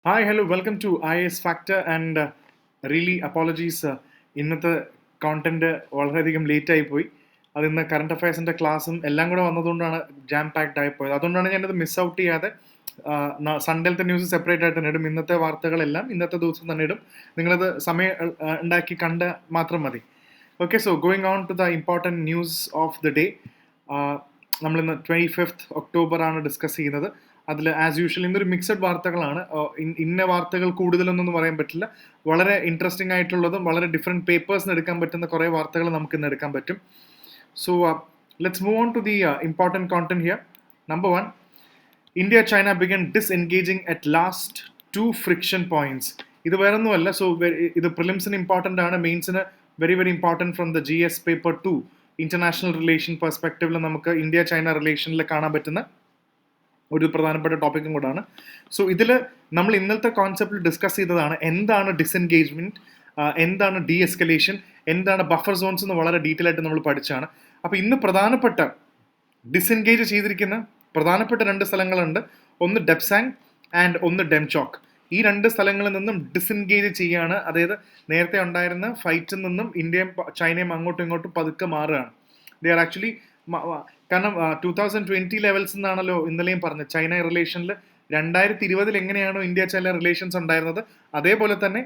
Hi, hello, welcome to IAS Factor and really apologies. ഇന്നത്തെ content വളരെയധികം late ആയി പോയി. അത് ഇന്ന് കറണ്ട് അഫയേഴ്സിന്റെ ക്ലാസ്സും എല്ലാം കൂടെ വന്നതുകൊണ്ടാണ് ജാം പാക്ഡ് ആയി പോയത്. അതുകൊണ്ടാണ് ഞാനത് മിസ് ഔട്ട് ചെയ്യാതെ സൺഡേലത്തെ ന്യൂസ് സെപ്പറേറ്റ് ആയിട്ട് തന്നെ ഇടും. ഇന്നത്തെ വാർത്തകളെല്ലാം ഇന്നത്തെ ദിവസം തന്നെ ഇടും. നിങ്ങളത് സമയം ഉണ്ടാക്കി കണ്ട് മാത്രം മതി. Okay, so going on to the important news of the day. നമ്മളിന്ന് 25th ഒക്ടോബർ ആണ് ഡിസ്കസ് ചെയ്യുന്നത്. അതിൽ ആസ് യൂഷ്വൽ ഇന്നൊരു മിക്സഡ് വാർത്തകളാണ്. ഇന്ന വാർത്തകൾ കൂടുതലൊന്നും പറയാൻ പറ്റില്ല. വളരെ ഇൻട്രസ്റ്റിംഗ് ആയിട്ടുള്ളതും വളരെ ഡിഫറെൻറ്റ് പേപ്പേഴ്സിന് എടുക്കാൻ പറ്റുന്ന കുറേ വാർത്തകൾ നമുക്ക് ഇന്ന് എടുക്കാൻ പറ്റും. So let's move on to the important content here. Number 1, India China began disengaging at last 2 friction points. ഇത് വേറൊന്നുമല്ല. സോ ഇത് പ്രിലിംസിന് ഇമ്പോർട്ടൻ്റ് ആണ്, മെയിൻസിന് very very important from the GS paper 2. International relation പെർസ്പെക്റ്റീവിൽ നമുക്ക് ഇന്ത്യ ചൈന റിലേഷനിൽ കാണാൻ പറ്റുന്ന ഒരു പ്രധാനപ്പെട്ട ടോപ്പിക്കും കൂടാണ്. സോ ഇതിൽ നമ്മൾ ഇന്നത്തെ കോൺസെപ്റ്റിൽ ഡിസ്കസ് ചെയ്തതാണ് എന്താണ് ഡിസെൻഗേജ്മെൻറ്റ്, എന്താണ് ഡി എസ്കലേഷൻ, എന്താണ് ബഫർ സോൺസ് എന്ന് വളരെ ഡീറ്റെയിൽ ആയിട്ട് നമ്മൾ പഠിച്ചാണ്. അപ്പോൾ ഇന്ന് പ്രധാനപ്പെട്ട ഡിസെൻഗേജ് ചെയ്തിരിക്കുന്ന പ്രധാനപ്പെട്ട 2 സ്ഥലങ്ങളുണ്ട്. ഒന്ന് ഡെപ്സാങ് ആൻഡ് ഒന്ന് ഡെംചോക്ക്. ഈ 2 സ്ഥലങ്ങളിൽ നിന്നും ഡിസെൻഗേജ് ചെയ്യുകയാണ്. അതായത് നേരത്തെ ഉണ്ടായിരുന്ന ഫൈറ്റിൽ നിന്നും ഇന്ത്യയും ചൈനയും അങ്ങോട്ടും ഇങ്ങോട്ടും പതുക്കെ മാറുകയാണ്. ദേ ആർ ആക്ച്വലി കാരണം 2020 ലെവൽസ് എന്നാണല്ലോ ഇന്നലെയും പറഞ്ഞത്. ചൈന റിലേഷനിൽ 2020 എങ്ങനെയാണോ ഇന്ത്യ ചൈന റിലേഷൻസ് ഉണ്ടായിരുന്നത് അതേപോലെ തന്നെ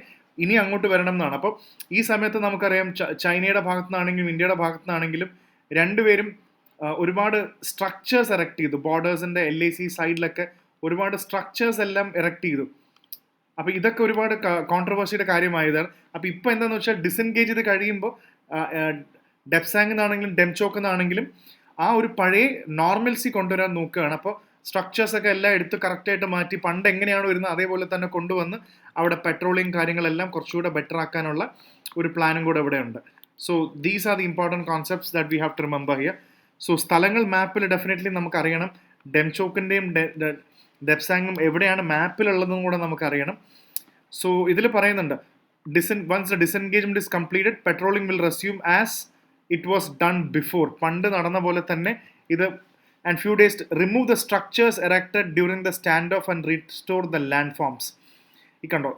ഇനി അങ്ങോട്ട് വരണം എന്നാണ്. അപ്പോൾ ഈ സമയത്ത് നമുക്കറിയാം ചൈനയുടെ ഭാഗത്തു നിന്നാണെങ്കിലും ഇന്ത്യയുടെ ഭാഗത്തു നിന്നാണെങ്കിലും രണ്ടുപേരും ഒരുപാട് സ്ട്രക്ചേഴ്സ് എറക്ട് ചെയ്തു. ബോർഡേഴ്സിൻ്റെ LAC സൈഡിലൊക്കെ ഒരുപാട് സ്ട്രക്ചേഴ്സ് എല്ലാം എറക്ട് ചെയ്തു. അപ്പോൾ ഇതൊക്കെ ഒരുപാട് കോൺട്രവേഴ്സിയുടെ കാര്യമായതാണ്. അപ്പോൾ ഇപ്പോൾ എന്താണെന്ന് വെച്ചാൽ ഡിസെൻഗേജ് ചെയ്ത് കഴിയുമ്പോൾ ഡെപ്സാങ് എന്നാണെങ്കിലും ഡെംചോക്ക് എന്നാണെങ്കിലും ആ ഒരു പഴയ നോർമൽസി കൊണ്ടുവരാൻ നോക്കുകയാണ്. അപ്പോൾ സ്ട്രക്ചേഴ്സൊക്കെ എല്ലാം എടുത്ത് കറക്റ്റായിട്ട് മാറ്റി പണ്ട് എങ്ങനെയാണോ വരുന്നത് അതേപോലെ തന്നെ കൊണ്ടുവന്ന് അവിടെ പെട്രോളിങ് കാര്യങ്ങളെല്ലാം കുറച്ചുകൂടെ ബെറ്റർ ആക്കാനുള്ള ഒരു പ്ലാനും കൂടെ ഇവിടെ ഉണ്ട്. So these are the important concepts that we have to remember here. So സ്ഥലങ്ങൾ മാപ്പിൽ ഡെഫിനറ്റ്ലി നമുക്കറിയണം. ഡെംചോക്കിൻ്റെയും ഡെപ്സാങ്ങും എവിടെയാണ് മാപ്പിലുള്ളതെന്നും കൂടെ നമുക്കറിയണം. സോ ഇതിൽ പറയുന്നുണ്ട് once the disengagement is completed, patrolling will resume as it was done before. പണ്ട് നടന്ന പോലെ തന്നെ ഇത് and few days to remove the structures erected during the standoff and restore the landforms. ഈ കണ്ടോ,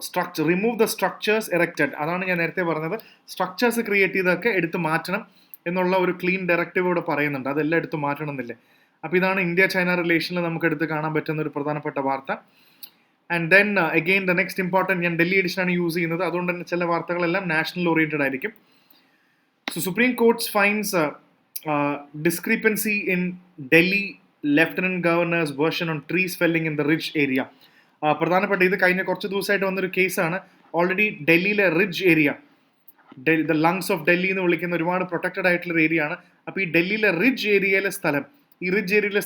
remove the structures erected. അതാണ് ഞാൻ നേരത്തെ പറഞ്ഞത്. സ്ട്രക്ചേഴ്സ് ക്രിയേറ്റ് ചെയ്തൊക്കെ എടുത്ത് മാറ്റണം എന്നുള്ള ഒരു ക്ലീൻ ഡയറക്റ്റീവ് ഇവിടെ പറയുന്നുണ്ട്. അതെല്ലാം എടുത്ത് മാറ്റണം എന്നില്ലേ. അപ്പോൾ ഇതാണ് ഇന്ത്യ ചൈന റിലേഷനിൽ നമുക്ക് എടുത്ത് കാണാൻ പറ്റുന്ന ഒരു പ്രധാനപ്പെട്ട വാർത്ത. And then again the next important, ഞാൻ ഡൽഹി എഡിഷനാണ് യൂസ് ചെയ്യുന്നത്, അതുകൊണ്ട് തന്നെ ചില വാർത്തകളെല്ലാം നാഷണൽ ഓറിയൻറ്റഡ് ആയിരിക്കും. So supreme കോർട്ട്സ് finds discrepancy in Delhi Lieutenant Governor's version on trees felling in the ridge area. പ്രധാനപ്പെട്ട ഇത് കഴിഞ്ഞ കുറച്ച് ദിവസമായിട്ട് വന്നൊരു കേസാണ്. ഓൾറെഡി ഡൽഹിയിലെ ridge area, the lungs of Delhi എന്ന് വിളിക്കുന്ന ഒരുപാട് പ്രൊട്ടക്റ്റഡ് ആയിട്ടുള്ള ഏരിയ ആണ്. അപ്പോൾ ഈ ഡൽഹിയിലെ റിഡ്ജ് ഏരിയയിലെ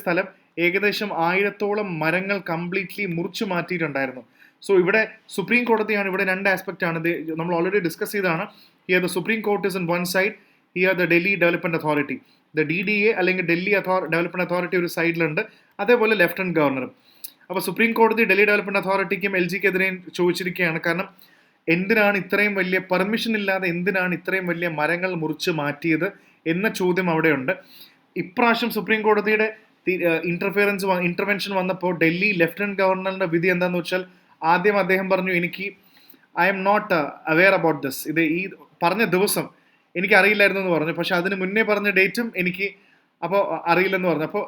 സ്ഥലം ഏകദേശം 1000-ഓളം മരങ്ങൾ കംപ്ലീറ്റ്ലി മുറിച്ചു മാറ്റിയിട്ടുണ്ടായിരുന്നു. സോ ഇവിടെ സുപ്രീം കോടതിയാണ്, ഇവിടെ 2 ആസ്പെക്റ്റ് ആണ് നമ്മൾ ഓൾറെഡി ഡിസ്കസ് ചെയ്തതാണ്. Here the supreme court is on one side, here the Delhi development authority, the DDA അല്ലെങ്കിൽ ഡൽഹി ഡെവലപ്മെന്റ് അതോറിറ്റി ഒരു സൈഡിലുണ്ട്, അതേപോലെ ലെഫ്റ്റനന്റ് ഗവർണറും. അപ്പോൾ സുപ്രീം കോടതി ഡൽഹി ഡെവലപ്മെന്റ് അതോറിറ്റിക്കും LGക്കെതിരെയും ചോദിച്ചിരിക്കുകയാണ്. കാരണം എന്തിനാണ് ഇത്രയും വലിയ പെർമിഷൻ ഇല്ലാതെ എന്തിനാണ് ഇത്രയും വലിയ മരങ്ങൾ മുറിച്ച് മാറ്റിയത് എന്ന ചോദ്യം അവിടെയുണ്ട്. ഇപ്രാവശ്യം സുപ്രീം കോടതിയുടെ ഇന്റർവെൻഷൻ വന്നപ്പോൾ ഡൽഹി ലെഫ്റ്റനന്റ് ഗവർണറിന്റെ വിധി എന്താന്ന് വെച്ചാൽ, ആദ്യം അദ്ദേഹം പറഞ്ഞു I am not aware about this. ഇത് ഈ പറഞ്ഞ ദിവസം എനിക്ക് അറിയില്ലായിരുന്നു എന്ന് പറഞ്ഞു. പക്ഷെ അതിന് മുന്നേ പറഞ്ഞ ഡേറ്റും എനിക്ക് അപ്പോൾ അറിയില്ലെന്ന് പറഞ്ഞു. അപ്പോൾ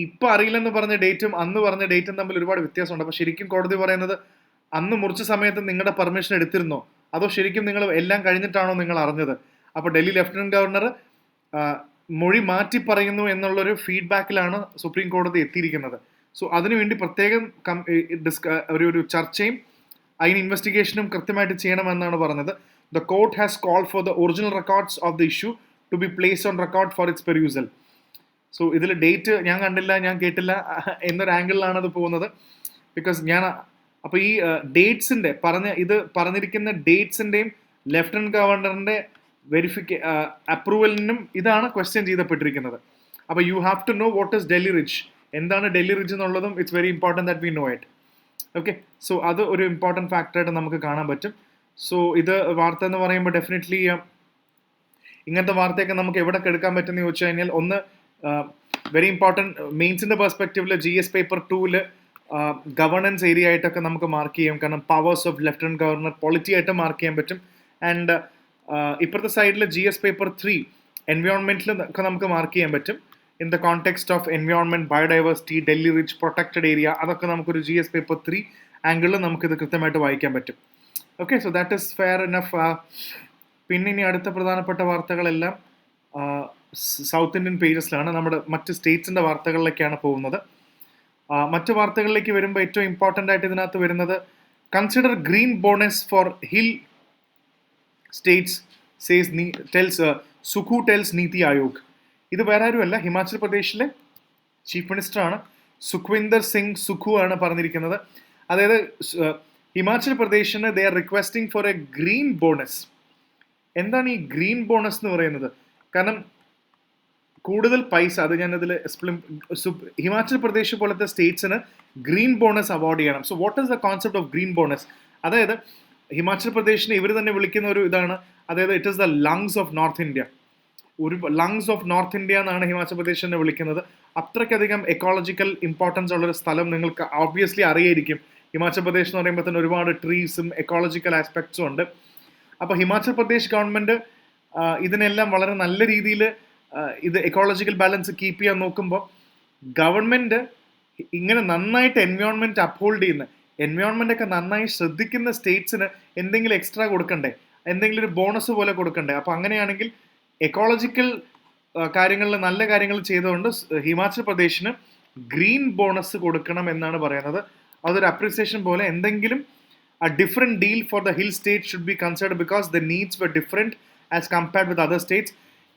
ഇപ്പം അറിയില്ലെന്ന് പറഞ്ഞ ഡേറ്റും അന്ന് പറഞ്ഞ ഡേറ്റും തമ്മിൽ ഒരുപാട് വ്യത്യാസമുണ്ട്. അപ്പോൾ ശരിക്കും കോടതി പറയുന്നത് അന്ന് മുറിച്ച സമയത്ത് നിങ്ങളുടെ പെർമിഷൻ എടുത്തിരുന്നോ, അതോ ശരിക്കും നിങ്ങൾ എല്ലാം കഴിഞ്ഞിട്ടാണോ നിങ്ങൾ അറിഞ്ഞത്? അപ്പോൾ ഡൽഹി ലെഫ്റ്റനന്റ് ഗവർണർ മൊഴി മാറ്റി പറയുന്നു എന്നുള്ളൊരു ഫീഡ്ബാക്കിലാണ് സുപ്രീം കോടതി എത്തിയിരിക്കുന്നത്. സോ അതിനുവേണ്ടി പ്രത്യേകം ഒരു ചർച്ചയും അതിന് ഇൻവെസ്റ്റിഗേഷനും കൃത്യമായിട്ട് ചെയ്യണമെന്നാണ് പറഞ്ഞത്. The court has called for the original records of the issue to be placed on record for its perusal. So ഇതിൽ ഡേറ്റ് ഞാൻ കണ്ടില്ല, ഞാൻ കേട്ടില്ല എന്നൊരു ആംഗിളിലാണ് അത് പോകുന്നത്. ബിക്കോസ് അപ്പോൾ ഈ ഡേറ്റ്സിൻ്റെ പറഞ്ഞിരിക്കുന്ന ഡേറ്റ്സിൻ്റെയും ലെഫ്റ്റനന്റ് ഗവർണറിൻ്റെ അപ്രൂവലിനും ഇതാണ് ക്വസ്റ്റ്യൻ ചെയ്യപ്പെട്ടിരിക്കുന്നത്. അപ്പോൾ you have to know what is Delhi ridge, എന്താണ് ഡൽഹി റിഡ്ജ് എന്നുള്ളതും it's very important that we know it. Okay, so അത് ഒരു ഇമ്പോർട്ടൻറ്റ് ഫാക്ടറായിട്ട് നമുക്ക് കാണാൻ പറ്റും. സോ ഇത് വാർത്ത എന്ന് പറയുമ്പോൾ ഡെഫിനറ്റ്ലി ഇങ്ങനത്തെ വാർത്തയൊക്കെ നമുക്ക് എവിടെ എടുക്കാൻ പറ്റുമെന്ന് ചോദിച്ചു കഴിഞ്ഞാൽ, ഒന്ന് വെരി ഇമ്പോർട്ടൻറ്റ് മെയിൻസിൻ്റെ പെർസ്പെക്റ്റീവിൽ GS പേപ്പർ 2 ഗവർണൻസ് ഏരിയ ആയിട്ടൊക്കെ നമുക്ക് മാർക്ക് ചെയ്യാം. കാരണം powers of lieutenant governor polity ആയിട്ട് മാർക്ക് ചെയ്യാൻ പറ്റും. ആൻഡ് ഇപ്പുറത്തെ സൈഡിൽ GS പേപ്പർ 3 എൻവയോൺമെന്റിൽ ഒക്കെ നമുക്ക് മാർക്ക് ചെയ്യാൻ പറ്റും. In the context of environment, biodiversity, Delhi rich, protected area, അതൊക്കെ നമുക്കൊരു GS പേപ്പർ 3 ആംഗിളിൽ നമുക്കിത് കൃത്യമായിട്ട് വായിക്കാൻ പറ്റും. Okay, so that is fair enough. പിന്നെ ഇനി അടുത്ത പ്രധാനപ്പെട്ട വാർത്തകളെല്ലാം സൗത്ത് ഇന്ത്യൻ പേജസിലാണ്. നമ്മുടെ മറ്റ് സ്റ്റേറ്റ്സിൻ്റെ വാർത്തകളിലേക്കാണ് പോകുന്നത്. മറ്റു വാർത്തകളിലേക്ക് വരുമ്പോൾ ഏറ്റവും ഇമ്പോർട്ടൻ്റ് ആയിട്ട് ഇതിനകത്ത് വരുന്നത് consider green bonus for hill states Sukhu tells NITI Aayog. ഇത് വേറെ ആരുമല്ല, ഹിമാചൽ പ്രദേശിലെ ചീഫ് മിനിസ്റ്ററാണ് സുഖ്വിന്ദർ സിംഗ് സുഖു ആണ് പറഞ്ഞിരിക്കുന്നത്. അതായത് ഹിമാചൽ പ്രദേശിന് they are requesting for a green bonus. എന്താണ് ഈ ഗ്രീൻ ബോണസ് എന്ന് പറയുന്നത്? കാരണം കൂടുതൽ പൈസ, അത് ഞാനതിൽ ഹിമാചൽ പ്രദേശ് പോലത്തെ സ്റ്റേറ്റ്സിന് ഗ്രീൻ ബോണസ് അവാർഡ് ചെയ്യണം. So what is the concept of green bonus? അതായത് ഹിമാചൽ പ്രദേശിനെ ഇവർ തന്നെ വിളിക്കുന്ന ഒരു ഇതാണ്, അതായത് it is the lungs of north India. ഒരു ലങ്സ് ഓഫ് നോർത്ത് ഇന്ത്യ എന്നാണ് ഹിമാചൽ പ്രദേശിനെ വിളിക്കുന്നത്. അത്രയ്ക്കധികം എക്കോളജിക്കൽ ഇമ്പോർട്ടൻസ് ഉള്ളൊരു സ്ഥലം നിങ്ങൾക്ക് ഓബ്വിയസ്ലി അറിയായിരിക്കും. ഹിമാചൽ പ്രദേശ് എന്ന് പറയുമ്പോൾ തന്നെ ഒരുപാട് ട്രീസും എക്കോളജിക്കൽ ആസ്പെക്ട്സും ഉണ്ട്. അപ്പോൾ ഹിമാചൽ പ്രദേശ് ഗവൺമെൻറ് ഇതിനെല്ലാം വളരെ നല്ല രീതിയിൽ ഇത് എക്കോളജിക്കൽ ബാലൻസ് കീപ്പ് ചെയ്യാൻ നോക്കുമ്പോൾ ഗവൺമെൻറ് ഇങ്ങനെ നന്നായിട്ട് എൻവയോൺമെൻറ്റ് അപ്ഹോൾഡ് ചെയ്യുന്ന, എൻവയോൺമെൻ്റ് ഒക്കെ നന്നായി ശ്രദ്ധിക്കുന്ന സ്റ്റേറ്റ്സിന് എന്തെങ്കിലും എക്സ്ട്രാ കൊടുക്കണ്ടേ, എന്തെങ്കിലും ഒരു ബോണസ് പോലെ കൊടുക്കണ്ടേ? അപ്പോൾ അങ്ങനെയാണെങ്കിൽ എക്കോളജിക്കൽ കാര്യങ്ങളിൽ നല്ല കാര്യങ്ങൾ ചെയ്തുകൊണ്ട് ഹിമാചൽ പ്രദേശിന് ഗ്രീൻ ബോണസ് കൊടുക്കണം എന്നാണ് പറയുന്നത്. അതൊരു അപ്രിസിയേഷൻ പോലെ എന്തെങ്കിലും a different deal for the hill states should be considered because the needs were different as compared with other states.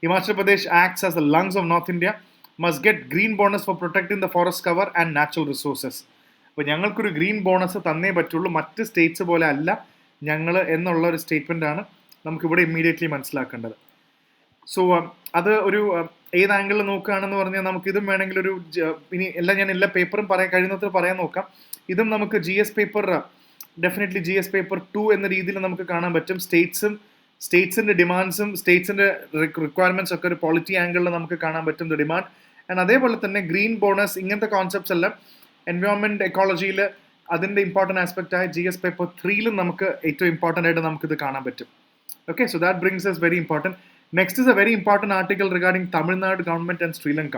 Himachal Pradesh acts as the lungs of North India, must get green bonus for protecting the forest cover and natural resources. അപ്പോൾ ഞങ്ങൾക്കൊരു green bonus തന്നേ പറ്റുള്ളൂ, മറ്റ് States പോലെ അല്ല ഞങ്ങൾ എന്നുള്ള ഒരു സ്റ്റേറ്റ്മെൻറ്റാണ് നമുക്കിവിടെ ഇമ്മീഡിയറ്റ്ലി മനസ്സിലാക്കേണ്ടത്. സോ അത് ഒരു ഏത് ആംഗിളിൽ നോക്കുകയാണെന്ന് പറഞ്ഞാൽ നമുക്കിതും വേണമെങ്കിൽ ഒരു ഇനി ഞാൻ എല്ലാ പേപ്പറും കഴിയുന്നത്ര പറയാൻ നോക്കാം. ഇതും നമുക്ക് GS paper definitely GS paper 2 എന്ന രീതിയിൽ നമുക്ക് കാണാൻ പറ്റും. സ്റ്റേറ്റ്സിൻ്റെ ഡിമാൻഡ്സും സ്റ്റേറ്റ്സിൻ്റെ റിക്വയർമെൻറ്റ്സ് ഒക്കെ ഒരു പോളിറ്റി ആംഗിളിൽ നമുക്ക് കാണാൻ പറ്റും ദ ഡിമാൻഡ്. ആൻഡ് അതേപോലെ തന്നെ ഗ്രീൻ ബോണസ് ഇങ്ങനത്തെ കോൺസെപ്റ്റ്സ് എല്ലാം എൻവയോൺമെൻറ്റ് എക്കോളജിയിൽ അതിൻ്റെ ഇമ്പോർട്ടൻറ്റ് ആസ്പെക്റ്റ് ആയ GS പേപ്പർ 3ലും നമുക്ക് ഏറ്റവും ഇമ്പോർട്ടൻ്റ് ആയിട്ട് നമുക്കിത് കാണാൻ പറ്റും. Okay, so that brings S very important. Next is A very important article regarding Tamil Nadu government and Sri Lanka.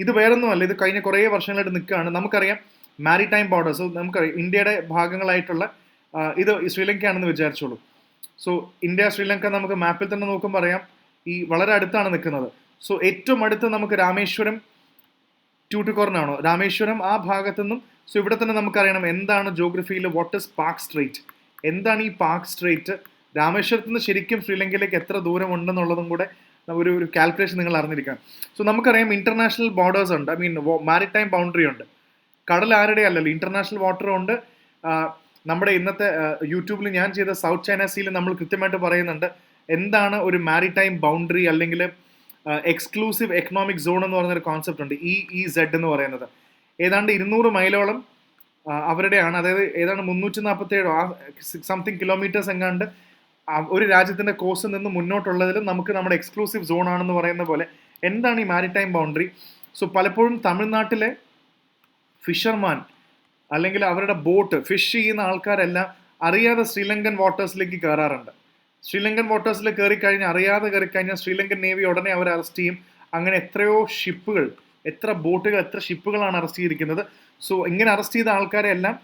ഇത് വേറൊന്നുമല്ല, ഇത് കഴിഞ്ഞ കുറേ വർഷങ്ങളായിട്ട് നിൽക്കുകയാണ്. നമുക്കറിയാം മാരിടൈം ബോർഡേഴ്സ്, നമുക്കറിയാം ഇന്ത്യയുടെ ഭാഗങ്ങളായിട്ടുള്ള ഇത് ശ്രീലങ്കയാണെന്ന് വിചാരിച്ചോളൂ. സോ ഇന്ത്യ ശ്രീലങ്ക നമുക്ക് മാപ്പിൽ തന്നെ നോക്കുമ്പോൾ അറിയാം ഈ വളരെ അടുത്താണ് നിൽക്കുന്നത്. സോ ഏറ്റവും അടുത്ത് നമുക്ക് രാമേശ്വരം, ട്യൂട്ടിക്കോറിനാണോ രാമേശ്വരം, ആ ഭാഗത്തുനിന്നും. സോ ഇവിടെ തന്നെ നമുക്കറിയണം എന്താണ് ജോഗ്രഫിയിൽ വാട്ട് ഇസ് പാർക്ക് സ്ട്രേറ്റ്, എന്താണ് ഈ പാർക്ക് സ്ട്രേറ്റ്, രാമേശ്വരത്ത് നിന്ന് ശരിക്കും ശ്രീലങ്കയിലേക്ക് എത്ര ദൂരം ഉണ്ടെന്നുള്ളതും കൂടെ ഒരു കാൽക്കുലേഷൻ നിങ്ങൾ അറിഞ്ഞിരിക്കണം. സോ നമുക്കറിയാം ഇന്റർനാഷണൽ ബോർഡേഴ്സ് ഉണ്ട്, മാരിടൈം ബൗണ്ടറി ഉണ്ട്. കടൽ ആരുടെ അല്ലല്ലോ, ഇന്റർനാഷണൽ വാട്ടറും ഉണ്ട്. നമ്മുടെ ഇന്നത്തെ യൂട്യൂബിൽ ഞാൻ ചെയ്ത സൗത്ത് ചൈന സീയിൽ നമ്മൾ കൃത്യമായിട്ട് പറയുന്നുണ്ട് എന്താണ് ഒരു മാരിടൈം ബൗണ്ടറി അല്ലെങ്കിൽ എക്സ്ക്ലൂസീവ് എക്കണോമിക് സോൺ എന്ന് പറയുന്നൊരു കോൺസെപ്റ്റ് ഉണ്ട്, EEZ എന്ന് പറയുന്നത്. ഏതാണ്ട് 200 മൈലോളം അവരുടെയാണ്, അതായത് ഏതാണ്ട് 347 സംതിങ് കിലോമീറ്റേഴ്സ് എങ്ങാണ്ട് ഒരു രാജ്യത്തിൻ്റെ കോസ്റ്റിൽ നിന്ന് മുന്നോട്ടുള്ളതിലും നമുക്ക് നമ്മുടെ എക്സ്ക്ലൂസീവ് സോൺ ആണെന്ന് പറയുന്ന പോലെ എന്താണ് ഈ മാരിടൈം ബൗണ്ടറി. സോ പലപ്പോഴും തമിഴ്നാട്ടിലെ ഫിഷർമാൻ അല്ലെങ്കിൽ അവരുടെ ബോട്ട് ഫിഷ് ചെയ്യുന്ന ആൾക്കാരെല്ലാം അറിയാതെ ശ്രീലങ്കൻ വാട്ടേഴ്സിലേക്ക് കയറാറുണ്ട്. ശ്രീലങ്കൻ വാട്ടേഴ്സിൽ അറിയാതെ കയറിക്കഴിഞ്ഞാൽ ശ്രീലങ്കൻ നേവി ഉടനെ അവരെ അറസ്റ്റ് ചെയ്യും. അങ്ങനെ എത്രയോ ഷിപ്പുകൾ, എത്ര ബോട്ടുകൾ, എത്ര ഷിപ്പുകളാണ് അറസ്റ്റ് ചെയ്തിരിക്കുന്നത്. സോ ഇങ്ങനെ അറസ്റ്റ് ചെയ്ത ആൾക്കാരെ എല്ലാം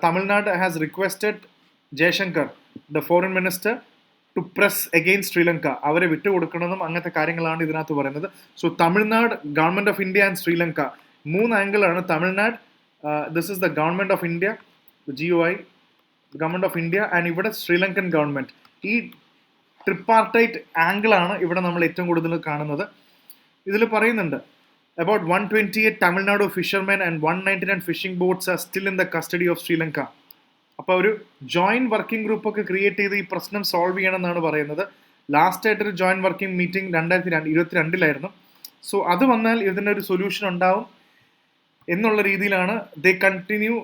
Tamil Nadu has requested Jaishankar, the foreign minister, to press against Sri Lanka, അവരെ വിട്ടുകൊടുക്കണമെന്നും അങ്ങനത്തെ കാര്യങ്ങളാണ് ഇതിനകത്ത് പറയുന്നത്. So Tamil Nadu, government of India and Sri Lanka, 3 ആംഗിളാണ്. Tamil Nadu, this is the government of India, GOI, government of India, and ഇവിടെ ശ്രീലങ്കൻ ഗവൺമെൻറ്. ഈ ട്രിപ്പാർട്ടൈറ്റ് ആംഗിളാണ് ഇവിടെ നമ്മൾ ഏറ്റവും കൂടുതൽ കാണുന്നത്. ഇതിൽ പറയുന്നുണ്ട് about 128 Tamil Nadu fishermen and 199 fishing boats are still in the custody of Sri Lanka. അപ്പോൾ ഒരു ജോയിൻറ്റ് വർക്കിംഗ് ഗ്രൂപ്പൊക്കെ ക്രിയേറ്റ് ചെയ്ത് ഈ പ്രശ്നം സോൾവ് ചെയ്യണമെന്നാണ് പറയുന്നത്. ലാസ്റ്റ് ആയിട്ടൊരു ജോയിൻറ്റ് വർക്കിംഗ് മീറ്റിംഗ് 2022 സോ അത് വന്നാൽ ഇതിനൊരു സൊല്യൂഷൻ ഉണ്ടാവും എന്നുള്ള രീതിയിലാണ് ദേ കണ്ടിന്യൂ.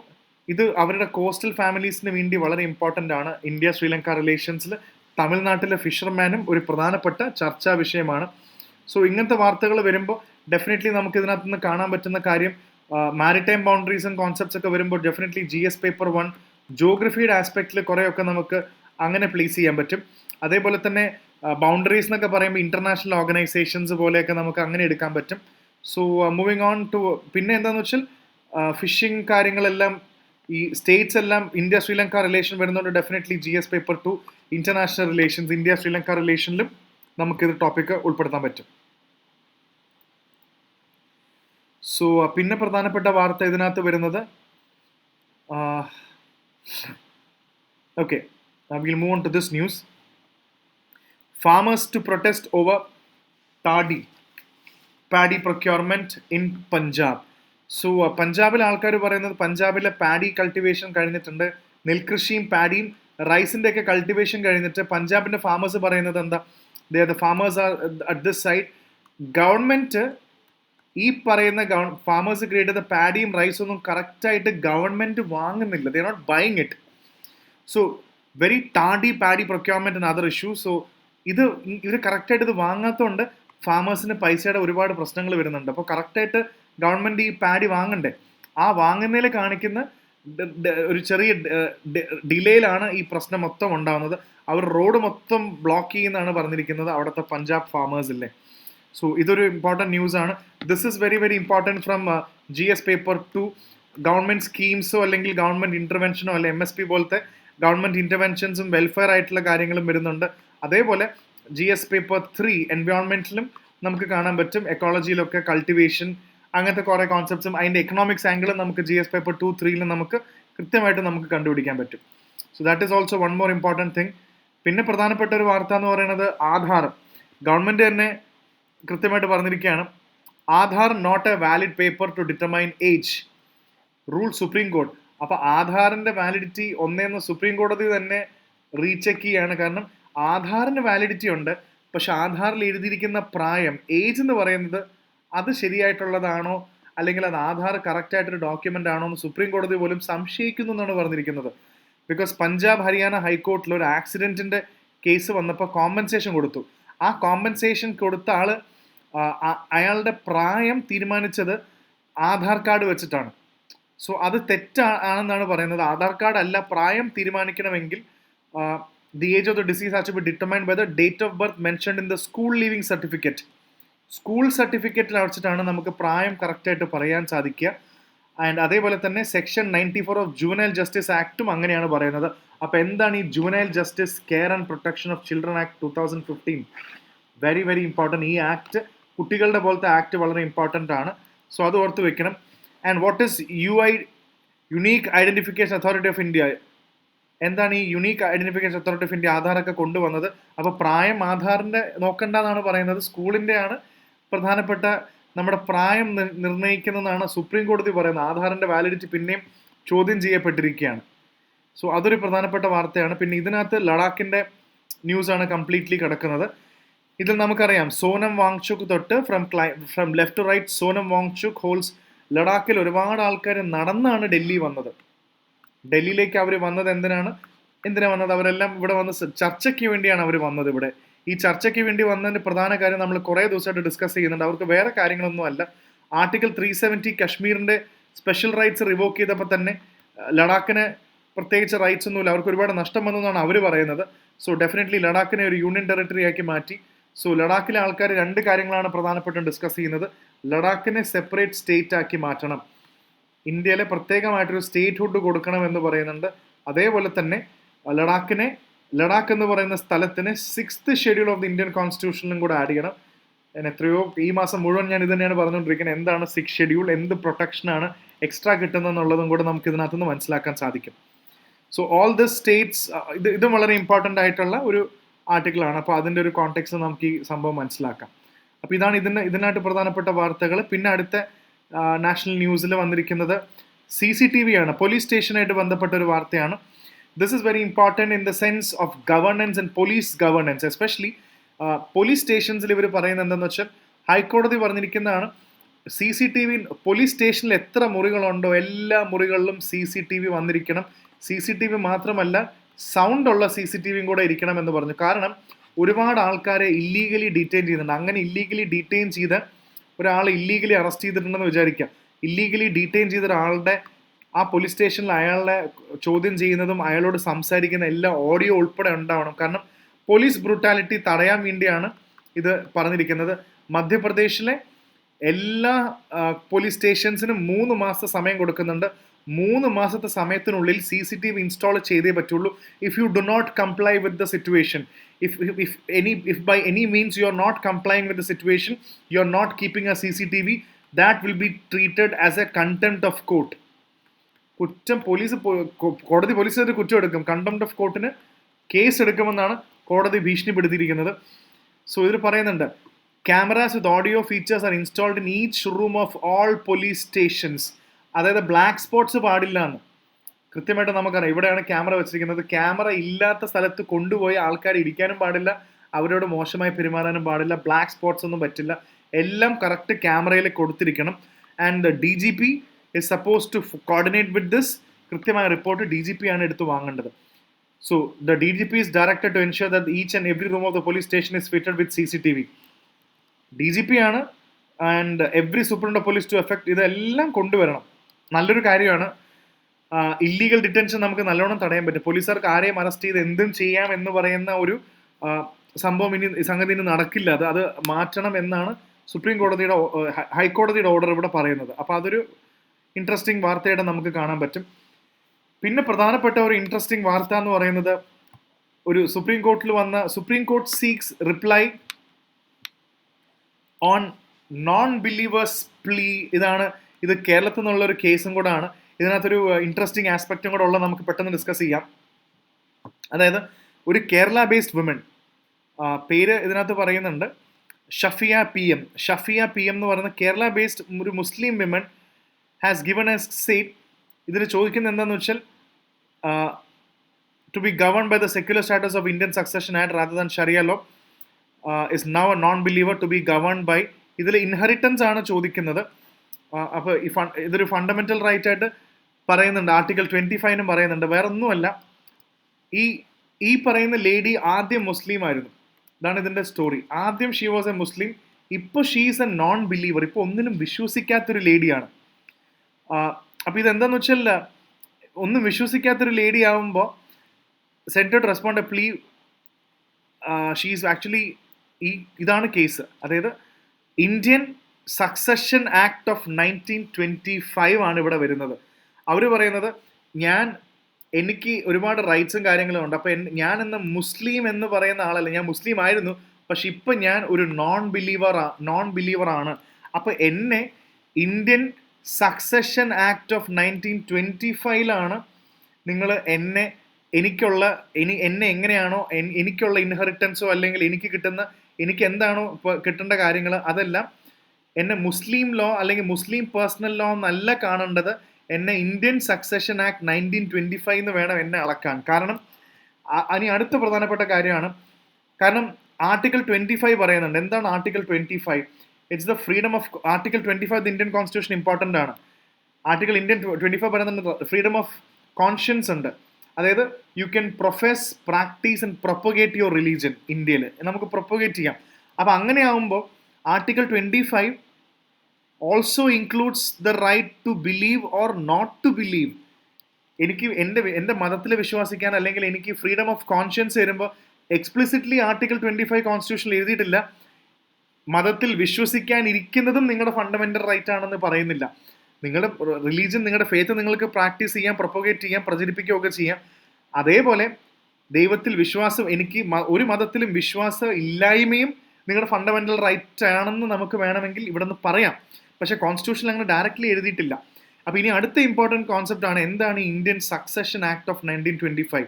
ഇത് അവരുടെ കോസ്റ്റൽ ഫാമിലീസിന് വേണ്ടി വളരെ ഇമ്പോർട്ടൻ്റ് ആണ്. ഇന്ത്യ ശ്രീലങ്ക റിലേഷൻസിൽ തമിഴ്നാട്ടിലെ ഫിഷർമാനും ഒരു പ്രധാനപ്പെട്ട ചർച്ചാ വിഷയമാണ്. സോ ഇങ്ങനത്തെ വാർത്തകൾ വരുമ്പോൾ ഡെഫിനറ്റ്ലി നമുക്ക് ഇതിനകത്ത് നിന്ന് കാണാൻ പറ്റുന്ന കാര്യം, മാരിടൈം ബൗണ്ടറീസും കോൺസെപ്റ്റ്സ് ഒക്കെ വരുമ്പോൾ ഡെഫിനറ്റ്ലി GS പേപ്പർ 1 ജോഗ്രഫിയുടെ ആസ്പെക്റ്റിൽ കുറേയൊക്കെ നമുക്ക് അങ്ങനെ പ്ലേസ് ചെയ്യാൻ പറ്റും. അതേപോലെ തന്നെ ബൗണ്ടറീസ് എന്നൊക്കെ പറയുമ്പോൾ ഇന്റർനാഷണൽ ഓർഗനൈസേഷൻസ് പോലെയൊക്കെ നമുക്ക് അങ്ങനെ എടുക്കാൻ പറ്റും. സോ മൂവിങ് ഓൺ ടു പിന്നെ എന്താണെന്ന് വെച്ചാൽ ഫിഷിംഗ് കാര്യങ്ങളെല്ലാം ഈ സ്റ്റേറ്റ്സ് എല്ലാം ഇന്ത്യ ശ്രീലങ്ക റിലേഷൻ വരുന്നതുകൊണ്ട് definitely GS paper 2 international relations India Sri Lanka റിലേഷനിലും നമുക്കിത് ടോപ്പിക്ക് ഉൾപ്പെടുത്താൻ പറ്റും. സോ പിന്നെ പ്രധാനപ്പെട്ട വാർത്ത ഇതിനകത്ത് വരുന്നത് okay, we'll move on to this news. Farmers to protest over paddy procurement in Punjab. So പഞ്ചാബിലെ ആൾക്കാർ പറയുന്നത് പഞ്ചാബിലെ പാഡി കൾട്ടിവേഷൻ കഴിഞ്ഞിട്ടുണ്ട്, നെൽകൃഷിയും പാഡിയും റൈസിൻ്റെ ഒക്കെ കൾട്ടിവേഷൻ കഴിഞ്ഞിട്ട് പഞ്ചാബിൻ്റെ ഫാമേഴ്സ് പറയുന്നത് എന്താ, the farmers are at this side. Government ഈ പറയുന്ന ഫാമേഴ്സ് ക്രിയേറ്റ് ചെയ്ത പാഡിയും റൈസും ഒന്നും കറക്റ്റായിട്ട് ഗവൺമെൻറ് വാങ്ങുന്നില്ല. They are not buying it. So very tardy paddy procurement and other issue. So ഇവർ കറക്റ്റായിട്ട് ഇത് വാങ്ങാത്തതുകൊണ്ട് ഫാമേഴ്സിന് പൈസയുടെ ഒരുപാട് പ്രശ്നങ്ങൾ വരുന്നുണ്ട്. അപ്പോൾ കറക്റ്റായിട്ട് ഗവൺമെൻറ് ഈ പാഡി വാങ്ങണ്ടേ, ആ വാങ്ങുന്നതിൽ കാണിക്കുന്ന ഒരു ചെറിയ ഡിലേയിലാണ് ഈ പ്രശ്നം മൊത്തം ഉണ്ടാകുന്നത്. അവർ റോഡ് മൊത്തം ബ്ലോക്ക് ചെയ്യുന്നതാണ് പറഞ്ഞിരിക്കുന്നത് അവിടുത്തെ പഞ്ചാബ് ഫാമേഴ്സ് ഇല്ലേ. സോ ഇതൊരു ഇമ്പോർട്ടൻറ്റ് ന്യൂസാണ്. This is very very important from GS paper 2. Government സ്കീംസോ അല്ലെങ്കിൽ ഗവൺമെൻറ് ഇൻ്റർവെൻഷനോ അല്ലെ MSP പോലത്തെ ഗവൺമെൻറ് ഇൻ്റർവെൻഷൻസും വെൽഫെയർ ആയിട്ടുള്ള കാര്യങ്ങളും വരുന്നുണ്ട്. അതേപോലെ GS പേപ്പർ 3 എൻവയോൺമെൻറ്റിലും നമുക്ക് കാണാൻ പറ്റും, എക്കോളജിയിലൊക്കെ കൾട്ടിവേഷൻ അങ്ങനത്തെ കുറേ കോൺസെപ്റ്റ്സും അതിൻ്റെ എക്കണോമിക്സ് ആംഗിളും നമുക്ക് GS പേപ്പർ 2, 3ലും നമുക്ക് കൃത്യമായിട്ട് നമുക്ക് കണ്ടുപിടിക്കാൻ പറ്റും. So that is also one more important thing. പിന്നെ പ്രധാനപ്പെട്ട ഒരു വാർത്ത എന്ന് പറയുന്നത് ആധാർ. ഗവൺമെൻറ് തന്നെ കൃത്യമായിട്ട് പറഞ്ഞിരിക്കുകയാണ്, Aadhaar not a valid paper to determine age, rule supreme കോടതി. അപ്പോൾ ആധാറിൻ്റെ വാലിഡിറ്റി ഒന്നേന്ന് സുപ്രീം കോടതി തന്നെ റീചെക്ക് ചെയ്യുകയാണ്. കാരണം ആധാറിന് വാലിഡിറ്റി ഉണ്ട്, പക്ഷെ ആധാറിൽ എഴുതിയിരിക്കുന്ന പ്രായം, ഏജ് എന്ന് പറയുന്നത് അത് ശരിയായിട്ടുള്ളതാണോ അല്ലെങ്കിൽ അത് ആധാർ കറക്റ്റായിട്ടൊരു ഡോക്യുമെൻ്റ് ആണോ എന്ന് സുപ്രീം കോടതി പോലും സംശയിക്കുന്നു എന്നാണ് പറഞ്ഞിരിക്കുന്നത്. ബിക്കോസ് പഞ്ചാബ് ഹരിയാന ഹൈക്കോർട്ടിൽ ഒരു ആക്സിഡൻറ്റിൻ്റെ കേസ് വന്നപ്പോൾ കോമ്പൻസേഷൻ കൊടുത്തു. ആ കോമ്പൻസേഷൻ കൊടുത്ത ആൾ അയാളുടെ പ്രായം തീരുമാനിച്ചത് ആധാർ കാർഡ് വെച്ചിട്ടാണ്. സോ അത് തെറ്റാണെന്നാണ് പറയുന്നത്. ആധാർ കാർഡ് അല്ല, പ്രായം തീരുമാനിക്കണമെങ്കിൽ the age of the deceased has to be determined by the date of birth mentioned in the school leaving certificate. School സർട്ടിഫിക്കറ്റിൽ വെച്ചിട്ടാണ് നമുക്ക് പ്രായം കറക്റ്റായിട്ട് പറയാൻ സാധിക്കുക. ആൻഡ് അതേപോലെ തന്നെ സെക്ഷൻ 94 ഓഫ് ജുവനൈൽ ജസ്റ്റിസ് ആക്ടും അങ്ങനെയാണ് പറയുന്നത്. അപ്പോൾ എന്താണ് ഈ juvenile justice care and protection of children act 2015? Very very important. ഈ ആക്ട് കുട്ടികളുടെ പോലത്തെ ആക്ട് വളരെ ഇമ്പോർട്ടൻ്റ് ആണ്. സോ അത് ഓർത്ത് വെക്കണം. And what is unique identification authority of India? എന്താണ് ഈ unique identification authority of India ആധാറൊക്കെ കൊണ്ടുവന്നത്? അപ്പോൾ പ്രായം ആധാറിൻ്റെ നോക്കണ്ടെന്നാണ് പറയുന്നത്. സ്കൂളിൻ്റെയാണ് പ്രധാനപ്പെട്ട നമ്മുടെ പ്രായം നിർണ്ണയിക്കുന്നതെന്നാണ് സുപ്രീം കോടതി പറയുന്നത്. ആധാറിൻ്റെ വാലിഡിറ്റി പിന്നെയും ചോദ്യം ചെയ്യപ്പെട്ടിരിക്കുകയാണ്. സോ അതൊരു പ്രധാനപ്പെട്ട വാർത്തയാണ്. പിന്നെ ഇതിനകത്ത് ലഡാക്കിൻ്റെ ന്യൂസാണ് കംപ്ലീറ്റ്ലി കിടക്കുന്നത്. ഇതിൽ നമുക്കറിയാം സോനം വാങ്ചുക് തൊട്ട് from left to right Sonam Wangchuk holds ലഡാക്കിൽ ഒരുപാട് ആൾക്കാർ നടന്നാണ് ഡൽഹി വന്നത്. ഡൽഹിയിലേക്ക് അവർ വന്നത് എന്തിനാണ് വന്നത്? അവരെല്ലാം ഇവിടെ വന്ന് ചർച്ചയ്ക്ക് വേണ്ടിയാണ് അവർ വന്നത്. ഇവിടെ ഈ ചർച്ചയ്ക്ക് വേണ്ടി വന്നതിൻ്റെ പ്രധാന കാര്യം നമ്മൾ കുറേ ദിവസമായിട്ട് ഡിസ്കസ് ചെയ്യുന്നുണ്ട്. അവർക്ക് വേറെ കാര്യങ്ങളൊന്നും അല്ല. ആർട്ടിക്കിൾ 370 കശ്മീരിൻ്റെ സ്പെഷ്യൽ റൈറ്റ്സ് റിവോക്ക് ചെയ്തപ്പോൾ തന്നെ ലഡാക്കിന് പ്രത്യേകിച്ച് റൈറ്റ്സ് ഒന്നുമില്ല, അവർക്ക് ഒരുപാട് നഷ്ടം വന്നതെന്നാണ് അവർ പറയുന്നത്. സോ ഡെഫിനറ്റ്ലി ലഡാക്കിനെ ഒരു യൂണിയൻ ടെറിട്ടറി ആക്കി മാറ്റി. സോ ലഡാക്കിലെ ആൾക്കാർ രണ്ട് കാര്യങ്ങളാണ് പ്രധാനപ്പെട്ടും ഡിസ്കസ് ചെയ്യുന്നത്. ലഡാക്കിനെ സെപ്പറേറ്റ് സ്റ്റേറ്റ് ആക്കി മാറ്റണം, ഇന്ത്യയിലെ പ്രത്യേകമായിട്ടൊരു സ്റ്റേറ്റ് ഹുഡ് കൊടുക്കണം എന്ന് പറയുന്നുണ്ട്. അതേപോലെ തന്നെ ലഡാക്ക് എന്ന് പറയുന്ന സ്ഥലത്തിന് 6th schedule of the Indian കോൺസ്റ്റിറ്റ്യൂഷനിലും കൂടെ ആഡ് ചെയ്യണം. എത്രയോ ഈ മാസം മുഴുവൻ ഞാൻ ഇത് തന്നെയാണ് പറഞ്ഞുകൊണ്ടിരിക്കുന്നത്. എന്താണ് 6th ഷെഡ്യൂൾ, എന്ത് പ്രൊട്ടക്ഷനാണ് എക്സ്ട്രാ കിട്ടുന്നതെന്നുള്ളതും കൂടെ നമുക്ക് ഇതിനകത്തുനിന്ന് മനസ്സിലാക്കാൻ സാധിക്കും. സോ ഓൾ ദിസ് സ്റ്റേറ്റ്സ്, ഇതും വളരെ ഇമ്പോർട്ടൻ്റ് ആയിട്ടുള്ള ഒരു ആർട്ടിക്കിളാണ്. അപ്പോൾ അതിൻ്റെ ഒരു കോണ്ടെക്സ്റ്റ് നമുക്ക് ഈ സംഭവം മനസ്സിലാക്കാം. അപ്പോൾ ഇതാണ് ഇതിനായിട്ട് പ്രധാനപ്പെട്ട വാർത്തകൾ. പിന്നെ അടുത്ത നാഷണൽ ന്യൂസിൽ വന്നിരിക്കുന്നത് CCTV ആണ്. പോലീസ് സ്റ്റേഷനായിട്ട് ബന്ധപ്പെട്ട ഒരു വാർത്തയാണ്. This is very important in the sense of governance and police governance. Especially police സ്റ്റേഷൻസിൽ ഇവർ പറയുന്നത് എന്താണെന്ന് വെച്ചാൽ, ഹൈക്കോടതി പറഞ്ഞിരിക്കുന്നതാണ് CCTV പോലീസ് സ്റ്റേഷനിൽ എത്ര മുറികളുണ്ടോ എല്ലാ മുറികളിലും CCTV വന്നിരിക്കണം. CCTV മാത്രമല്ല, സൗണ്ട് ഉള്ള CCTVയും കൂടെ ഇരിക്കണം എന്ന് പറഞ്ഞു. കാരണം ഒരുപാട് ആൾക്കാരെ ഇല്ലീഗലി ഡീറ്റെയിൻ ചെയ്യുന്നുണ്ട്. അങ്ങനെ ഇല്ലീഗലി ഡീറ്റെയിൻ ചെയ്ത് ഒരാൾ ഇല്ലീഗലി അറസ്റ്റ് ചെയ്തിട്ടുണ്ടെന്ന് വിചാരിക്കാം. ഇല്ലീഗലി ഡീറ്റെയിൻ ചെയ്ത ഒരാളുടെ ആ പോലീസ് സ്റ്റേഷനിൽ അയാളെ ചോദ്യം ചെയ്യുന്നതും അയാളോട് സംസാരിക്കുന്ന എല്ലാ ഓഡിയോ ഉൾപ്പെടെ ഉണ്ടാവണം. കാരണം പോലീസ് ബ്രൂട്ടാലിറ്റി തടയാൻ വേണ്ടിയാണ് ഇത് പറഞ്ഞിരിക്കുന്നത്. മധ്യപ്രദേശിലെ എല്ലാ പോലീസ് സ്റ്റേഷൻസിനും 3 മാസത്തെ സമയം കൊടുക്കുന്നുണ്ട്. 3 മാസത്തെ സമയത്തിനുള്ളിൽ CCTV ഇൻസ്റ്റാൾ ചെയ്തേ പറ്റുള്ളൂ. If you do not comply with the situation, if by any means you are not complying with the situation, you are not keeping a CCTV, that will be treated as a contempt of court. കുറ്റം കോടതി പോലീസിന് കുറ്റം എടുക്കും. Contempt of കോർട്ടിന് case എടുക്കുമെന്നാണ് കോടതി ഭീഷണിപ്പെടുത്തിയിരിക്കുന്നത്. So ഇതിൽ പറയുന്നുണ്ട്, cameras with audio features are installed in each room of all police stations. അതായത് black spots പാടില്ല എന്ന് കൃത്യമായിട്ട് നമുക്കറിയാം. ഇവിടെയാണ് ക്യാമറ വെച്ചിരിക്കുന്നത്. ക്യാമറ ഇല്ലാത്ത സ്ഥലത്ത് കൊണ്ടുപോയി ആൾക്കാർ ഇരിക്കാനും പാടില്ല, അവരോട് മോശമായി പെരുമാറാനും പാടില്ല, ബ്ലാക്ക് സ്പോട്ട്സ് ഒന്നും പറ്റില്ല, എല്ലാം കറക്റ്റ് ക്യാമറയിൽ കൊടുത്തിരിക്കണം. And DGP is supposed to coordinate with this. കൃത്യമായ റിപ്പോർട്ട് DGP ആണ് എടുത്ത് വാങ്ങേണ്ടത്. So the DGP is directed to ensure that each and every room of the police station is fitted with CCTV. DGP ആണ് and every superintendent of police to effect ഇതെല്ലാം കൊണ്ടുവരണം. നല്ലൊരു കാര്യമാണ്. Illegal detention നമുക്ക് നല്ലോണം തടയാൻ പറ്റും. പോലീസുകാർക്ക് ആരെയും അറസ്റ്റ് ചെയ്ത് എന്തും ചെയ്യാം എന്ന് പറയുന്ന ഒരു സംഭവം സംഗതി ഇനി നടക്കില്ല. അത് മാറ്റണം എന്നാണ് സുപ്രീം കോടതിയുടെ ഹൈക്കോടതിയുടെ ഓർഡർ ഇവിടെ പറയുന്നത്. അപ്പോൾ അതൊരു ഇൻട്രസ്റ്റിംഗ് വാർത്തയായിട്ട് നമുക്ക് കാണാൻ പറ്റും. പിന്നെ പ്രധാനപ്പെട്ട ഒരു ഇൻട്രസ്റ്റിംഗ് വാർത്ത എന്ന് പറയുന്നത്, ഒരു സുപ്രീം കോർട്ടിൽ വന്ന supreme court seeks reply on non believers plea. ഇത് കേരളത്തിൽ നിന്നുള്ള ഒരു കേസും കൂടെ ആണ്. ഇതിനകത്തൊരു ഇൻട്രസ്റ്റിംഗ് ആസ്പെക്റ്റും കൂടെ ഉള്ളത് നമുക്ക് പെട്ടെന്ന് ഡിസ്കസ് ചെയ്യാം. അതായത് ഒരു കേരള ബേസ്ഡ് വിമൻ, പേര് ഇതിനകത്ത് പറയുന്നുണ്ട് ഷഫിയ PM. ഷഫിയ PM എന്ന് പറയുന്ന കേരള ബേസ്ഡ് ഒരു Muslim women has given a seat. ഇതിൽ ചോദിക്കുന്നത് എന്താണെന്ന് വെച്ചാൽ, to be govern by the secular status of Indian succession act rather than sharia law is now a non believer to be govern by. ഇതിൽ inheritance ആണ് ചോദിക്കുന്നത്. അപ്പോൾ ഇതൊരു fundamental right ആയിട്ട് പറയുന്നുണ്ട്. ആർട്ടിക്കിൾ 25 പറയുന്നുണ്ട്. വേറെ ഒന്നുമല്ല, ഈ പറയുന്ന ലേഡി ആദ്യം മുസ്ലിം ആയിരുന്നു. ഇതാണ് ഇതിൻ്റെ സ്റ്റോറി. ആദ്യം ഷീ വാസ് എ മുസ്ലിം, ഇപ്പോൾ she is a non believer. ഇപ്പോൾ ഒന്നിനും വിശ്വസിക്കാത്തൊരു ലേഡിയാണ്. അപ്പോൾ ഇതെന്താന്ന് വെച്ചാൽ, ഒന്നും വിശ്വസിക്കാത്തൊരു ലേഡി ആകുമ്പോൾ centre to respond a plea. She is actually ഇതാണ് കേസ്. അതായത് ഇന്ത്യൻ സക്സഷൻ ആക്ട് ഓഫ് 1925 ആണ് ഇവിടെ വരുന്നത്. അവർ പറയുന്നത്, എനിക്ക് ഒരുപാട് റൈറ്റ്സും കാര്യങ്ങളും ഉണ്ട്. അപ്പോൾ ഞാൻ എന്ന മുസ്ലിം എന്ന് പറയുന്ന ആളല്ല, ഞാൻ മുസ്ലിം ആയിരുന്നു, പക്ഷെ ഇപ്പം ഞാൻ ഒരു നോൺ ബിലീവർ ആണ്. അപ്പോൾ എന്നെ ഇന്ത്യൻ സക്സഷൻ ആക്ട് ഓഫ് 1925 നിങ്ങൾ എന്നെ എങ്ങനെയാണോ എനിക്കുള്ള ഇൻഹെറിറ്റൻസോ അല്ലെങ്കിൽ എനിക്ക് എന്താണോ കിട്ടേണ്ട കാര്യങ്ങൾ അതെല്ലാം എന്നെ മുസ്ലിം ലോ അല്ലെങ്കിൽ മുസ്ലിം പേഴ്സണൽ ലോ എന്നല്ല കാണേണ്ടത്, എന്നെ ഇന്ത്യൻ സക്സഷൻ ആക്ട് 1925 എന്ന് വേണം എന്നെ അളക്കാൻ. കാരണം ഇനി അടുത്ത പ്രധാനപ്പെട്ട കാര്യമാണ്. കാരണം ആർട്ടിക്കിൾ 25 പറയുന്നുണ്ട്. എന്താണ് article 25? It's the freedom of article 25 the Indian constitution important ആണ്. ആർട്ടിക്കിൾ ഇന്ത്യൻ 25 പറയുന്നുണ്ട് ഫ്രീഡം ഓഫ് കോൺഷ്യൻസ് ഉണ്ട്. അതായത് you can profess, practice and propagate your religion. ഇന്ത്യയിൽ നമുക്ക് പ്രൊപ്പഗേറ്റ് ചെയ്യാം. അപ്പോൾ അങ്ങനെ ആകുമ്പോൾ article 25 also includes the right to believe or not to believe. എനിക്ക് എൻ്റെ മതത്തിൽ വിശ്വസിക്കാൻ അല്ലെങ്കിൽ എനിക്ക് ഫ്രീഡം ഓഫ് കോൺഷ്യൻസ് വരുമ്പോൾ എക്സ്പ്ലിസിറ്റ്ലി ആർട്ടിക്കിൾ 25 കോൺസ്റ്റിറ്റ്യൂഷനിൽ എഴുതിയിട്ടില്ല മതത്തിൽ വിശ്വസിക്കാൻ ഇരിക്കുന്നതും നിങ്ങളുടെ ഫണ്ടമെന്റൽ റൈറ്റ് ആണെന്ന് പറയുന്നില്ല. നിങ്ങളുടെ റിലീജിയൻ, നിങ്ങളുടെ ഫെയ്ത്ത് നിങ്ങൾക്ക് പ്രാക്ടീസ് ചെയ്യാം, പ്രൊപ്പഗേറ്റ് ചെയ്യാം, പ്രചരിപ്പിക്കുകയൊക്കെ ചെയ്യാം. അതേപോലെ ദൈവത്തിൽ വിശ്വാസം, എനിക്ക് ഒരു മതത്തിലും വിശ്വാസം ഇല്ലായ്മയും നിങ്ങളുടെ ഫണ്ടമെന്റൽ റൈറ്റ് ആണെന്ന് നമുക്ക് വേണമെങ്കിൽ ഇവിടെ നിന്ന് പറയാം. പക്ഷേ കോൺസ്റ്റിറ്റ്യൂഷനിൽ അങ്ങനെ ഡയറക്റ്റ്ലി എഴുതിയിട്ടില്ല. അപ്പോൾ ഇനി അടുത്ത ഇമ്പോർട്ടൻറ്റ് കോൺസെപ്റ്റ് ആണ്, എന്താണ് ഇന്ത്യൻ സക്സഷൻ ആക്ട് ഓഫ് 1925.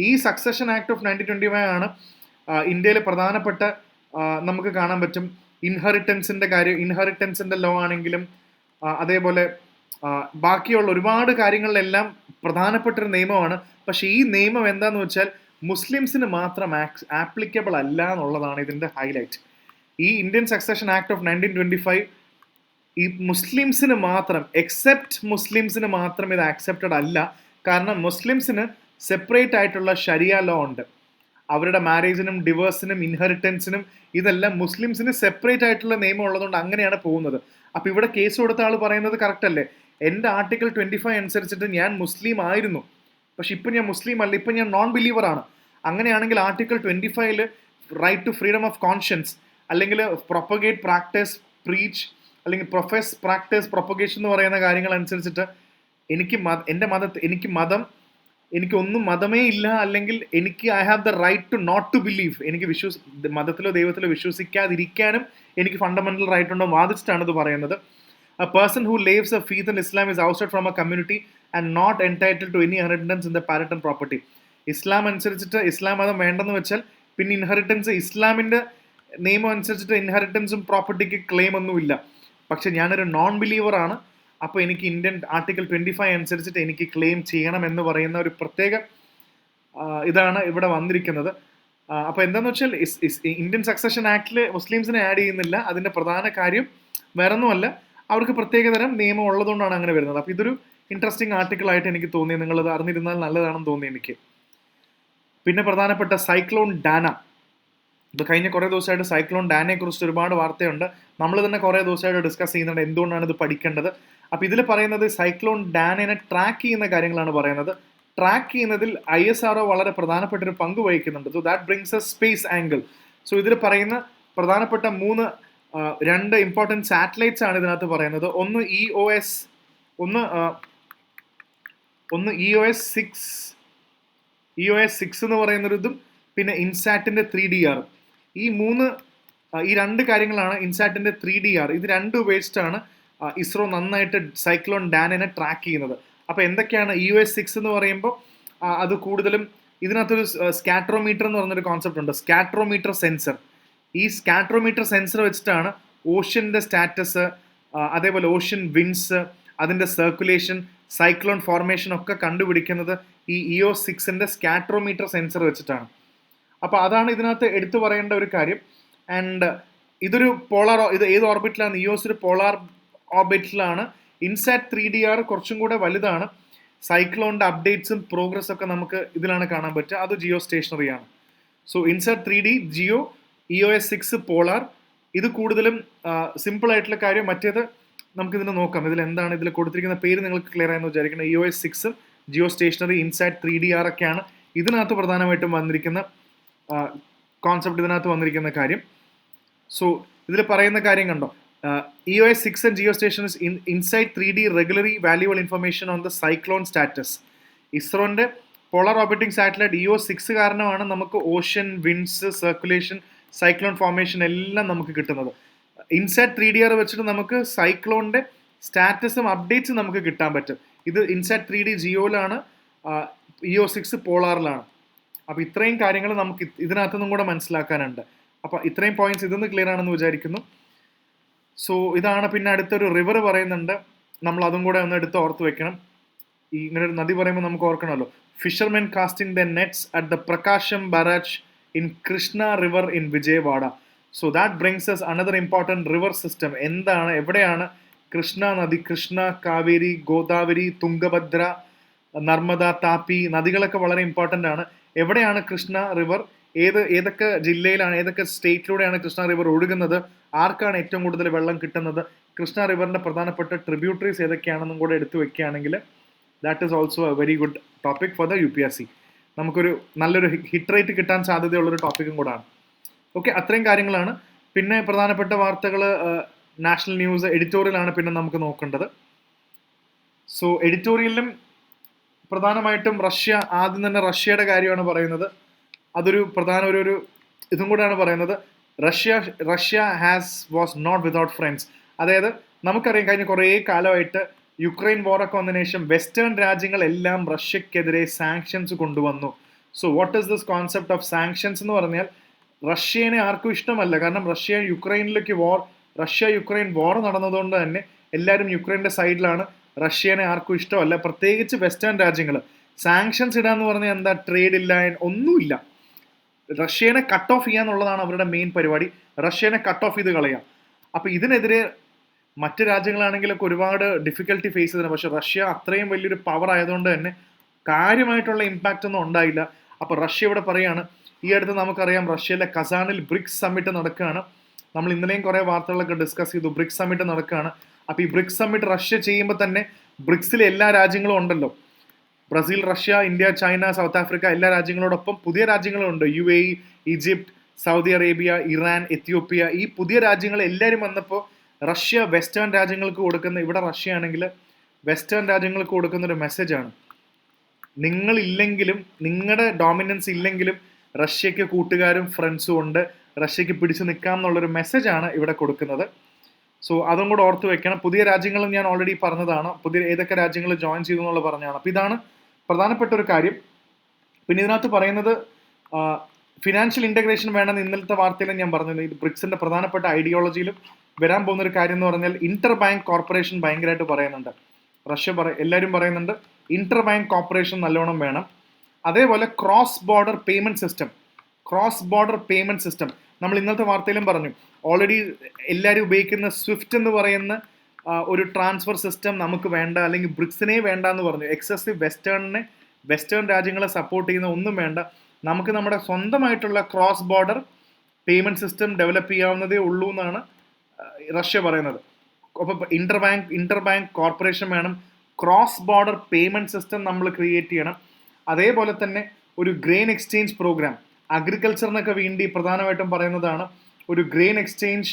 ഈ സക്സഷൻ ആക്ട് ഓഫ് 1925 ആണ് ഇന്ത്യയിലെ പ്രധാനപ്പെട്ട നമുക്ക് കാണാൻ പറ്റും ഇൻഹെറിറ്റൻസിൻ്റെ കാര്യം, ഇൻഹെറിറ്റൻസിൻ്റെ ലോ ആണെങ്കിലും അതേപോലെ ബാക്കിയുള്ള ഒരുപാട് കാര്യങ്ങളിലെല്ലാം പ്രധാനപ്പെട്ടൊരു നിയമമാണ്. പക്ഷേ ഈ നിയമം എന്താണെന്ന് വെച്ചാൽ മുസ്ലിംസിന് മാത്രം ആപ്ലിക്കബിൾ അല്ല എന്നുള്ളതാണ് ഇതിൻ്റെ ഹൈലൈറ്റ്. ഈ ഇന്ത്യൻ സക്സഷൻ ആക്ട് ഓഫ് 1925 ഈ മുസ്ലിംസിന് മാത്രം, എക്സെപ്റ്റ് മുസ്ലിംസിന് മാത്രം ഇത് ആക്സെപ്റ്റഡ് അല്ല. കാരണം മുസ്ലിംസിന് സെപ്പറേറ്റ് ആയിട്ടുള്ള ഷരിയ ലോ ഉണ്ട്. അവരുടെ മാരേജിനും ഡിവേഴ്സിനും ഇൻഹെറിറ്റൻസിനും ഇതെല്ലാം മുസ്ലിംസിന് സെപ്പറേറ്റ് ആയിട്ടുള്ള നിയമം ഉള്ളതുകൊണ്ട് അങ്ങനെയാണ് പോകുന്നത്. അപ്പോൾ ഇവിടെ കേസ് കൊടുത്ത ആൾ പറയുന്നത് കറക്റ്റ് അല്ലേ? എൻ്റെ ആർട്ടിക്കിൾ 25 അനുസരിച്ചിട്ട് ഞാൻ മുസ്ലിം ആയിരുന്നു, പക്ഷെ ഇപ്പം ഞാൻ മുസ്ലിം അല്ല, ഇപ്പം ഞാൻ നോൺ ബിലീവർ ആണ്. അങ്ങനെയാണെങ്കിൽ article 25 right to freedom of conscience, അല്ലെങ്കിൽ പ്രൊപ്പഗേറ്റ്, പ്രാക്ടീസ്, പ്രീച്ച്, അല്ലെങ്കിൽ പ്രൊഫസ്, പ്രാക്ടീസ്, പ്രൊപ്പഗേഷൻ എന്ന് പറയുന്ന കാര്യങ്ങൾ അനുസരിച്ചിട്ട് എനിക്കൊന്നും മതമേ ഇല്ല, അല്ലെങ്കിൽ എനിക്ക് I have the right to not to believe, എനിക്ക് മതത്തിലോ ദൈവത്തിലോ വിശ്വസിക്കാതിരിക്കാനും എനിക്ക് ഫണ്ടമെന്റൽ റൈറ്റ് ഉണ്ടോ വാദിച്ചിട്ടാണ് ഇത് പറയുന്നത്. A person who lives a faith in Islam is ousted from a community and not entitled to any inheritance in the parental property. ഇസ്ലാം അനുസരിച്ചിട്ട് ഇസ്ലാം മതം വേണ്ടെന്ന് വെച്ചാൽ പിന്നെ ഇൻഹെറിറ്റൻസ്, ഇസ്ലാമിൻ്റെ നിയമം അനുസരിച്ചിട്ട് ഇൻഹെറിറ്റൻസും പ്രോപ്പർട്ടിക്ക് ക്ലെയിം ഒന്നുമില്ല. പക്ഷെ ഞാനൊരു നോൺ ബിലീവർ ആണ്, അപ്പോൾ എനിക്ക് ഇന്ത്യൻ ആർട്ടിക്കിൾ 25 അനുസരിച്ചിട്ട് എനിക്ക് ക്ലെയിം ചെയ്യണം എന്ന് പറയുന്ന ഒരു പ്രത്യേക ഇതാണ് ഇവിടെ വന്നിരിക്കുന്നത്. അപ്പോൾ എന്താണെന്ന് വെച്ചാൽ ഇന്ത്യൻ സക്സഷൻ ആക്ടിൽ മുസ്ലിംസിനെ ആഡ് ചെയ്യുന്നില്ല. അതിൻ്റെ പ്രധാന കാര്യം വേറൊന്നുമല്ല, അവർക്ക് പ്രത്യേകതരം നിയമം ഉള്ളതുകൊണ്ടാണ് അങ്ങനെ വരുന്നത്. അപ്പോൾ ഇതൊരു ഇൻട്രസ്റ്റിംഗ് ആർട്ടിക്കിൾ ആയിട്ട് എനിക്ക് തോന്നി. നിങ്ങളത് അറിഞ്ഞിരുന്നാൽ നല്ലതാണെന്ന് തോന്നി എനിക്ക്. പിന്നെ പ്രധാനപ്പെട്ട സൈക്ലോൺ ഡാന. ഇപ്പോൾ കഴിഞ്ഞ കുറേ ദിവസമായിട്ട് സൈക്ലോൺ ഡാനയെ കുറിച്ച് ഒരുപാട് വാർത്തയുണ്ട്. നമ്മൾ തന്നെ കുറേ ദിവസമായിട്ട് ഡിസ്കസ് ചെയ്യുന്നുണ്ട് എന്തുകൊണ്ടാണ് ഇത് പഠിക്കേണ്ടത്. അപ്പോൾ ഇതിൽ പറയുന്നത് സൈക്ലോൺ ഡാനയെ ട്രാക്ക് ചെയ്യുന്ന കാര്യങ്ങളാണ് പറയുന്നത്. ട്രാക്ക് ചെയ്യുന്നതിൽ ISRO വളരെ പ്രധാനപ്പെട്ട ഒരു പങ്ക് വഹിക്കുന്നുണ്ട്. So that brings A space angle. So ഇതിൽ പറയുന്ന പ്രധാനപ്പെട്ട രണ്ട് ഇമ്പോർട്ടൻറ്റ് സാറ്റലൈറ്റ്സ് ആണ് ഇതിനകത്ത് പറയുന്നത്. ഒന്ന് EOS 6 എന്ന് പറയുന്നൊരിതും പിന്നെ ഇൻസാറ്റിൻ്റെ 3DR. ഈ രണ്ട് കാര്യങ്ങളാണ് ഇൻസാറ്റിൻ്റെ 3DR. ഇത് രണ്ടും ഉപയോഗിച്ചിട്ടാണ് ഇസ്രോ നന്നായിട്ട് സൈക്ലോൺ ഡാനയെ ട്രാക്ക് ചെയ്യുന്നത്. അപ്പോൾ എന്തൊക്കെയാണ് EOS 6 എന്ന് പറയുമ്പോൾ അത് കൂടുതലും ഇതിനകത്തൊരു സ്കാട്രോമീറ്റർ എന്ന് പറഞ്ഞൊരു കോൺസെപ്റ്റ് ഉണ്ട്, സ്കാട്രോമീറ്റർ സെൻസർ. ഈ സ്കാട്രോമീറ്റർ സെൻസർ വെച്ചിട്ടാണ് ഓഷ്യൻ്റെ സ്റ്റാറ്റസ്, അതേപോലെ ഓഷ്യൻ വിൻഡ്സ്, അതിൻ്റെ സർക്കുലേഷൻ, സൈക്ലോൺ ഫോർമേഷൻ ഒക്കെ കണ്ടുപിടിക്കുന്നത് ഈ EOS 6ൻ്റെ സ്കാട്രോമീറ്റർ സെൻസർ വെച്ചിട്ടാണ്. അപ്പോൾ അതാണ് ഇതിനകത്ത് എടുത്തു പറയേണ്ട ഒരു കാര്യം. ആൻഡ് ഇത് ഏത് ഓർബിറ്റിലാണ്? EOS ഒരു പോളാർ ഓർബിറ്റിലാണ്. ഇൻസാറ്റ് 3DR കുറച്ചും കൂടെ വലുതാണ്. സൈക്ലോണിൻ്റെ അപ്ഡേറ്റ്സും പ്രോഗ്രസ്സും ഒക്കെ നമുക്ക് ഇതിലാണ് കാണാൻ പറ്റുക. അത് ജിയോ സ്റ്റേഷനറിയാണ്. So INSAT 3D geo, EOS 6 polar. ഇത് കൂടുതലും സിമ്പിൾ ആയിട്ടുള്ള കാര്യം. മറ്റേത് നമുക്കിതിന് നോക്കാം. ഇതിൽ എന്താണ് ഇതിൽ കൊടുത്തിരിക്കുന്ന പേര് നിങ്ങൾക്ക് ക്ലിയർ ആയെന്ന് വിചാരിക്കണം. EOS 6 Jio stationery, INSAT 3DR ഒക്കെയാണ് ഇതിനകത്ത് പ്രധാനമായിട്ടും വന്നിരിക്കുന്ന കോൺസെപ്റ്റ്, ഇതിനകത്ത് വന്നിരിക്കുന്ന കാര്യം. സോ ഇതിൽ പറയുന്ന കാര്യം കണ്ടോ, EOS 6 and geostation is inside 3D regularly valuable information on the cyclone status. ഇസ്രോന്റെ പോളാർ ഓർബിറ്റിംഗ് സാറ്റലൈറ്റ് EOS 6 കാരണമാണ് നമുക്ക് ocean winds, circulation, cyclone formation എല്ലാം നമുക്ക് കിട്ടുന്നത്. ഇൻസാറ്റ് 3DR വെച്ചിട്ട് നമുക്ക് സൈക്ലോണിൻ്റെ സ്റ്റാറ്റസും അപ്ഡേറ്റ്സും നമുക്ക് കിട്ടാൻ പറ്റും. ഇത് ഇൻസാറ്റ് 3D ജിയോയിലാണ്, EOS 6 പോളാറിലാണ്. അപ്പോൾ ഇത്രയും കാര്യങ്ങൾ നമുക്ക് ഇതിനകത്തുനിന്നും കൂടെ മനസ്സിലാക്കാനുണ്ട്. അപ്പോൾ ഇത്രയും പോയിന്റ്സ് ഇതൊന്ന് ക്ലിയർ ആണെന്ന് വിചാരിക്കുന്നു. സോ ഇതാണ്. പിന്നെ അടുത്തൊരു റിവർ പറയുന്നുണ്ട്, നമ്മൾ അതും കൂടെ ഒന്ന് എടുത്ത് ഓർത്ത് വെക്കണം. ഇങ്ങനെ ഒരു നദി പറയുമ്പോൾ നമുക്ക് ഓർക്കണമല്ലോ. Fishermen casting the nets at the Prakasam barrage in Krishna river in Vijayawada. So that brings us another important river system. എന്താണ്, എവിടെയാണ് കൃഷ്ണ നദി? കൃഷ്ണ, കാവേരി, ഗോദാവരി, തുംഗഭദ്ര, നർമ്മദ, താപി നദികളൊക്കെ വളരെ ഇമ്പോർട്ടൻ്റ് ആണ്. എവിടെയാണ് കൃഷ്ണ റിവർ? ഏതൊക്കെ ജില്ലയിലാണ്, ഏതൊക്കെ സ്റ്റേറ്റിലൂടെയാണ് കൃഷ്ണ റിവർ ഒഴുകുന്നത്? ആർക്കാണ് ഏറ്റവും കൂടുതൽ വെള്ളം കിട്ടുന്നത്? കൃഷ്ണ റിവറിൻ്റെ പ്രധാനപ്പെട്ട ട്രിബ്യൂട്ടറീസ് ഏതൊക്കെയാണെന്നും കൂടെ എടുത്തു വെക്കുകയാണെങ്കിൽ that is also A very good topic for the UPSC. നമുക്കൊരു നല്ലൊരു ഹിറ്റ് റേറ്റ് കിട്ടാൻ സാധ്യതയുള്ളൊരു ടോപ്പിക്കും കൂടാണ്. ഓക്കെ, അത്രയും കാര്യങ്ങളാണ്. പിന്നെ പ്രധാനപ്പെട്ട വാർത്തകൾ, നാഷണൽ ന്യൂസ്, എഡിറ്റോറിയലാണ് പിന്നെ നമുക്ക് നോക്കേണ്ടത്. സോ എഡിറ്റോറിയലിലും പ്രധാനമായിട്ടും ആദ്യം തന്നെ റഷ്യയുടെ കാര്യമാണ് പറയുന്നത്. അതൊരു പ്രധാന ഒരു ഇതും കൂടെയാണ് പറയുന്നത്. Russia was not without friends. അതായത് നമുക്കറിയാം കഴിഞ്ഞ കുറേ കാലമായിട്ട് യുക്രൈൻ വാറൊക്കെ വന്നതിന് ശേഷം വെസ്റ്റേൺ രാജ്യങ്ങളെല്ലാം റഷ്യക്കെതിരെ സാങ്ഷൻസ് കൊണ്ടുവന്നു. So what is this concept of sanctions എന്ന് പറഞ്ഞാൽ റഷ്യനെ ആർക്കും ഇഷ്ടമല്ല. കാരണം റഷ്യ യുക്രൈൻ വാർ നടന്നതുകൊണ്ട് തന്നെ എല്ലാവരും യുക്രൈൻ്റെ സൈഡിലാണ്. റഷ്യനെ ആർക്കും ഇഷ്ടമല്ല, പ്രത്യേകിച്ച് വെസ്റ്റേൺ രാജ്യങ്ങൾ. സാങ്ഷൻസ് ഇടാന്ന് പറഞ്ഞാൽ എന്താ? ട്രേഡ് ഇല്ല, ഒന്നുമില്ല. റഷ്യനെ കട്ട് ഓഫ് ചെയ്യാന്നുള്ളതാണ് അവരുടെ മെയിൻ പരിപാടി. റഷ്യനെ കട്ട് ഓഫ് ചെയ്ത് കളയാം. അപ്പോൾ ഇതിനെതിരെ മറ്റ് രാജ്യങ്ങളാണെങ്കിലൊക്കെ ഒരുപാട് ഡിഫിക്കൽട്ടി ഫേസ് ചെയ്തിരുന്നു. പക്ഷേ റഷ്യ അത്രയും വലിയൊരു പവർ ആയതുകൊണ്ട് തന്നെ കാര്യമായിട്ടുള്ള ഇമ്പാക്റ്റ് ഒന്നും ഉണ്ടായില്ല. അപ്പോൾ റഷ്യ ഇവിടെ പറയാണ്, ഈ അടുത്ത് നമുക്കറിയാം റഷ്യയിലെ കസാനിൽ ബ്രിക്സ് സമ്മിറ്റ് നടക്കുകയാണ്. നമ്മൾ ഇന്നലെയും കുറേ വാർത്തകളൊക്കെ ഡിസ്കസ് ചെയ്തു. ബ്രിക്സ് സമ്മിറ്റ് നടക്കുകയാണ്. അപ്പോൾ ഈ ബ്രിക്സ് സമ്മിറ്റ് റഷ്യ ചെയ്യുമ്പോൾ തന്നെ ബ്രിക്സിലെ എല്ലാ രാജ്യങ്ങളും ഉണ്ടല്ലോ. Brazil, Russia, India, China, south Africa എല്ലാ രാജ്യങ്ങളോടൊപ്പം പുതിയ രാജ്യങ്ങളുണ്ട്. UAE, Egypt, Saudi Arabia, Iran, Ethiopia. ഈ പുതിയ രാജ്യങ്ങൾ എല്ലാവരും വന്നപ്പോൾ റഷ്യ വെസ്റ്റേൺ രാജ്യങ്ങൾക്ക് കൊടുക്കുന്ന, ഇവിടെ റഷ്യ ആണെങ്കിൽ വെസ്റ്റേൺ രാജ്യങ്ങൾക്ക് കൊടുക്കുന്ന ഒരു മെസ്സേജാണ്, നിങ്ങളില്ലെങ്കിലും, നിങ്ങളുടെ ഡോമിനൻസ് ഇല്ലെങ്കിലും റഷ്യക്ക് കൂട്ടുകാരും ഫ്രണ്ട്സും ഉണ്ട്, റഷ്യക്ക് പിടിച്ചു നിൽക്കാം എന്നുള്ളൊരു മെസ്സേജാണ് ഇവിടെ കൊടുക്കുന്നത്. സോ അതും കൂടെ ഓർത്ത് വെക്കണം. പുതിയ രാജ്യങ്ങളും ഞാൻ ഓൾറെഡി പറഞ്ഞതാണ്, പുതിയ ഏതൊക്കെ രാജ്യങ്ങൾ ജോയിൻ ചെയ്തു എന്നുള്ളത് പറഞ്ഞതാണ്. അപ്പോൾ ഇതാണ് പ്രധാനപ്പെട്ട ഒരു കാര്യം. പിന്നെ ഇതിനകത്ത് പറയുന്നത് ഫിനാൻഷ്യൽ ഇൻ്റഗ്രേഷൻ വേണമെന്ന് ഇന്നലത്തെ വാർത്തയിലും ഞാൻ പറഞ്ഞത്. ഇത് ബ്രിക്സിൻ്റെ പ്രധാനപ്പെട്ട ഐഡിയോളജിയിലും വരാൻ പോകുന്ന ഒരു കാര്യം എന്ന് പറഞ്ഞാൽ ഇന്റർ ബാങ്ക് കോർപ്പറേഷൻ ഭയങ്കരമായിട്ട് പറയുന്നുണ്ട്. എല്ലാവരും പറയുന്നുണ്ട് ഇന്റർ ബാങ്ക് കോർപ്പറേഷൻ നല്ലോണം വേണം. അതേപോലെ ക്രോസ് ബോർഡർ പേയ്മെൻറ്റ് സിസ്റ്റം നമ്മൾ ഇന്നത്തെ വാർത്തയിലും പറഞ്ഞു. ഓൾറെഡി എല്ലാവരും ഉപയോഗിക്കുന്ന സ്വിഫ്റ്റ് എന്ന് പറയുന്ന ഒരു ട്രാൻസ്ഫർ സിസ്റ്റം നമുക്ക് വേണ്ട, അല്ലെങ്കിൽ ബ്രിക്സിനെ വേണ്ട എന്ന് പറഞ്ഞു. എക്സസീവ് വെസ്റ്റേൺ രാജ്യങ്ങളെ സപ്പോർട്ട് ചെയ്യുന്ന ഒന്നും വേണ്ട, നമുക്ക് നമ്മുടെ സ്വന്തമായിട്ടുള്ള cross border payment system develop ചെയ്യാവുന്നതേ ഉള്ളൂ എന്നാണ് റഷ്യ പറയുന്നത്. അപ്പോൾ ഇന്റർ ബാങ്ക് കോർപ്പറേഷൻ വേണം, ക്രോസ് ബോർഡർ പേയ്മെൻറ്റ് സിസ്റ്റം നമ്മൾ ക്രിയേറ്റ് ചെയ്യണം. അതേപോലെ തന്നെ ഒരു ഗ്രെയിൻ എക്സ്ചേഞ്ച് പ്രോഗ്രാം, അഗ്രികൾച്ചറിനൊക്കെ വേണ്ടി പ്രധാനമായിട്ടും പറയുന്നതാണ്, ഒരു ഗ്രെയിൻ എക്സ്ചേഞ്ച്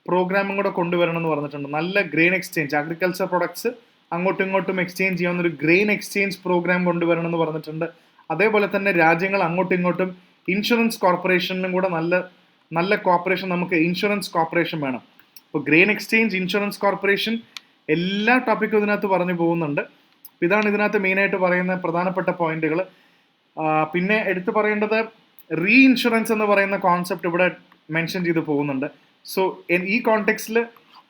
പ്രോഗ്രാമും കൂടെ കൊണ്ടുവരണം എന്ന് പറഞ്ഞിട്ടുണ്ട്. നല്ല ഗ്രെയിൻ എക്സ്ചേഞ്ച്, അഗ്രികൾച്ചർ പ്രൊഡക്ട്സ് അങ്ങോട്ടും ഇങ്ങോട്ടും എക്സ്ചേഞ്ച് ചെയ്യാവുന്ന ഒരു ഗ്രെയിൻ എക്സ്ചേഞ്ച് പ്രോഗ്രാം കൊണ്ടുവരണം എന്ന് പറഞ്ഞിട്ടുണ്ട്. അതേപോലെ തന്നെ രാജ്യങ്ങൾ അങ്ങോട്ടും ഇങ്ങോട്ടും ഇൻഷുറൻസ് കോർപ്പറേഷനിലും കൂടെ നല്ല കോർപ്പറേഷൻ, നമുക്ക് ഇൻഷുറൻസ് കോർപ്പറേഷൻ വേണം. അപ്പോൾ ഗ്രെയിൻ എക്സ്ചേഞ്ച്, ഇൻഷുറൻസ് കോർപ്പറേഷൻ, എല്ലാ ടോപ്പിക്കും ഇതിനകത്ത് പറഞ്ഞു പോകുന്നുണ്ട്. ഇതാണ് ഇതിനകത്ത് മെയിനായിട്ട് പറയുന്ന പ്രധാനപ്പെട്ട പോയിന്റുകൾ. പിന്നെ എടുത്തു പറയേണ്ടത് റീ ഇൻഷുറൻസ് എന്ന് പറയുന്ന കോൺസെപ്റ്റ് ഇവിടെ മെൻഷൻ ചെയ്ത് പോകുന്നുണ്ട്. സോ ഈ കോണ്ടെക്സ്റ്റിൽ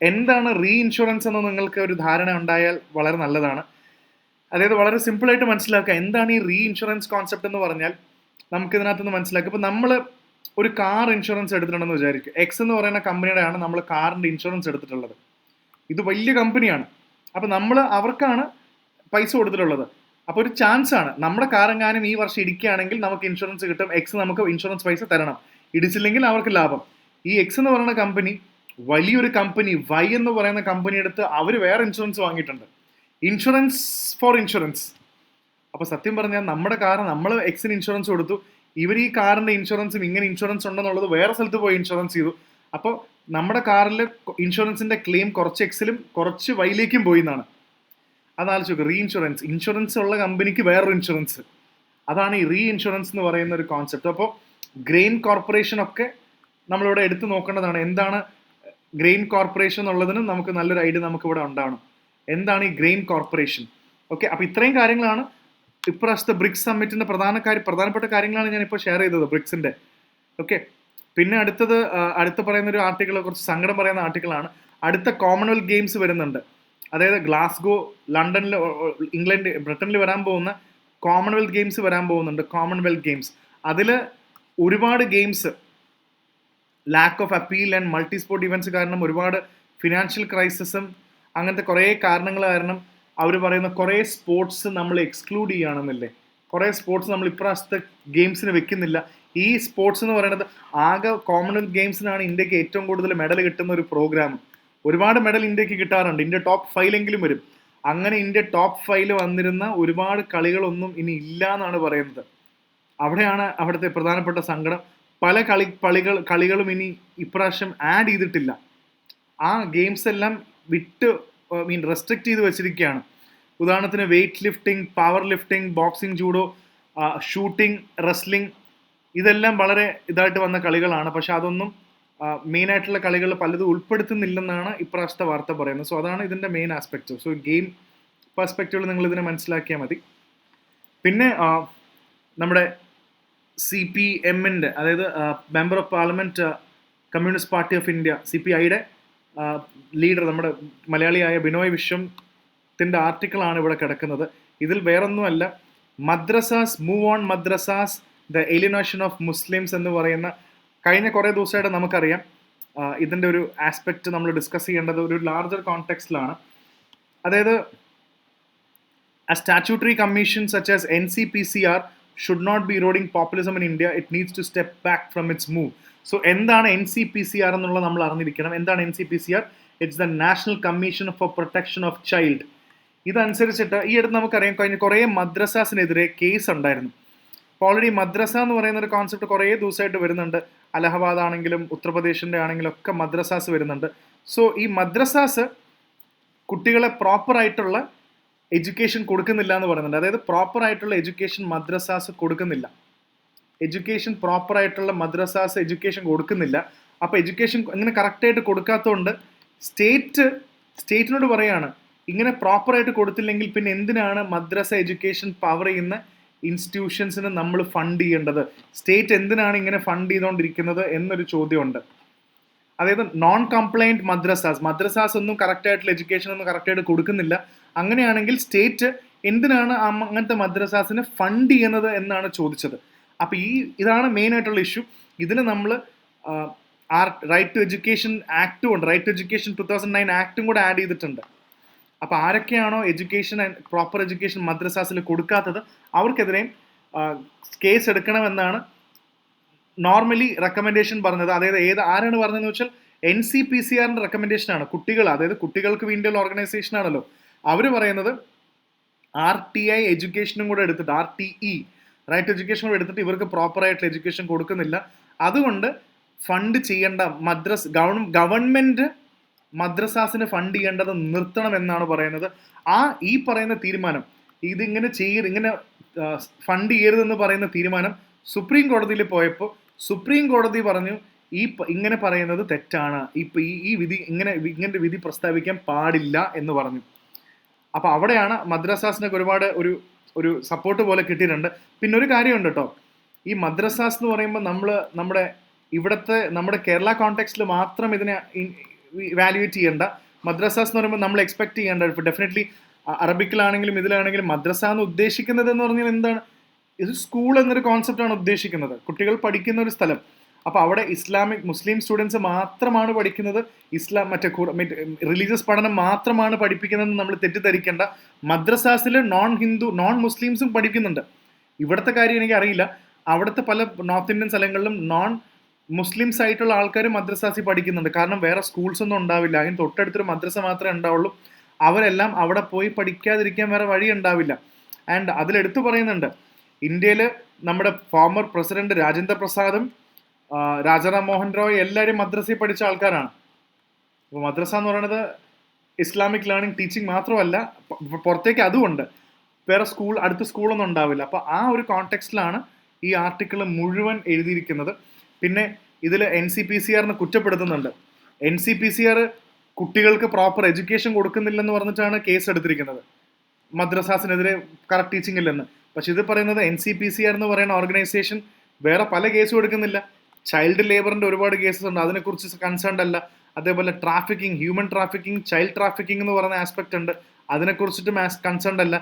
എന്താണ് റീ ഇൻഷുറൻസ് എന്ന് നിങ്ങൾക്ക് ഒരു ധാരണ ഉണ്ടായാൽ വളരെ നല്ലതാണ്. അതായത് വളരെ സിമ്പിളായിട്ട് മനസ്സിലാക്കുക എന്താണ് ഈ റീ ഇൻഷുറൻസ് കോൺസെപ്റ്റ് എന്ന് പറഞ്ഞാൽ നമുക്കിതിനകത്തുനിന്ന് മനസ്സിലാക്കുക. ഇപ്പോൾ നമ്മൾ ഒരു കാർ ഇൻഷുറൻസ് എടുത്തിട്ടുണ്ടെന്ന് വിചാരിക്കും. എക്സ് എന്ന് പറയുന്ന കമ്പനിയുടെയാണ് നമ്മൾ കാറിൻ്റെ ഇൻഷുറൻസ് എടുത്തിട്ടുള്ളത്. ഇത് വലിയ കമ്പനിയാണ്. അപ്പോൾ നമ്മൾ അവർക്കാണ് പൈസ കൊടുത്തിട്ടുള്ളത്. അപ്പോൾ ഒരു ചാൻസ് ആണ്, നമ്മുടെ കാറെങ്ങാനും ഈ വർഷം ഇടിക്കുകയാണെങ്കിൽ നമുക്ക് ഇൻഷുറൻസ് കിട്ടും, എക്സ് നമുക്ക് ഇൻഷുറൻസ് പൈസ തരണം. ഇടിച്ചില്ലെങ്കിൽ അവർക്ക് ലാഭം. ഈ എക്സ് എന്ന് പറയുന്ന കമ്പനി വലിയൊരു കമ്പനി വൈ എന്ന് പറയുന്ന കമ്പനി എടുത്ത് അവർ വേറെ ഇൻഷുറൻസ് വാങ്ങിയിട്ടുണ്ട്, ഇൻഷുറൻസ് ഫോർ ഇൻഷുറൻസ്. അപ്പോൾ സത്യം പറഞ്ഞാൽ നമ്മുടെ കാർ, നമ്മൾ എക്സിന് ഇൻഷുറൻസ് കൊടുത്തു, ഇവർ ഈ കാറിൻ്റെ ഇൻഷുറൻസും ഇങ്ങനെ ഇൻഷുറൻസ് ഉണ്ടെന്നുള്ളത് വേറെ സ്ഥലത്ത് പോയി ഇൻഷുറൻസ് ചെയ്തു. അപ്പോൾ നമ്മുടെ കാറിൽ ഇൻഷുറൻസിൻ്റെ ക്ലെയിം കുറച്ച് എക്സിലും കുറച്ച് വൈയിലേക്കും പോയി എന്നാണ്. അതാലോചിച്ചു റീ ഇൻഷുറൻസ് ഉള്ള കമ്പനിക്ക് വേറൊരു ഇൻഷുറൻസ്. അതാണ് ഈ റീ ഇൻഷുറൻസ് എന്ന് പറയുന്ന ഒരു കോൺസെപ്റ്റ്. അപ്പോൾ ഗ്രെയിൻ കോർപ്പറേഷനൊക്കെ നമ്മളിവിടെ എടുത്തു നോക്കേണ്ടതാണ്. എന്താണ് ഗ്രെയിൻ കോർപ്പറേഷൻ എന്നുള്ളതിനും നമുക്ക് നല്ലൊരു ഐഡിയ നമുക്കിവിടെ ഉണ്ടാവണം. എന്താണ് ഈ ഗ്രെയിൻ കോർപ്പറേഷൻ? ഓക്കെ, അപ്പോൾ ഇത്രയും കാര്യങ്ങളാണ് ഇപ്രാവശ്യത്തെ ബ്രിക്സ് സമ്മിറ്റിൻ്റെ പ്രധാനപ്പെട്ട കാര്യങ്ങളാണ് ഞാനിപ്പോൾ ഷെയർ ചെയ്തത് ബ്രിക്സിൻ്റെ. ഓക്കെ, പിന്നെ അടുത്ത പറയുന്ന ഒരു ആർട്ടിക്കിൾ, കുറച്ച് സങ്കടം പറയുന്ന ആർട്ടിക്കിളാണ്. അടുത്ത കോമൺവെൽത്ത് ഗെയിംസ് വരുന്നുണ്ട്. അതായത് ഗ്ലാസ്ഗോ, ലണ്ടനിൽ, ബ്രിട്ടനിൽ വരാൻ പോകുന്ന കോമൺവെൽത്ത് ഗെയിംസ് വരാൻ പോകുന്നുണ്ട്. കോമൺവെൽത്ത് ഗെയിംസ്, അതിൽ ഒരുപാട് games lack of appeal and multi sport events കാരണം, ഒരുപാട് ഫിനാൻഷ്യൽ ക്രൈസിസും അങ്ങനത്തെ കുറേ കാരണങ്ങൾ കാരണം അവർ പറയുന്ന കുറേ സ്പോർട്സ് നമ്മൾ എക്സ്ക്ലൂഡ് ചെയ്യുകയാണെന്നില്ലേ. കുറേ സ്പോർട്സ് നമ്മൾ ഇപ്രാവശ്യത്തെ ഗെയിംസിന് വെക്കുന്നില്ല. ഈ സ്പോർട്സ് എന്ന് പറയുന്നത് ആകെ കോമൺവെൽത്ത് ഗെയിംസിനാണ് ഇന്ത്യക്ക് ഏറ്റവും കൂടുതൽ മെഡൽ കിട്ടുന്ന ഒരു പ്രോഗ്രാം. ഒരുപാട് മെഡൽ ഇന്ത്യക്ക് കിട്ടാറുണ്ട്, ഇന്ത്യ ടോപ്പ് 5 വരും. അങ്ങനെ ഇന്ത്യ ടോപ്പ് 5 വന്നിരുന്ന ഒരുപാട് കളികളൊന്നും ഇനി ഇല്ല എന്നാണ് പറയുന്നത്. അവിടെയാണ് അവിടുത്തെ പ്രധാനപ്പെട്ട സങ്കടം. പല കളികളും ഇനി ഇപ്രാവശ്യം ആഡ് ചെയ്തിട്ടില്ല. ആ ഗെയിംസ് എല്ലാം റെസ്ട്രിക്റ്റ് ചെയ്ത് വെച്ചിരിക്കുകയാണ്. ഉദാഹരണത്തിന് weight lifting, power lifting, boxing, judo, shooting, wrestling, ഇതെല്ലാം വളരെ ഇതായിട്ട് വന്ന കളികളാണ്. പക്ഷെ അതൊന്നും മെയിനായിട്ടുള്ള കളികൾ പലതും ഉൾപ്പെടുത്തുന്നില്ലെന്നാണ് ഇപ്രാവശ്യത്തെ വാർത്ത പറയുന്നത്. സോ അതാണ് ഇതിൻ്റെ മെയിൻ ആസ്പെക്റ്റ്. സോ ഗെയിം പെർസ്പെക്റ്റീവിൽ നിങ്ങൾ ഇതിനെ മനസ്സിലാക്കിയാൽ മതി. പിന്നെ നമ്മുടെ CPMൻ്റെ, അതായത് member of parliament, communist party of India, CPIയുടെ ലീഡർ, നമ്മുടെ മലയാളിയായ ബിനോയ് വിശ്വത്തിൻ്റെ ആർട്ടിക്കിളാണ് ഇവിടെ കിടക്കുന്നത്. ഇതിൽ വേറൊന്നുമല്ല, madrasas move on, madrasas the alienation of Muslims എന്ന് പറയുന്ന, കഴിഞ്ഞ കുറേ ദിവസമായിട്ട് നമുക്കറിയാം ഇതിൻ്റെ ഒരു ആസ്പെക്റ്റ് നമ്മൾ ഡിസ്കസ് ചെയ്യേണ്ടത് ഒരു ലാർജർ കോണ്ടെക്സ്റ്റിലാണ്. അതായത് a statutory commission such as NCPCR should not be eroding populism in India. It needs to step back from its move. So എന്താണ് NCPCR എന്നുള്ളത് നമ്മൾ അറിഞ്ഞിരിക്കണം. എന്താണ് NCPCR? It's the National Commission for Protection of Child. ഇതനുസരിച്ചിട്ട് ഈ അടുത്ത് നമുക്കറിയാം കഴിഞ്ഞ കുറേ മദ്രസാസിനെതിരെ കേസ് ഉണ്ടായിരുന്നു. അപ്പോൾ ഓൾറെഡി മദ്രസ എന്ന് പറയുന്ന ഒരു കോൺസെപ്റ്റ് കുറേ ദിവസമായിട്ട് വരുന്നുണ്ട്. അലഹബാദ് ആണെങ്കിലും ഉത്തർപ്രദേശിൻ്റെ ആണെങ്കിലും ഒക്കെ മദ്രസാസ് വരുന്നുണ്ട്. സോ ഈ മദ്രസാസ് കുട്ടികളെ പ്രോപ്പറായിട്ടുള്ള എഡ്യൂക്കേഷൻ കൊടുക്കുന്നില്ല എന്ന് പറയുന്നുണ്ട്. അതായത് പ്രോപ്പറായിട്ടുള്ള എഡ്യൂക്കേഷൻ മദ്രസാസ് കൊടുക്കുന്നില്ല. പ്രോപ്പറായിട്ടുള്ള മദ്രസാസ് എഡ്യൂക്കേഷൻ കൊടുക്കുന്നില്ല. അപ്പോൾ എഡ്യൂക്കേഷൻ ഇങ്ങനെ കറക്റ്റായിട്ട് കൊടുക്കാത്തതുകൊണ്ട് സ്റ്റേറ്റിനോട് പറയാണ് ഇങ്ങനെ പ്രോപ്പറായിട്ട് കൊടുത്തില്ലെങ്കിൽ പിന്നെ എന്തിനാണ് മദ്രസ എഡ്യൂക്കേഷൻ പവർ ചെയ്യുന്ന ഇൻസ്റ്റിറ്റ്യൂഷൻസിന് നമ്മൾ ഫണ്ട് ചെയ്യേണ്ടത്? സ്റ്റേറ്റ് എന്തിനാണ് ഇങ്ങനെ ഫണ്ട് ചെയ്തുകൊണ്ടിരിക്കുന്നത് എന്നൊരു ചോദ്യമുണ്ട്. അതായത് നോൺ കംപ്ലൈൻറ്റ് മദ്രസാസ് ഒന്നും കറക്റ്റായിട്ടുള്ള എഡ്യൂക്കേഷൻ ഒന്നും കറക്റ്റായിട്ട് കൊടുക്കുന്നില്ല. അങ്ങനെയാണെങ്കിൽ സ്റ്റേറ്റ് എന്തിനാണ് അങ്ങനത്തെ മദ്രസാസിനെ ഫണ്ട് ചെയ്യുന്നത് എന്നാണ് ചോദിച്ചത്. അപ്പോൾ ഇതാണ് മെയിൻ ആയിട്ടുള്ള ഇഷ്യൂ. ഇതിന് നമ്മൾ റൈറ്റ് ടു എഡ്യൂക്കേഷൻ ആക്ടും ഉണ്ട്, റൈറ്റ് ടു എഡ്യൂക്കേഷൻ 2009 ആക്ടും കൂടെ ആഡ് ചെയ്തിട്ടുണ്ട്. അപ്പോൾ ആരൊക്കെയാണോ എഡ്യൂക്കേഷൻ ആൻഡ് പ്രോപ്പർ എഡ്യൂക്കേഷൻ മദ്രസാസിൽ കൊടുക്കാത്തത് അവർക്കെതിരെയും കേസ് എടുക്കണമെന്നാണ് നോർമലി റെക്കമെൻഡേഷൻ പറഞ്ഞത്. അതായത് ആരാണ് പറഞ്ഞതെന്ന് വെച്ചാൽ NCPCRന്റെ റെക്കമെൻഡേഷനാണ്. അതായത് കുട്ടികൾക്ക് വേണ്ടിയുള്ള ഓർഗനൈസേഷൻ ആണല്ലോ. അവർ പറയുന്നത് RTI എഡ്യൂക്കേഷനും കൂടെ എടുത്തിട്ട്, RTE റൈറ്റ് എഡ്യൂക്കേഷൻ കൂടെ എടുത്തിട്ട് ഇവർക്ക് പ്രോപ്പറായിട്ടുള്ള എഡ്യൂക്കേഷൻ കൊടുക്കുന്നില്ല. അതുകൊണ്ട് ഫണ്ട് ചെയ്യേണ്ട ഗവൺമെൻറ് മദ്രസാസിന് ഫണ്ട് ചെയ്യേണ്ടത് നിർത്തണം എന്നാണ് പറയുന്നത്. ഈ പറയുന്ന തീരുമാനം ഇങ്ങനെ ഫണ്ട് ചെയ്യരുതെന്ന് പറയുന്ന തീരുമാനം സുപ്രീം കോടതിയിൽ പോയപ്പോൾ സുപ്രീം കോടതി പറഞ്ഞു ഇങ്ങനെ പറയുന്നത് തെറ്റാണ്, ഈ വിധി ഇങ്ങനെ വിധി പ്രസ്താവിക്കാൻ പാടില്ല എന്ന് പറഞ്ഞു. അപ്പോൾ അവിടെയാണ് മദ്രസാസിനൊക്കെ ഒരുപാട് ഒരു സപ്പോർട്ട് പോലെ കിട്ടിയിട്ടുണ്ട്. പിന്നെ ഒരു കാര്യമുണ്ട് കേട്ടോ, ഈ മദ്രസാസ് എന്ന് പറയുമ്പോൾ നമ്മുടെ കേരള കോണ്ടെക്സ്റ്റിൽ മാത്രം ഇതിനെ വാല്യുവേറ്റ് ചെയ്യേണ്ട. മദ്രസാസ് എന്ന് പറയുമ്പോൾ നമ്മൾ എക്സ്പെക്ട് ചെയ്യേണ്ട, ഇപ്പോൾ ഡെഫിനറ്റ്ലി അറബിക്കിലാണെങ്കിലും ഇതിലാണെങ്കിലും മദ്രസ എന്ന് ഉദ്ദേശിക്കുന്നത് എന്ന് പറഞ്ഞാൽ എന്താണ്? ഇത് സ്കൂൾ എന്നൊരു കോൺസെപ്റ്റാണ് ഉദ്ദേശിക്കുന്നത്, കുട്ടികൾ പഠിക്കുന്ന ഒരു സ്ഥലം. അപ്പോൾ അവിടെ മുസ്ലിം സ്റ്റുഡൻസ് മാത്രമാണ് പഠിക്കുന്നത്, മറ്റേ റിലീജിയസ് പഠനം മാത്രമാണ് പഠിപ്പിക്കുന്നതെന്ന് നമ്മൾ തെറ്റിദ്ധരിക്കേണ്ട. മദ്രസാസിൽ നോൺ മുസ്ലിംസും പഠിക്കുന്നുണ്ട്. ഇവിടുത്തെ കാര്യം എനിക്ക് അറിയില്ല, അവിടുത്തെ പല നോർത്ത് ഇന്ത്യൻ സ്ഥലങ്ങളിലും നോൺ മുസ്ലിംസ് ആയിട്ടുള്ള ആൾക്കാർ മദ്രസാസിൽ പഠിക്കുന്നുണ്ട്. കാരണം വേറെ സ്കൂൾസ് ഒന്നും ഉണ്ടാവില്ല, അതിന് തൊട്ടടുത്തൊരു മദ്രസ മാത്രമേ ഉണ്ടാവുള്ളൂ. അവരെല്ലാം അവിടെ പോയി പഠിക്കാതിരിക്കാൻ വേറെ വഴി ഉണ്ടാവില്ല. ആൻഡ് അതിലെടുത്തു പറയുന്നുണ്ട്, ഇന്ത്യയിൽ നമ്മുടെ ഫോമർ പ്രസിഡന്റ് രാജേന്ദ്ര പ്രസാദും രാജാറാം മോഹൻ റോയ് എല്ലാവരും മദ്രസയിൽ പഠിച്ച ആൾക്കാരാണ്. അപ്പോൾ മദ്രസ എന്ന് പറയുന്നത് ഇസ്ലാമിക് ലേണിംഗ് ടീച്ചിങ് മാത്രമല്ല, പുറത്തേക്ക് അതുമുണ്ട്. വേറെ അടുത്ത സ്കൂളൊന്നും ഉണ്ടാവില്ല. അപ്പോൾ ആ ഒരു കോണ്ടെക്സ്റ്റിലാണ് ഈ ആർട്ടിക്കിൾ മുഴുവൻ എഴുതിയിരിക്കുന്നത്. പിന്നെ ഇതിൽ NCPCRനെ കുറ്റപ്പെടുത്തുന്നുണ്ട്. NCPCR കുട്ടികൾക്ക് പ്രോപ്പർ എഡ്യൂക്കേഷൻ കൊടുക്കുന്നില്ലെന്ന് പറഞ്ഞിട്ടാണ് കേസ് എടുത്തിരിക്കുന്നത്, മദ്രസാസിനെതിരെ കറക്റ്റ് ടീച്ചിങ് ഇല്ലെന്ന്. പക്ഷെ ഇത് പറയുന്നത് NCPCR എന്ന് പറയുന്ന ഓർഗനൈസേഷൻ വേറെ പല കേസും എടുക്കുന്നില്ല. ചൈൽഡ് ലേബറിൻ്റെ ഒരുപാട് കേസസ് ഉണ്ട്, അതിനെക്കുറിച്ച് കൺസേൺഡ് അല്ല. അതേപോലെ ഹ്യൂമൻ ട്രാഫിക്കിംഗ്, ചൈൽഡ് ട്രാഫിക്കിംഗ് എന്ന് പറയുന്ന ആസ്പെക്ട് ഉണ്ട്, അതിനെക്കുറിച്ചിട്ടും കൺസേൺഡ് അല്ല.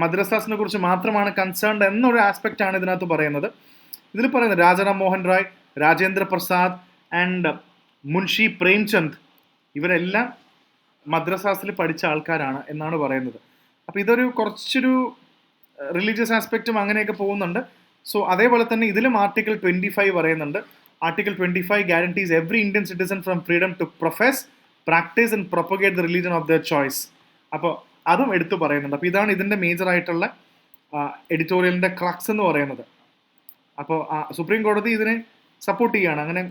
മദ്രസാസിനെ കുറിച്ച് മാത്രമാണ് കൺസേൺഡ് എന്നൊരു ആസ്പെക്റ്റ് ആണ് ഇതിനകത്ത് പറയുന്നത്. ഇതിൽ പറയുന്നത് രാജാറാം മോഹൻ റോയ്, രാജേന്ദ്ര പ്രസാദ് ആൻഡ് മുൻഷി പ്രേംചന്ദ് ഇവരെല്ലാം മദ്രസാസിൽ പഠിച്ച ആൾക്കാരാണ് എന്നാണ് പറയുന്നത്. അപ്പോൾ ഇതൊരു കുറച്ചൊരു റിലീജിയസ് ആസ്പെക്റ്റും അങ്ങനെയൊക്കെ പോകുന്നുണ്ട്. സോ അതേപോലെ തന്നെ ഇതിലും ആർട്ടിക്കിൾ 25 പറയുന്നുണ്ട്. Article 25 guarantees every Indian citizen from freedom to profess, practice and propagate the religion of their choice. അപ്പോൾ അതും എടുത്തു പറയുന്നുണ്ട്. അപ്പോൾ ഇതാണ് ഇതിൻ്റെ മേജർ ആയിട്ടുള്ള എഡിറ്റോറിയലിൻ്റെ ക്രക്സ് എന്ന് പറയുന്നത്. അപ്പോൾ സുപ്രീം കോടതി ഇതിനെ സപ്പോർട്ട് ചെയ്യുകയാണ്. അങ്ങനെ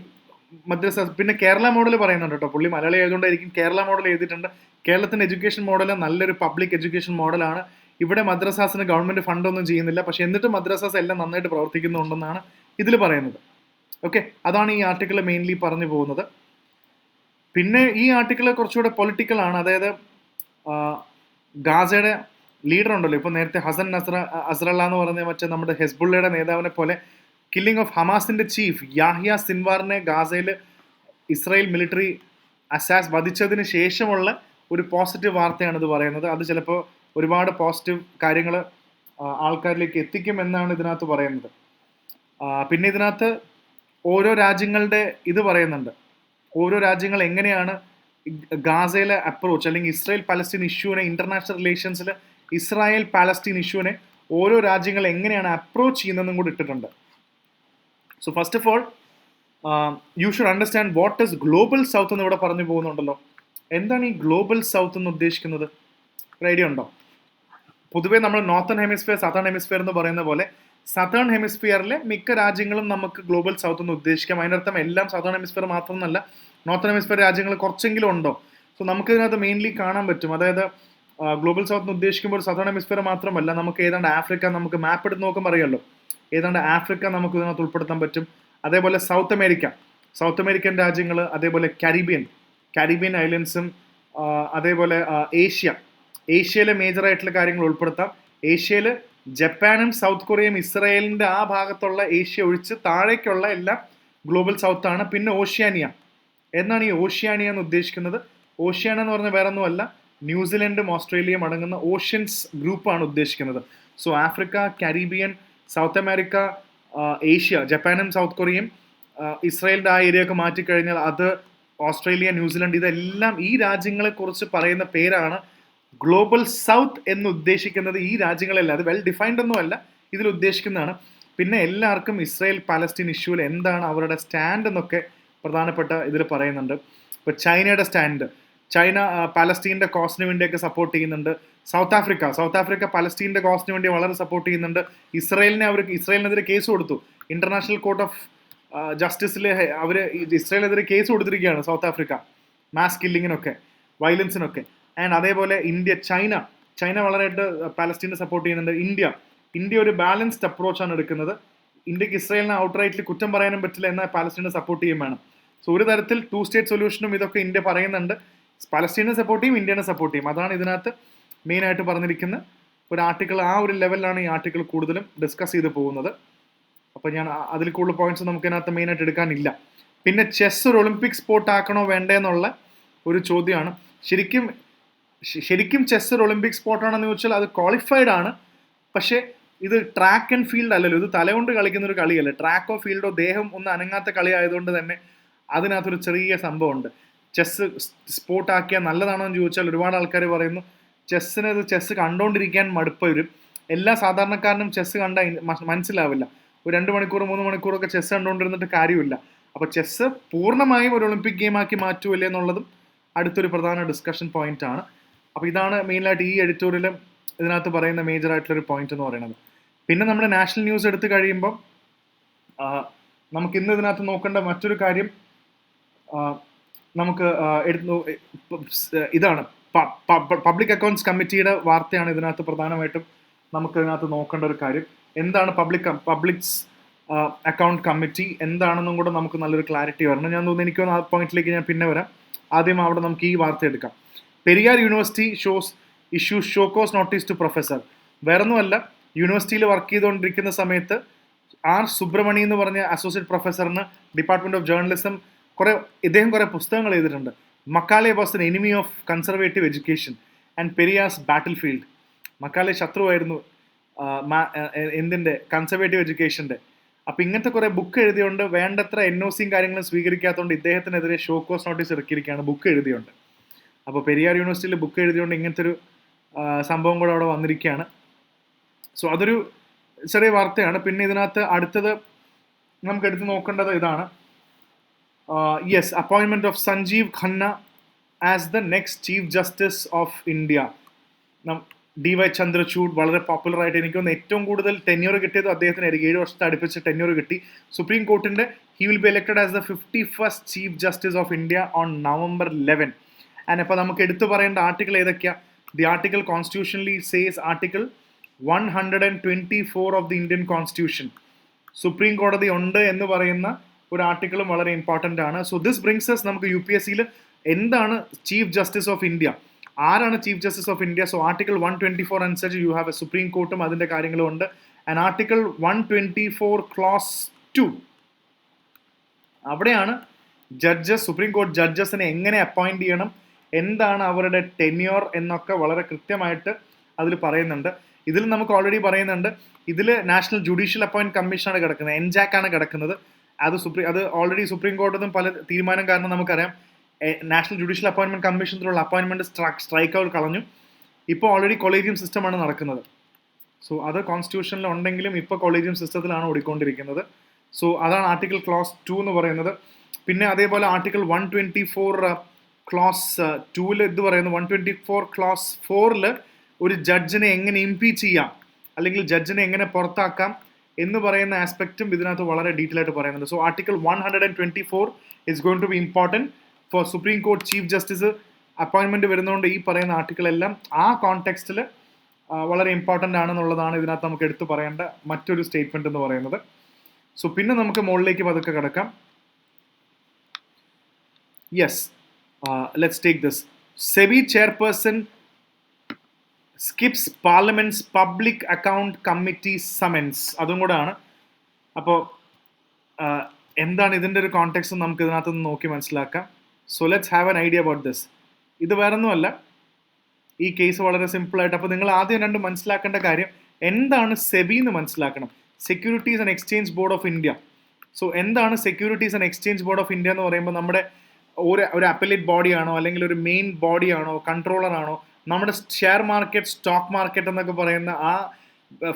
മദ്രസ പിന്നെ കേരള മോഡൽ പറയുന്നുണ്ട് കേട്ടോ. പുള്ളി മലയാളി ആയതുകൊണ്ടായിരിക്കും കേരള മോഡൽ എഴുതിയിട്ടുണ്ട്. കേരളത്തിൻ്റെ എഡ്യൂക്കേഷൻ മോഡൽ നല്ലൊരു പബ്ലിക് എഡ്യൂക്കേഷൻ മോഡലാണ്. ഇവിടെ മദ്രസാസിന് ഗവൺമെൻറ് ഫണ്ടൊന്നും ചെയ്യുന്നില്ല, പക്ഷേ എന്നിട്ട് മദ്രസാസ് എല്ലാം നന്നായിട്ട് പ്രവർത്തിക്കുന്നുണ്ടെന്നാണ് ഇതിൽ പറയുന്നത്. ഓക്കെ, അതാണ് ഈ ആർട്ടിക്കിൾ മെയിൻലി പറഞ്ഞു പോകുന്നത്. പിന്നെ ഈ ആർട്ടിക്കിൾ കുറച്ചുകൂടെ പൊളിറ്റിക്കലാണ്. അതായത് ഗാസയുടെ ലീഡർ ഉണ്ടല്ലോ, ഇപ്പോൾ നേരത്തെ ഹസൻ അസ്രള്ള എന്ന് പറഞ്ഞ നമ്മുടെ ഹെസ്ബുള്ളയുടെ നേതാവിനെ പോലെ കില്ലിംഗ് ഓഫ് ഹമാസിൻ്റെ ചീഫ് യാഹ്യ സിൻവാറിനെ ഗാസയിൽ ഇസ്രായേൽ മിലിറ്ററി വധിച്ചതിന് ശേഷമുള്ള ഒരു പോസിറ്റീവ് വാർത്തയാണ് ഇത് പറയുന്നത്. അത് ചിലപ്പോൾ ഒരുപാട് പോസിറ്റീവ് കാര്യങ്ങൾ ആൾക്കാരിലേക്ക് എത്തിക്കുമെന്നാണ് ഇതിനകത്ത് പറയുന്നത്. പിന്നെ ഇതിനകത്ത് ഓരോ രാജ്യങ്ങളുടെ ഇത് പറയുന്നുണ്ട്, ഓരോ രാജ്യങ്ങൾ എങ്ങനെയാണ് ഗാസയിലെ അപ്രോച്ച് അല്ലെങ്കിൽ ഇസ്രായേൽ പാലസ്തീൻ ഇഷ്യൂവിനെ, ഇന്റർനാഷണൽ റിലേഷൻസിൽ ഇസ്രായേൽ പാലസ്തീൻ ഇഷ്യൂവിനെ ഓരോ രാജ്യങ്ങൾ എങ്ങനെയാണ് അപ്രോച്ച് ചെയ്യുന്നതെന്നും കൂടി ഇട്ടിട്ടുണ്ട്. So first of all you should understand what is global south എന്ന് ഇവിടെ പറഞ്ഞു പോകുന്നുണ്ടല്ലോ. എന്താണ് ഈ ഗ്ലോബൽ സൗത്ത് എന്ന് ഉദ്ദേശിക്കുന്നത്? ഒരു ഐഡിയ ഉണ്ടോ? പൊതുവേ നമ്മൾ നോർത്തേൺ ഹെമിസ്ഫിയർ, സതേൺ ഹെമിസ്ഫിയർ എന്ന് പറയുന്ന പോലെ സതേൺ ഹെമിസ്ഫിയറിലെ മിക്ക രാജ്യങ്ങളും നമുക്ക് ഗ്ലോബൽ സൗത്ത് എന്ന് ഉദ്ദേശിക്കാം. അതിനർത്ഥം എല്ലാം സതേൺ ഹെമിസ്ഫിയർ മാത്രമല്ല, നോർത്തേൺ ഹെമിസ്ഫിയർ രാജ്യങ്ങൾ കുറച്ചെങ്കിലും ഉണ്ടോ. സോ നമുക്കിതിനകത്ത് മെയിൻലി കാണാൻ പറ്റും. അതായത് ഗ്ലോബൽ സൗത്ത് എന്ന് ഉദ്ദേശിക്കുമ്പോൾ സതേൺ ഹെമിസ്ഫിയർ മാത്രമല്ല, നമുക്ക് ഏതാണ്ട് ആഫ്രിക്ക, നമുക്ക് മാപ്പ് എടുത്ത് നോക്കുമ്പോൾ അറിയാമല്ലോ, ഏതാണ്ട് ആഫ്രിക്ക നമുക്ക് ഇതിനകത്ത് ഉൾപ്പെടുത്താൻ പറ്റും. അതേപോലെ സൗത്ത് അമേരിക്കൻ രാജ്യങ്ങൾ, അതേപോലെ കാരിബിയൻ ഐലൻഡ്സും, അതേപോലെ ഏഷ്യയിലെ മേജർ ആയിട്ടുള്ള കാര്യങ്ങൾ ഉൾപ്പെടുത്താം. ഏഷ്യയിൽ ജപ്പാനും സൗത്ത് കൊറിയയും ഇസ്രായേലിൻ്റെ ആ ഭാഗത്തുള്ള ഏഷ്യ ഒഴിച്ച് താഴേക്കുള്ള എല്ലാം ഗ്ലോബൽ സൗത്ത് ആണ്. പിന്നെ ഓഷ്യാനിയ. എന്നാണ് ഈ ഓഷ്യാനിയ എന്ന് ഉദ്ദേശിക്കുന്നത്? ഓഷ്യാന എന്ന് പറഞ്ഞാൽ വേറെ ഒന്നുമല്ല, ന്യൂസിലൻഡും ഓസ്ട്രേലിയയും അടങ്ങുന്ന ഓഷ്യൻസ് ഗ്രൂപ്പാണ് ഉദ്ദേശിക്കുന്നത്. So Africa, Caribbean, South America, Asia, ജപ്പാനും സൗത്ത് കൊറിയയും, ഇസ്രായേലിൻ്റെ ആ ഏരിയയൊക്കെ മാറ്റിക്കഴിഞ്ഞാൽ അത് ഓസ്ട്രേലിയ, ന്യൂസിലൻഡ്, ഇതെല്ലാം ഈ രാജ്യങ്ങളെക്കുറിച്ച് പറയുന്ന പേരാണ് ഗ്ലോബൽ സൗത്ത് എന്ന് ഉദ്ദേശിക്കുന്നത്. ഈ രാജ്യങ്ങളെല്ലാം അത് വെൽ ഡിഫൈൻഡ് ഒന്നുമല്ല, ഇതിൽ ഉദ്ദേശിക്കുന്നതാണ്. പിന്നെ എല്ലാവർക്കും ഇസ്രായേൽ പാലസ്തീൻ ഇഷ്യൂവിൽ എന്താണ് അവരുടെ സ്റ്റാൻഡ് എന്നൊക്കെ പ്രധാനപ്പെട്ട ഇതിൽ പറയുന്നുണ്ട്. ഇപ്പോൾ ചൈനയുടെ സ്റ്റാൻഡ്, ചൈന പാലസ്തീൻ്റെ കോസിന് വേണ്ടിയൊക്കെ സപ്പോർട്ട് ചെയ്യുന്നുണ്ട്. സൗത്ത് ആഫ്രിക്ക പാലസ്തീൻ്റെ കോസിന് വേണ്ടി വളരെ സപ്പോർട്ട് ചെയ്യുന്നുണ്ട്. ഇസ്രായേലിനെതിരെ കേസ് കൊടുത്തു. ഇന്റർനാഷണൽ കോർട്ട് ഓഫ് ജസ്റ്റിസിൽ അവർ ഇസ്രായേലിനെതിരെ കേസ് കൊടുത്തിരിക്കുകയാണ് സൗത്ത് ആഫ്രിക്ക, മാസ് കില്ലിങ്ങിനൊക്കെ, വയലൻസിനൊക്കെ. ആൻഡ് അതേപോലെ ചൈന വളരെയായിട്ട് പാലസ്തീനെ സപ്പോർട്ട് ചെയ്യുന്നുണ്ട്. ഇന്ത്യ ഒരു ബാലൻസ്ഡ് അപ്രോച്ചാണ് എടുക്കുന്നത്. ഇന്ത്യക്ക് ഇസ്രായേലിനെ ഔട്ട്റൈറ്റ്ലി കുറ്റം പറയാനും പറ്റില്ല, എന്നാൽ പാലസ്തീനെ സപ്പോർട്ട് ചെയ്യും വേണം. സോ ഒരു തരത്തിൽ 2 സ്റ്റേറ്റ് സൊല്യൂഷനും ഇതൊക്കെ ഇന്ത്യ പറയുന്നുണ്ട്. പാലസ്തീനെ സപ്പോർട്ട് ചെയ്യും, ഇന്ത്യനെ സപ്പോർട്ട് ചെയ്യും. അതാണ് ഇതിനകത്ത് മെയിനായിട്ട് പറഞ്ഞിരിക്കുന്ന ഒരു ആർട്ടിക്കിൾ. ആ ഒരു ലെവലിലാണ് ഈ ആർട്ടിക്കിൾ കൂടുതലും ഡിസ്കസ് ചെയ്ത് പോകുന്നത്. അപ്പോൾ ഞാൻ അതിൽ കൂടുതൽ പോയിന്റ്സ് നമുക്ക് ഇതിനകത്ത് മെയിനായിട്ട് എടുക്കാനില്ല. പിന്നെ ചെസ് ഒരു ഒളിമ്പിക് സ്പോർട്ട് ആക്കണോ വേണ്ടേ എന്നുള്ള ഒരു ചോദ്യമാണ്. ശരിക്കും ചെസ് ഒരു ഒളിമ്പിക് സ്പോർട്ടാണെന്ന് ചോദിച്ചാൽ അത് ക്വാളിഫൈഡ് ആണ്. പക്ഷേ ഇത് ട്രാക്ക് ആൻഡ് ഫീൽഡ് അല്ലല്ലോ, ഇത് തലകൊണ്ട് കളിക്കുന്ന ഒരു കളിയല്ല. ട്രാക്കോ ഫീൽഡോ ദേഹം ഒന്ന് അനങ്ങാത്ത കളി ആയതുകൊണ്ട് തന്നെ അതിനകത്തൊരു ചെറിയ സംഭവമുണ്ട്. ചെസ് സ്പോർട്ട് ആക്കിയാൽ നല്ലതാണോ എന്ന് ചോദിച്ചാൽ ഒരുപാട് ആൾക്കാർ പറയുന്നു ചെസ് കണ്ടുകൊണ്ടിരിക്കാൻ മടുപ്പ് വരും. എല്ലാ സാധാരണക്കാരനും ചെസ് കണ്ടാൽ മനസ്സിലാവില്ല. ഒരു 2 മണിക്കൂർ 3 മണിക്കൂറൊക്കെ ചെസ് കണ്ടുകൊണ്ടിരുന്നിട്ട് കാര്യമില്ല. അപ്പോൾ ചെസ് പൂർണ്ണമായും ഒരു ഒളിമ്പിക് ഗെയിമാക്കി മാറ്റൂല്ലേ എന്നുള്ളതും അടുത്തൊരു പ്രധാന ഡിസ്കഷൻ പോയിന്റ് ആണ്. അപ്പോൾ ഇതാണ് മെയിനായിട്ട് ഈ എഡിറ്റോറിയലും ഇതിനകത്ത് പറയുന്ന മേജർ ആയിട്ടുള്ളൊരു പോയിന്റ് എന്ന് പറയുന്നത്. പിന്നെ നമ്മുടെ നാഷണൽ ന്യൂസ് എടുത്തു കഴിയുമ്പോൾ നമുക്ക് ഇന്ന് ഇതിനകത്ത് നോക്കേണ്ട മറ്റൊരു കാര്യം നമുക്ക് ഇതാണ് പബ്ലിക് അക്കൗണ്ട്സ് കമ്മിറ്റിയുടെ വാർത്തയാണ് ഇതിനകത്ത് പ്രധാനമായിട്ടും നമുക്ക് ഇതിനകത്ത് നോക്കേണ്ട ഒരു കാര്യം. എന്താണ് പബ്ലിക്സ് അക്കൗണ്ട് കമ്മിറ്റി എന്താണെന്നും കൂടെ നമുക്ക് നല്ലൊരു ക്ലാരിറ്റി വരണം. ഞാൻ തോന്നുന്നു എനിക്കൊന്ന് ആ പോയിന്റിലേക്ക് ഞാൻ പിന്നെ വരാം. ആദ്യം അവിടെ നമുക്ക് ഈ വാർത്ത എടുക്കാം. Periyar university show cause notice to professor. വേറൊന്നുമല്ല, യൂണിവേഴ്സിറ്റിയിൽ വർക്ക് ചെയ്തുകൊണ്ടിരിക്കുന്ന സമയത്ത് ആർ സുബ്രഹ്മണി എന്ന് പറഞ്ഞ അസോസിയേറ്റ് പ്രൊഫസറിന് ഡിപ്പാർട്ട്മെന്റ് ഓഫ് ജേർണലിസം ഇദ്ദേഹം കുറെ പുസ്തകങ്ങൾ എഴുതിയിട്ടുണ്ട്. Macaulay was an enemy of conservative education and Periyar's battlefield. Macaulay ശത്രുവായിരുന്നു എന്തിൻ്റെ, കൺസർവേറ്റീവ് എഡ്യൂക്കേഷൻ്റെ. അപ്പോൾ ഇങ്ങനത്തെ കുറേ ബുക്ക് എഴുതിയോണ്ട് വേണ്ടത്ര NOCയും കാര്യങ്ങളും സ്വീകരിക്കാത്തതുകൊണ്ട് ഇദ്ദേഹത്തിനെതിരെ ഷോക്കോസ് നോട്ടീസ് ഇറക്കിയിരിക്കുകയാണ്. ബുക്ക് എഴുതിയോണ്ട്. അപ്പോൾ പെരിയാർ യൂണിവേഴ്സിറ്റിയിൽ ബുക്ക് എഴുതിയോണ്ട് ഇങ്ങനത്തെ ഒരു സംഭവം കൂടെ അവിടെ വന്നിരിക്കുകയാണ്. സോ അതൊരു ചെറിയ വാർത്തയാണ്. പിന്നെ ഇതിനകത്ത് അടുത്തത് നമുക്ക് എടുത്ത് നോക്കേണ്ടത് ഇതാണ്. യെസ്, അപ്പോയിൻമെന്റ് of Sanjiv Khanna as the next chief justice of India. DY Chandrachud വളരെ പോപ്പുലർ ആയിട്ട് എനിക്ക് തോന്നുന്നു ഏറ്റവും കൂടുതൽ ടെന്യൂർ കിട്ടിയത് അദ്ദേഹത്തിനായിരിക്കും. 7 വർഷത്തെ അടുപ്പിച്ച് ടെന്യൂർ കിട്ടി. സുപ്രീം കോർട്ടിന്റെ he will be elected as the 51st chief justice of India on November 11. And അപ്പോൾ നമുക്ക് എടുത്തു പറയേണ്ട ആർട്ടിക്കിൾ ഏതൊക്കെയാ? The article constitutionally says article 124 of the Indian constitution. Supreme കോടതി ഉണ്ട് എന്ന് പറയുന്ന ഒരു ആർട്ടിക്കിളും വളരെ ഇമ്പോർട്ടൻ്റ് ആണ്. സോ ദിസ് ബ്രിങ്സ് നമുക്ക് UPSCയിൽ എന്താണ് ചീഫ് ജസ്റ്റിസ് ഓഫ് ഇന്ത്യ, ആരാണ് chief justice of India? So article 124 അനുസരിച്ച് യു ഹാവ് എ സുപ്രീം കോർട്ടും അതിൻ്റെ കാര്യങ്ങളും ഉണ്ട്. ആൻഡ് ആർട്ടിക്കിൾ 124 ക്ലോസ് 2 അവിടെയാണ് സുപ്രീം കോർട്ട് ജഡ്ജസിനെ എങ്ങനെ അപ്പോയിന്റ് ചെയ്യണം, എന്താണ് അവരുടെ ടെന്യൂർ എന്നൊക്കെ വളരെ കൃത്യമായിട്ട് അതിൽ പറയുന്നുണ്ട്. ഇതിൽ നമുക്ക് ഓൾറെഡി പറയുന്നുണ്ട്, ഇതിൽ നാഷണൽ ജുഡീഷ്യൽ അപ്പോയിന്റ് കമ്മീഷനാണ് കിടക്കുന്നത്, NJAC ആണ് കിടക്കുന്നത്. അത് ഓൾറെഡി സുപ്രീം കോടതിയും പല തീരുമാനം കാരണം നമുക്കറിയാം നാഷണൽ ജുഡീഷ്യൽ അപ്പോയിന്റ്മെന്റ് കമ്മീഷനിലുള്ള അപ്പോയിന്റ്മെന്റ് സ്ട്രൈക്ക് ഔട്ട് കളഞ്ഞു. ഇപ്പോൾ ഓൾറെഡി കൊളീജിയം സിസ്റ്റമാണ് നടക്കുന്നത്. സോ അത് കോൺസ്റ്റിറ്റ്യൂഷനിൽ ഉണ്ടെങ്കിലും ഇപ്പോൾ കൊളീജിയം സിസ്റ്റത്തിലാണ് ഓടിക്കൊണ്ടിരിക്കുന്നത്. സോ അതാണ് ആർട്ടിക്കിൾ ക്ലോസ് 2 എന്ന് പറയുന്നത്. പിന്നെ അതേപോലെ ആർട്ടിക്കിൾ 124 ക്ലോസ് 2-ൽ ഇത് പറയുന്നത് 124 ക്ലോസ് 4-ൽ ഒരു ജഡ്ജിനെ എങ്ങനെ ഇംപീച്ച് ചെയ്യാം അല്ലെങ്കിൽ ജഡ്ജിനെ എങ്ങനെ പുറത്താക്കാം എന്ന് പറയുന്ന ആസ്പെക്റ്റും ഇതിനകത്ത് വളരെ ഡീറ്റെയിൽ ആയിട്ട് പറയുന്നുണ്ട്. So article 124 is going to be important for supreme court chief justice appointment വരുന്നതുകൊണ്ട് ഈ പറയുന്ന ആർട്ടിക്കിളെല്ലാം ആ കോണ്ടെക്സ്റ്റിൽ വളരെ ഇമ്പോർട്ടൻ്റ് ആണെന്നുള്ളതാണ് ഇതിനകത്ത് നമുക്ക് എടുത്തു പറയേണ്ട മറ്റൊരു സ്റ്റേറ്റ്മെൻറ്റ് എന്ന് പറയുന്നത്. സോ പിന്നെ നമുക്ക് മുകളിലേക്ക് പതുക്കെ കിടക്കാം. Yes, let's take this. SEBI chairperson skips parliament's public account committee summons. അതും കൂടെ ആണ്. അപ്പോൾ എന്താണ് ഇതിൻ്റെ ഒരു കോണ്ടെക്സ്റ്റ് നമുക്ക് ഇതിനകത്ത് നിന്ന് നോക്കി മനസ്സിലാക്കാം. So let's have an idea about this. ഇത് വേറൊന്നുമല്ല, ഈ കേസ് വളരെ സിമ്പിളായിട്ട്. അപ്പോൾ നിങ്ങൾ ആദ്യം രണ്ട് മനസ്സിലാക്കേണ്ട കാര്യം എന്താണ് സെബി എന്ന് മനസ്സിലാക്കണം. Securities and exchange board of India. So എന്താണ് securities and exchange board of India എന്ന് പറയുമ്പോൾ നമ്മുടെ ഒരു അപ്പലേറ്റ് ബോഡിയാണോ അല്ലെങ്കിൽ ഒരു മെയിൻ ബോഡിയാണോ കൺട്രോളറാണോ നമ്മുടെ ഷെയർ മാർക്കറ്റ് സ്റ്റോക്ക് മാർക്കറ്റ് എന്നൊക്കെ പറയുന്ന ആ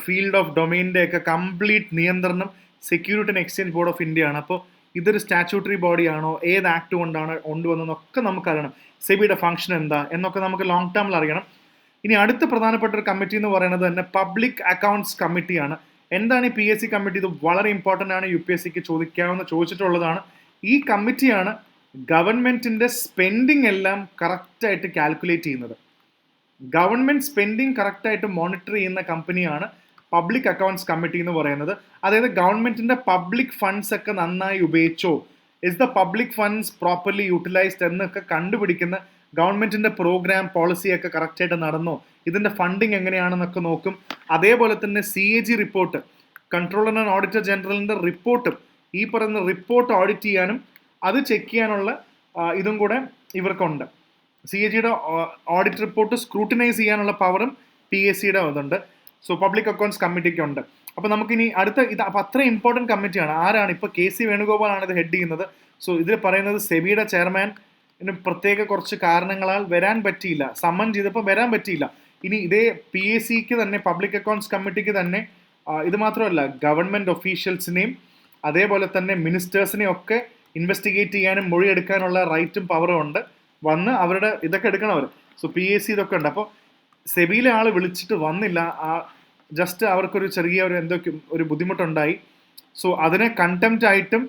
ഫീൽഡ് ഓഫ് ഡൊമൈൻ്റെ ഒക്കെ കംപ്ലീറ്റ് നിയന്ത്രണം security and exchange board of India ആണ്. അപ്പോൾ ഇതൊരു സ്റ്റാറ്റ്യൂട്ടറി ബോഡിയാണോ, ഏത് ആക്ട് കൊണ്ടാണ് കൊണ്ടുവന്നതെന്നൊക്കെ നമുക്കറിയണം. സെബിയുടെ ഫംഗ്ഷൻ എന്താ എന്നൊക്കെ നമുക്ക് ലോങ് ടേമിൽ അറിയണം. ഇനി അടുത്ത പ്രധാനപ്പെട്ട ഒരു കമ്മിറ്റി എന്ന് പറയുന്നത് തന്നെ പബ്ലിക് അക്കൗണ്ട്സ് കമ്മിറ്റിയാണ്. എന്താണ് ഈ PSC കമ്മിറ്റി? ഇത് വളരെ ഇമ്പോർട്ടൻ്റ് ആണ്, UPSCക്ക് ചോദിച്ചിട്ടുള്ളതാണ്. ഈ കമ്മിറ്റിയാണ് ഗവൺമെൻറ്റിൻ്റെ സ്പെൻഡിങ് എല്ലാം കറക്റ്റായിട്ട് കാൽക്കുലേറ്റ് ചെയ്യുന്നത്. ഗവൺമെൻറ് സ്പെൻഡിങ് കറക്റ്റായിട്ട് മോണിറ്റർ ചെയ്യുന്ന കമ്പനിയാണ് പബ്ലിക് അക്കൗണ്ട്സ് കമ്മിറ്റി എന്ന് പറയുന്നത്. അതായത് ഗവൺമെൻറ്റിൻ്റെ പബ്ലിക് ഫണ്ട്സ് ഒക്കെ നന്നായി ഉപയോഗിച്ചോ, is the public funds properly utilised എന്നൊക്കെ കണ്ടുപിടിക്കുന്ന, ഗവൺമെൻറ്റിൻ്റെ പ്രോഗ്രാം പോളിസിയൊക്കെ കറക്റ്റായിട്ട് നടന്നോ, ഇതിൻ്റെ ഫണ്ടിങ് എങ്ങനെയാണെന്നൊക്കെ നോക്കും. അതേപോലെ തന്നെ CAG report, controller and auditor ജനറലിൻ്റെ റിപ്പോർട്ടും, ഈ പറയുന്ന റിപ്പോർട്ട് ഓഡിറ്റ് ചെയ്യാനും അത് ചെക്ക് ചെയ്യാനുള്ള ഇതും കൂടെ ഇവർക്കുണ്ട്. CAGയുടെ ഓഡിറ്റ് റിപ്പോർട്ട് സ്ക്രൂട്ടിനൈസ് ചെയ്യാനുള്ള പവറും PSCയുടെ അതുണ്ട്. സോ പബ്ലിക് അക്കൗണ്ട്സ് കമ്മിറ്റിക്കുണ്ട്. അപ്പോൾ നമുക്കിനി അടുത്ത ഇത് അപ്പോൾ അത്ര ഇമ്പോർട്ടൻറ്റ് കമ്മിറ്റിയാണ്. ആരാണ്? ഇപ്പോൾ KC വേണുഗോപാലാണ് ഇത് ഹെഡ് ചെയ്യുന്നത്. സോ ഇതിൽ പറയുന്നത് സെബിയുടെ ചെയർമാൻ പ്രത്യേക കുറച്ച് കാരണങ്ങളാൽ വരാൻ പറ്റിയില്ല, സമ്മൺ ചെയ്തപ്പോൾ വരാൻ പറ്റിയില്ല. ഇനി ഇതേ PSCക്ക് തന്നെ പബ്ലിക് അക്കൗണ്ട്സ് കമ്മിറ്റിക്ക് തന്നെ ഇത് മാത്രമല്ല, ഗവൺമെൻറ് ഒഫീഷ്യൽസിനെയും അതേപോലെ തന്നെ മിനിസ്റ്റേഴ്സിനെയും ഒക്കെ ഇൻവെസ്റ്റിഗേറ്റ് ചെയ്യാനും മൊഴിയെടുക്കാനുള്ള റൈറ്റും പവറും ഉണ്ട്. വന്ന് അവരുടെ ഇതൊക്കെ എടുക്കണം അവർ. സോ PSC ഇതൊക്കെ ഉണ്ട്. അപ്പോൾ സെബിയിലെ ആൾ വിളിച്ചിട്ട് വന്നില്ല, ജസ്റ്റ് അവർക്കൊരു ചെറിയ എന്തൊക്കെ ഒരു ബുദ്ധിമുട്ടുണ്ടായി. സോ അതിനെ കണ്ടംപ്റ്റ് ആയിട്ടും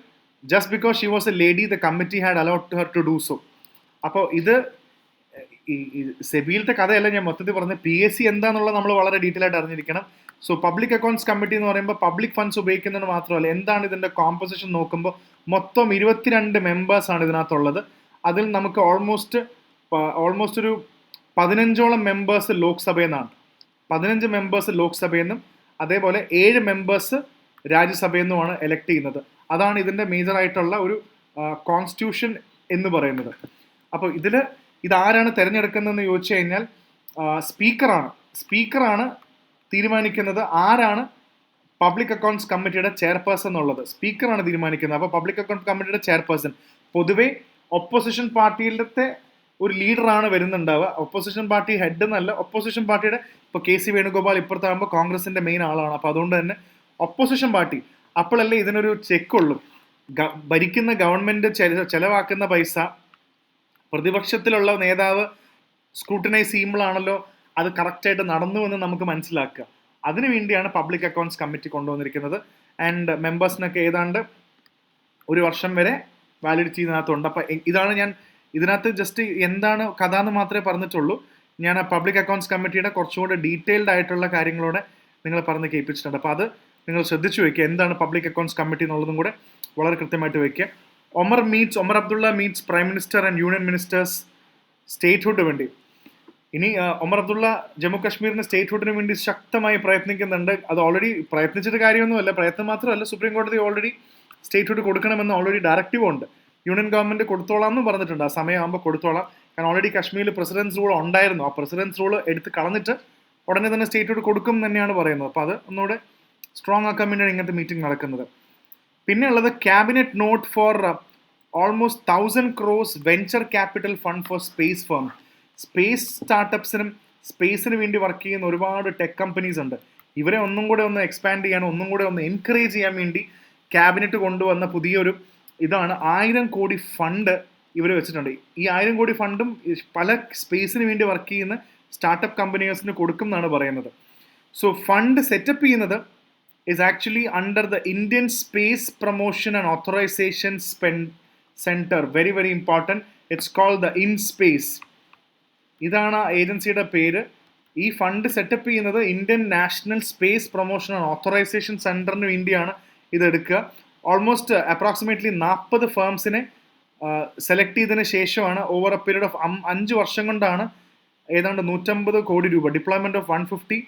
just because she was a lady the committee had allowed her to do so. അപ്പോൾ ഇത് ഈ സെബിയിലത്തെ കഥയല്ല ഞാൻ മൊത്തത്തിൽ പറഞ്ഞത്. PSC എന്താണെന്നുള്ളത് നമ്മൾ വളരെ ഡീറ്റെയിൽ ആയിട്ട് അറിഞ്ഞിരിക്കണം. സോ പബ്ലിക് അക്കൗണ്ട്സ് കമ്മിറ്റി എന്ന് പറയുമ്പോൾ പബ്ലിക് ഫണ്ട്സ് ഉപയോഗിക്കുന്നത് മാത്രമല്ല, എന്താണ് ഇതിൻ്റെ കോമ്പോസിഷൻ നോക്കുമ്പോൾ മൊത്തം 22 മെമ്പേഴ്സാണ് ഇതിനകത്തുള്ളത്. അതിൽ നമുക്ക് ഓൾമോസ്റ്റ് ഒരു 15ഓളം മെമ്പേഴ്സ് ലോക്സഭയിൽ നിന്നാണ്. 15 മെമ്പേഴ്സ് ലോക്സഭയിൽ നിന്നും അതേപോലെ 7 മെമ്പേഴ്സ് രാജ്യസഭയിൽ നിന്നുമാണ് എലക്ട് ചെയ്യുന്നത്. അതാണ് ഇതിൻ്റെ മേജറായിട്ടുള്ള ഒരു കോൺസ്റ്റിറ്റ്യൂഷൻ എന്ന് പറയുന്നത്. അപ്പോൾ ഇതാരാണ് തിരഞ്ഞെടുക്കുന്നതെന്ന് ചോദിച്ചു കഴിഞ്ഞാൽ സ്പീക്കറാണ് തീരുമാനിക്കുന്നത് ആരാണ് പബ്ലിക് അക്കൗണ്ട്സ് കമ്മിറ്റിയുടെ ചെയർപേഴ്സൺ എന്നുള്ളത്. സ്പീക്കറാണ് തീരുമാനിക്കുന്നത്. അപ്പോൾ പബ്ലിക് അക്കൗണ്ട്സ് കമ്മിറ്റിയുടെ ചെയർപേഴ്സൺ പൊതുവേ ഒപ്പോസിഷൻ പാർട്ടിയിലത്തെ ഒരു ലീഡറാണ് വരുന്നുണ്ടാവുക. ഒപ്പോസിഷൻ പാർട്ടി ഹെഡ് എന്നല്ല, ഒപ്പോസിഷൻ പാർട്ടിയുടെ ഇപ്പോൾ KC വേണുഗോപാൽ ഇപ്പുറത്താകുമ്പോൾ കോൺഗ്രസിൻ്റെ മെയിൻ ആളാണ്. അപ്പോൾ അതുകൊണ്ട് തന്നെ ഒപ്പോസിഷൻ പാർട്ടി അപ്പോഴല്ലേ ഇതിനൊരു ചെക്കുള്ളൂ. ഭരിക്കുന്ന ഗവൺമെൻറ് ചെലവാക്കുന്ന പൈസ പ്രതിപക്ഷത്തിലുള്ള നേതാവ് സ്ക്രൂട്ടിനൈസ് ചെയ്യുമ്പോഴാണല്ലോ അത് കറക്റ്റായിട്ട് നടന്നു എന്ന് നമുക്ക് മനസ്സിലാക്കുക. അതിനു വേണ്ടിയാണ് പബ്ലിക് അക്കൗണ്ട്സ് കമ്മിറ്റി കൊണ്ടുവന്നിരിക്കുന്നത്. ആൻഡ് മെമ്പേഴ്സിനൊക്കെ ഏതാണ്ട് 1 വർഷം വരെ വാലിഡിറ്റി ഇതിനകത്തുണ്ട്. അപ്പോൾ ഇതാണ് ഞാൻ ഇതിനകത്ത് ജസ്റ്റ് എന്താണ് കഥ എന്ന് മാത്രമേ പറഞ്ഞിട്ടുള്ളൂ. ഞാൻ ആ പബ്ലിക് അക്കൗണ്ട്സ് കമ്മിറ്റിയുടെ കുറച്ചുകൂടെ ഡീറ്റെയിൽഡ് ആയിട്ടുള്ള കാര്യങ്ങളോടെ നിങ്ങൾ പറഞ്ഞ് കേൾപ്പിച്ചിട്ടുണ്ട്. അപ്പോൾ അത് നിങ്ങൾ ശ്രദ്ധിച്ചു വയ്ക്കുക, എന്താണ് പബ്ലിക് അക്കൗണ്ട്സ് കമ്മിറ്റി എന്നുള്ളതും കൂടെ വളരെ കൃത്യമായിട്ട് വയ്ക്കുക. Omar Abdullah meets prime minister and union ministers statehood വേണ്ടി. ഇനി ഒമർ അബ്ദുള്ള ജമ്മു കാശ്മീരിന് സ്റ്റേറ്റ്ഹുഡിന് വേണ്ടി ശക്തമായി പ്രയത്നിക്കുന്നുണ്ട്. അത് ഓൾറെഡി പ്രയത്നിച്ചിട്ട് കാര്യമൊന്നുമല്ല, പ്രയത്നം മാത്രമല്ല, സുപ്രീം കോടതി ഓൾറെഡി സ്റ്റേറ്റ്ഹുഡ് കൊടുക്കണമെന്ന് ഓൾറെഡി ഡയറക്റ്റീവ് ഉണ്ട്. യൂണിയൻ ഗവൺമെൻറ് കൊടുത്തോളാം എന്ന് പറഞ്ഞിട്ടുണ്ട്. ആ സമയമാകുമ്പോൾ കൊടുത്തോളാം. കാരണം ഓൾറെഡി കാശ്മീരിൽ പ്രസിഡൻസ് റൂൾ ഉണ്ടായിരുന്നു. ആ പ്രസിഡൻസ് റൂൾ എടുത്ത് കളഞ്ഞിട്ട് ഉടനെ തന്നെ സ്റ്റേറ്റ്ഹുഡ് കൊടുക്കും തന്നെയാണ് പറയുന്നത്. അപ്പോൾ അത് ഒന്നുകൂടെ സ്ട്രോങ് ആക്കാൻ വേണ്ടിയാണ് ഇങ്ങനത്തെ മീറ്റിംഗ് നടക്കുന്നത്. പിന്നെ ഉള്ളത് cabinet note for almost 1000 crores venture capital fund for space firm. Space സ്റ്റാർട്ടപ്സിനും സ്പേസിന് വേണ്ടി വർക്ക് ചെയ്യുന്ന ഒരുപാട് ടെക് കമ്പനീസ് ഉണ്ട്. ഇവരെ ഒന്നും കൂടെ ഒന്ന് എക്സ്പാൻഡ് ചെയ്യാൻ, ഒന്നും കൂടെ ഒന്ന് എൻകറേജ് ചെയ്യാൻ വേണ്ടി ക്യാബിനറ്റ് കൊണ്ടുവന്ന പുതിയൊരു ഇതാണ് 1000 കോടി ഫണ്ട് ഇവർ വെച്ചിട്ടുണ്ട്. ഈ 1000 കോടി ഫണ്ടും പല സ്പേസിന് വേണ്ടി വർക്ക് ചെയ്യുന്ന സ്റ്റാർട്ടപ്പ് കമ്പനീസിന് കൊടുക്കും എന്നാണ് പറയുന്നത്. സോ ഫണ്ട് സെറ്റപ്പ് ചെയ്യുന്നത് is actually under the Indian Space Promotion and Authorization Center. Very, very important. It's called the InSpace. ഇതാണ് ആ ഏജൻസിയുടെ പേര്. ഈ ഫണ്ട് സെറ്റപ്പ് ചെയ്യുന്നത് Indian national space promotion and authorisation സെൻറ്ററിന് വേണ്ടിയാണ് ഇതെടുക്കുക. ഓൾമോസ്റ്റ് അപ്രോക്സിമേറ്റ്ലി 40 ഫേംസിനെ സെലക്ട് ചെയ്തതിന് ശേഷമാണ് ഓവർ എ പീരീഡ് ഓഫ് 5 വർഷം കൊണ്ടാണ് ഏതാണ്ട് 150 കോടി രൂപ, ഡിപ്ലോയ്മെൻറ്റ് ഓഫ് 150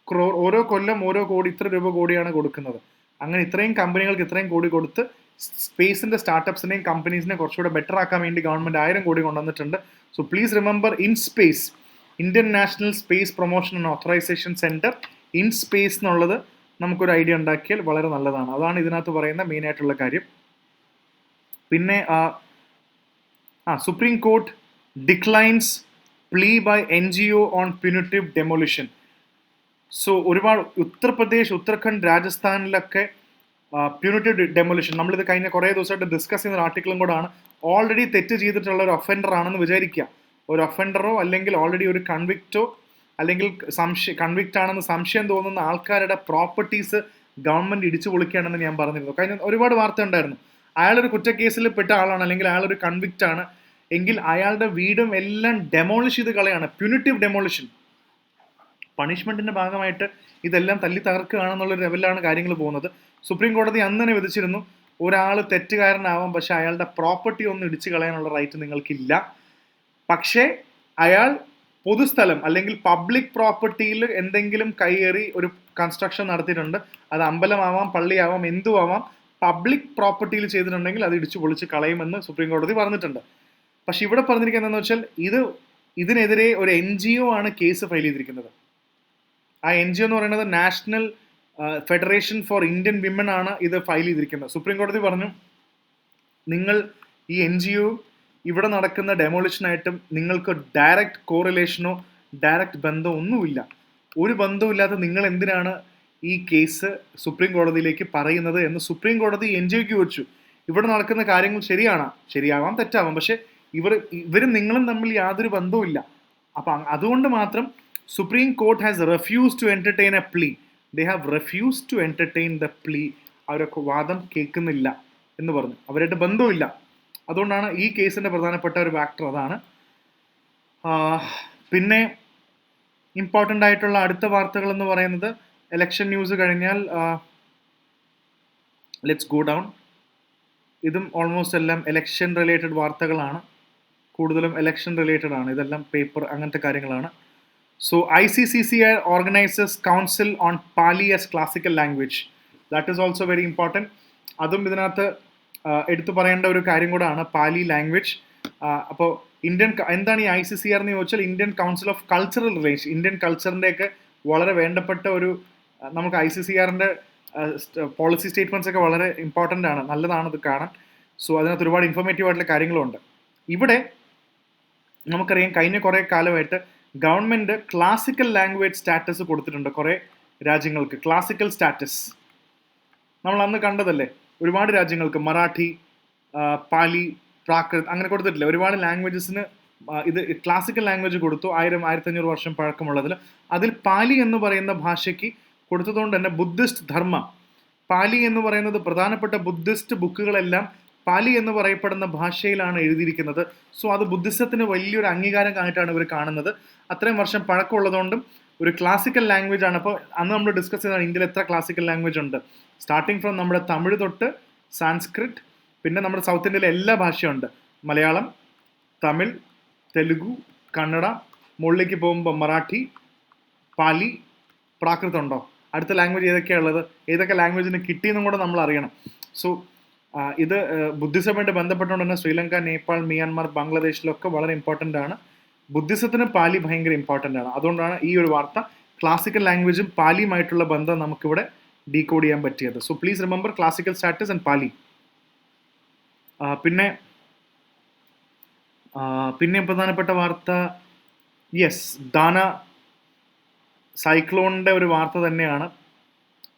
crore, ഓരോ കൊല്ലം ഓരോ കോടി, ഇത്ര രൂപ കോടിയാണ് കൊടുക്കുന്നത്. അങ്ങനെ ഇത്രയും കമ്പനികൾക്ക് ഇത്രയും കോടി കൊടുത്ത് സ്പേസിൻ്റെ സ്റ്റാർട്ടപ്സിനെയും കമ്പനീസിനെ കുറച്ചുകൂടെ ബെറ്റർ ആക്കാൻ വേണ്ടി ഗവൺമെൻറ് 1000 കോടി കൊണ്ടുവന്നിട്ടുണ്ട്. So please remember InSpace, Indian national space promotion and authorisation centre, InSpace എന്നുള്ളത് നമുക്കൊരു ഐഡിയ ഉണ്ടാക്കിയാൽ വളരെ നല്ലതാണ്. അതാണ് ഇതിനകത്ത് പറയുന്ന മെയിനായിട്ടുള്ള കാര്യം. പിന്നെ supreme court declines പ്ലീ by NGO on punitive demolition. So ഒരുപാട് ഉത്തർപ്രദേശ്, ഉത്തരാഖണ്ഡ്, രാജസ്ഥാനിലൊക്കെ പ്യൂണിറ്റീവ് ഡെമോളിഷൻ, നമ്മളിത് കഴിഞ്ഞ കുറേ ദിവസമായിട്ട് ഡിസ്കസ് ചെയ്യുന്ന ഒരു ആർട്ടിക്കിളും കൂടാണ്. ഓൾറെഡി തെറ്റ് ചെയ്തിട്ടുള്ള ഒരു ഒഫൻഡർ ആണെന്ന് വിചാരിക്കുക. ഒരു ഒഫൻഡറോ അല്ലെങ്കിൽ ഓൾറെഡി ഒരു കൺവിക്റ്റോ അല്ലെങ്കിൽ കൺവിക്റ്റ് ആണെന്ന് സംശയം തോന്നുന്ന ആൾക്കാരുടെ പ്രോപ്പർട്ടീസ് ഗവൺമെൻറ് ഇടിച്ചു പൊളിക്കുകയാണെന്ന് ഞാൻ പറഞ്ഞിരുന്നു. കഴിഞ്ഞ ഒരുപാട് വാർത്ത ഉണ്ടായിരുന്നു. അയാളൊരു കുറ്റക്കേസിൽ പെട്ട ആളാണ് അല്ലെങ്കിൽ അയാളൊരു കൺവിക്റ്റ് ആണ് എങ്കിൽ അയാളുടെ വീടും എല്ലാം ഡെമോളിഷ് ചെയ്ത് കളയാണ്. പ്യൂണിറ്റീവ് ഡെമോളിഷൻ, പണിഷ്മെൻറ്റിൻ്റെ ഭാഗമായിട്ട് ഇതെല്ലാം തല്ലി തകർക്കുകയാണെന്നുള്ളൊരു ലെവലിലാണ് കാര്യങ്ങൾ പോകുന്നത്. സുപ്രീം കോടതി അന്ന് തന്നെ വിധിച്ചിരുന്നു, ഒരാൾ തെറ്റുകാരനാവാം, പക്ഷേ അയാളുടെ പ്രോപ്പർട്ടി ഒന്നും ഇടിച്ചു കളയാനുള്ള റൈറ്റ് നിങ്ങൾക്കില്ല. പക്ഷേ അയാൾ പൊതുസ്ഥലം അല്ലെങ്കിൽ പബ്ലിക് പ്രോപ്പർട്ടിയിൽ എന്തെങ്കിലും കയ്യേറി ഒരു കൺസ്ട്രക്ഷൻ നടത്തിയിട്ടുണ്ട്, അത് അമ്പലമാവാം, പള്ളിയാവാം, എന്തുമാവാം, പബ്ലിക് പ്രോപ്പർട്ടിയിൽ ചെയ്തിട്ടുണ്ടെങ്കിൽ അത് ഇടിച്ചു പൊളിച്ച് കളയുമെന്ന് സുപ്രീം കോടതി പറഞ്ഞിട്ടുണ്ട്. പക്ഷെ ഇവിടെ പറഞ്ഞിരിക്കുന്നത് എന്താണെന്ന് വെച്ചാൽ ഇതിനെതിരെ ഒരു NGO ആണ് കേസ് ഫയൽ ചെയ്തിരിക്കുന്നത്. ആ NGO എന്ന് പറയുന്നത് national federation for Indian women ആണ് ഇത് ഫയൽ ചെയ്തിരിക്കുന്നത്. സുപ്രീം കോടതി പറഞ്ഞു, നിങ്ങൾ ഈ NGO ഇവിടെ നടക്കുന്ന ഡെമോളിഷനായിട്ടും നിങ്ങൾക്ക് ഡയറക്റ്റ് കോറിലേഷനോ ഡയറക്റ്റ് ബന്ധമോ ഒന്നുമില്ല. ഒരു ബന്ധവുമില്ലാത്ത നിങ്ങൾ എന്തിനാണ് ഈ കേസ് സുപ്രീം കോടതിയിലേക്ക് പറയുന്നത് എന്ന് സുപ്രീം കോടതി NGOക്ക് വെച്ചു. ഇവിടെ നടക്കുന്ന കാര്യങ്ങൾ ശരിയാവാം, തെറ്റാവാം, പക്ഷെ ഇവരും നിങ്ങളും തമ്മിൽ യാതൊരു ബന്ധവുമില്ല. അപ്പം അതുകൊണ്ട് മാത്രം supreme court has refused to entertain a plea. They have refused to entertain the plea. അവരൊക്കെ വാദം കേൾക്കുന്നില്ല എന്ന് പറഞ്ഞു, അവരായിട്ട് ബന്ധവുമില്ല. അതുകൊണ്ടാണ് ഈ കേസിൻ്റെ പ്രധാനപ്പെട്ട ഒരു ഫാക്ടർ അതാണ്. പിന്നെ ഇമ്പോർട്ടൻ്റ് ആയിട്ടുള്ള അടുത്ത വാർത്തകൾ എന്ന് പറയുന്നത് ഇലക്ഷൻ ന്യൂസ് കഴിഞ്ഞാൽ ലെറ്റ്സ് ഗോ ഡൗൺ. ഇതും ഓൾമോസ്റ്റ് എല്ലാം ഇലക്ഷൻ റിലേറ്റഡ് വാർത്തകളാണ്, കൂടുതലും ഇലക്ഷൻ റിലേറ്റഡ് ആണ്. ഇതെല്ലാം പേപ്പർ അങ്ങനത്തെ കാര്യങ്ങളാണ്. So ICCCR organisers council on Pali as classical language. That is also very important. അതും ഇതിനകത്ത് എടുത്തു പറയേണ്ട ഒരു കാര്യം കൂടാണ്, പാലി ലാംഗ്വേജ്. അപ്പോൾ എന്താണ് ഈ ICCR എന്ന് ചോദിച്ചാൽ Indian council of cultural relation. Indian കൾച്ചറിൻ്റെയൊക്കെ വളരെ വേണ്ടപ്പെട്ട ഒരു, നമുക്ക് ICCRൻ്റെ പോളിസി സ്റ്റേറ്റ്മെൻറ്റ്സ് ഒക്കെ വളരെ ഇമ്പോർട്ടൻ്റ് ആണ്, നല്ലതാണ് ഇത് കാണാൻ. സോ അതിനകത്ത് ഒരുപാട് ഇൻഫോർമേറ്റീവ് ആയിട്ടുള്ള കാര്യങ്ങളുണ്ട്. ഇവിടെ നമുക്കറിയാം കഴിഞ്ഞ കുറേ കാലമായിട്ട് ഗവൺമെൻറ് ക്ലാസിക്കൽ ലാംഗ്വേജ് സ്റ്റാറ്റസ് കൊടുത്തിട്ടുണ്ട് കുറേ രാജ്യങ്ങൾക്ക്. ക്ലാസിക്കൽ സ്റ്റാറ്റസ് നമ്മൾ അന്ന് കണ്ടതല്ലേ, ഒരുപാട് രാജ്യങ്ങൾക്ക് മറാഠി, പാലി, പ്രാകൃത് അങ്ങനെ കൊടുത്തിട്ടില്ല. ഒരുപാട് ലാംഗ്വേജസിന് ഇത് ക്ലാസിക്കൽ ലാംഗ്വേജ് കൊടുത്തു. 1000-1500 വർഷം പഴക്കമുള്ളതിൽ. അതിൽ പാലി എന്ന് പറയുന്ന ഭാഷയ്ക്ക് കൊടുത്തതുകൊണ്ട് തന്നെ ബുദ്ധിസ്റ്റ് ധർമ്മ, പാലി എന്ന് പറയുന്നത് പ്രധാനപ്പെട്ട ബുദ്ധിസ്റ്റ് ബുക്കുകളെല്ലാം പാലി എന്ന് പറയപ്പെടുന്ന ഭാഷയിലാണ് എഴുതിയിരിക്കുന്നത്. സോ അത് ബുദ്ധിസത്തിന് വലിയൊരു അംഗീകാരം ആയിട്ടാണ് ഇവർ കാണുന്നത്. അത്രയും വർഷം പഴക്കമുള്ളതുകൊണ്ടും ഒരു ക്ലാസിക്കൽ ലാംഗ്വേജ് ആണ്. അപ്പോൾ അന്ന് നമ്മൾ ഡിസ്കസ് ചെയ്താണ് ഇന്ത്യയിൽ എത്ര ക്ലാസിക്കൽ ലാംഗ്വേജ് ഉണ്ട്. സ്റ്റാർട്ടിങ് ഫ്രം നമ്മുടെ തമിഴ് തൊട്ട് സാൻസ്ക്രിറ്റ്, പിന്നെ നമ്മുടെ സൗത്ത് ഇന്ത്യയിലെ എല്ലാ ഭാഷയുണ്ട്, മലയാളം, തമിഴ്, തെലുഗു, കന്നഡ, മുകളിലേക്ക് പോകുമ്പോൾ മറാഠി, പാലി, പ്രാകൃത് ഉണ്ടോ, അടുത്ത ലാംഗ്വേജ് ഏതൊക്കെയാണ് ഉള്ളത്, ഏതൊക്കെ ലാംഗ്വേജിന് കിട്ടിയെന്നും കൂടെ നമ്മൾ അറിയണം. സോ ഇത് ബുദ്ധിസമായിട്ട് ബന്ധപ്പെട്ടുകൊണ്ട് തന്നെ ശ്രീലങ്ക, നേപ്പാൾ, മിയാൻമാർ, ബംഗ്ലാദേശിലൊക്കെ വളരെ ഇമ്പോർട്ടൻ്റ് ആണ്. ബുദ്ധിസത്തിന് പാലി ഭയങ്കര ഇമ്പോർട്ടൻ്റ് ആണ്. അതുകൊണ്ടാണ് ഈ ഒരു വാർത്ത ക്ലാസിക്കൽ ലാംഗ്വേജും പാലിയുമായിട്ടുള്ള ബന്ധം നമുക്കിവിടെ ഡീകോഡ് ചെയ്യാൻ പറ്റിയത്. So please remember classical status and Pali. പിന്നെ പ്രധാനപ്പെട്ട വാർത്ത, യെസ്, ദാന സൈക്ലോണിൻ്റെ ഒരു വാർത്ത തന്നെയാണ്.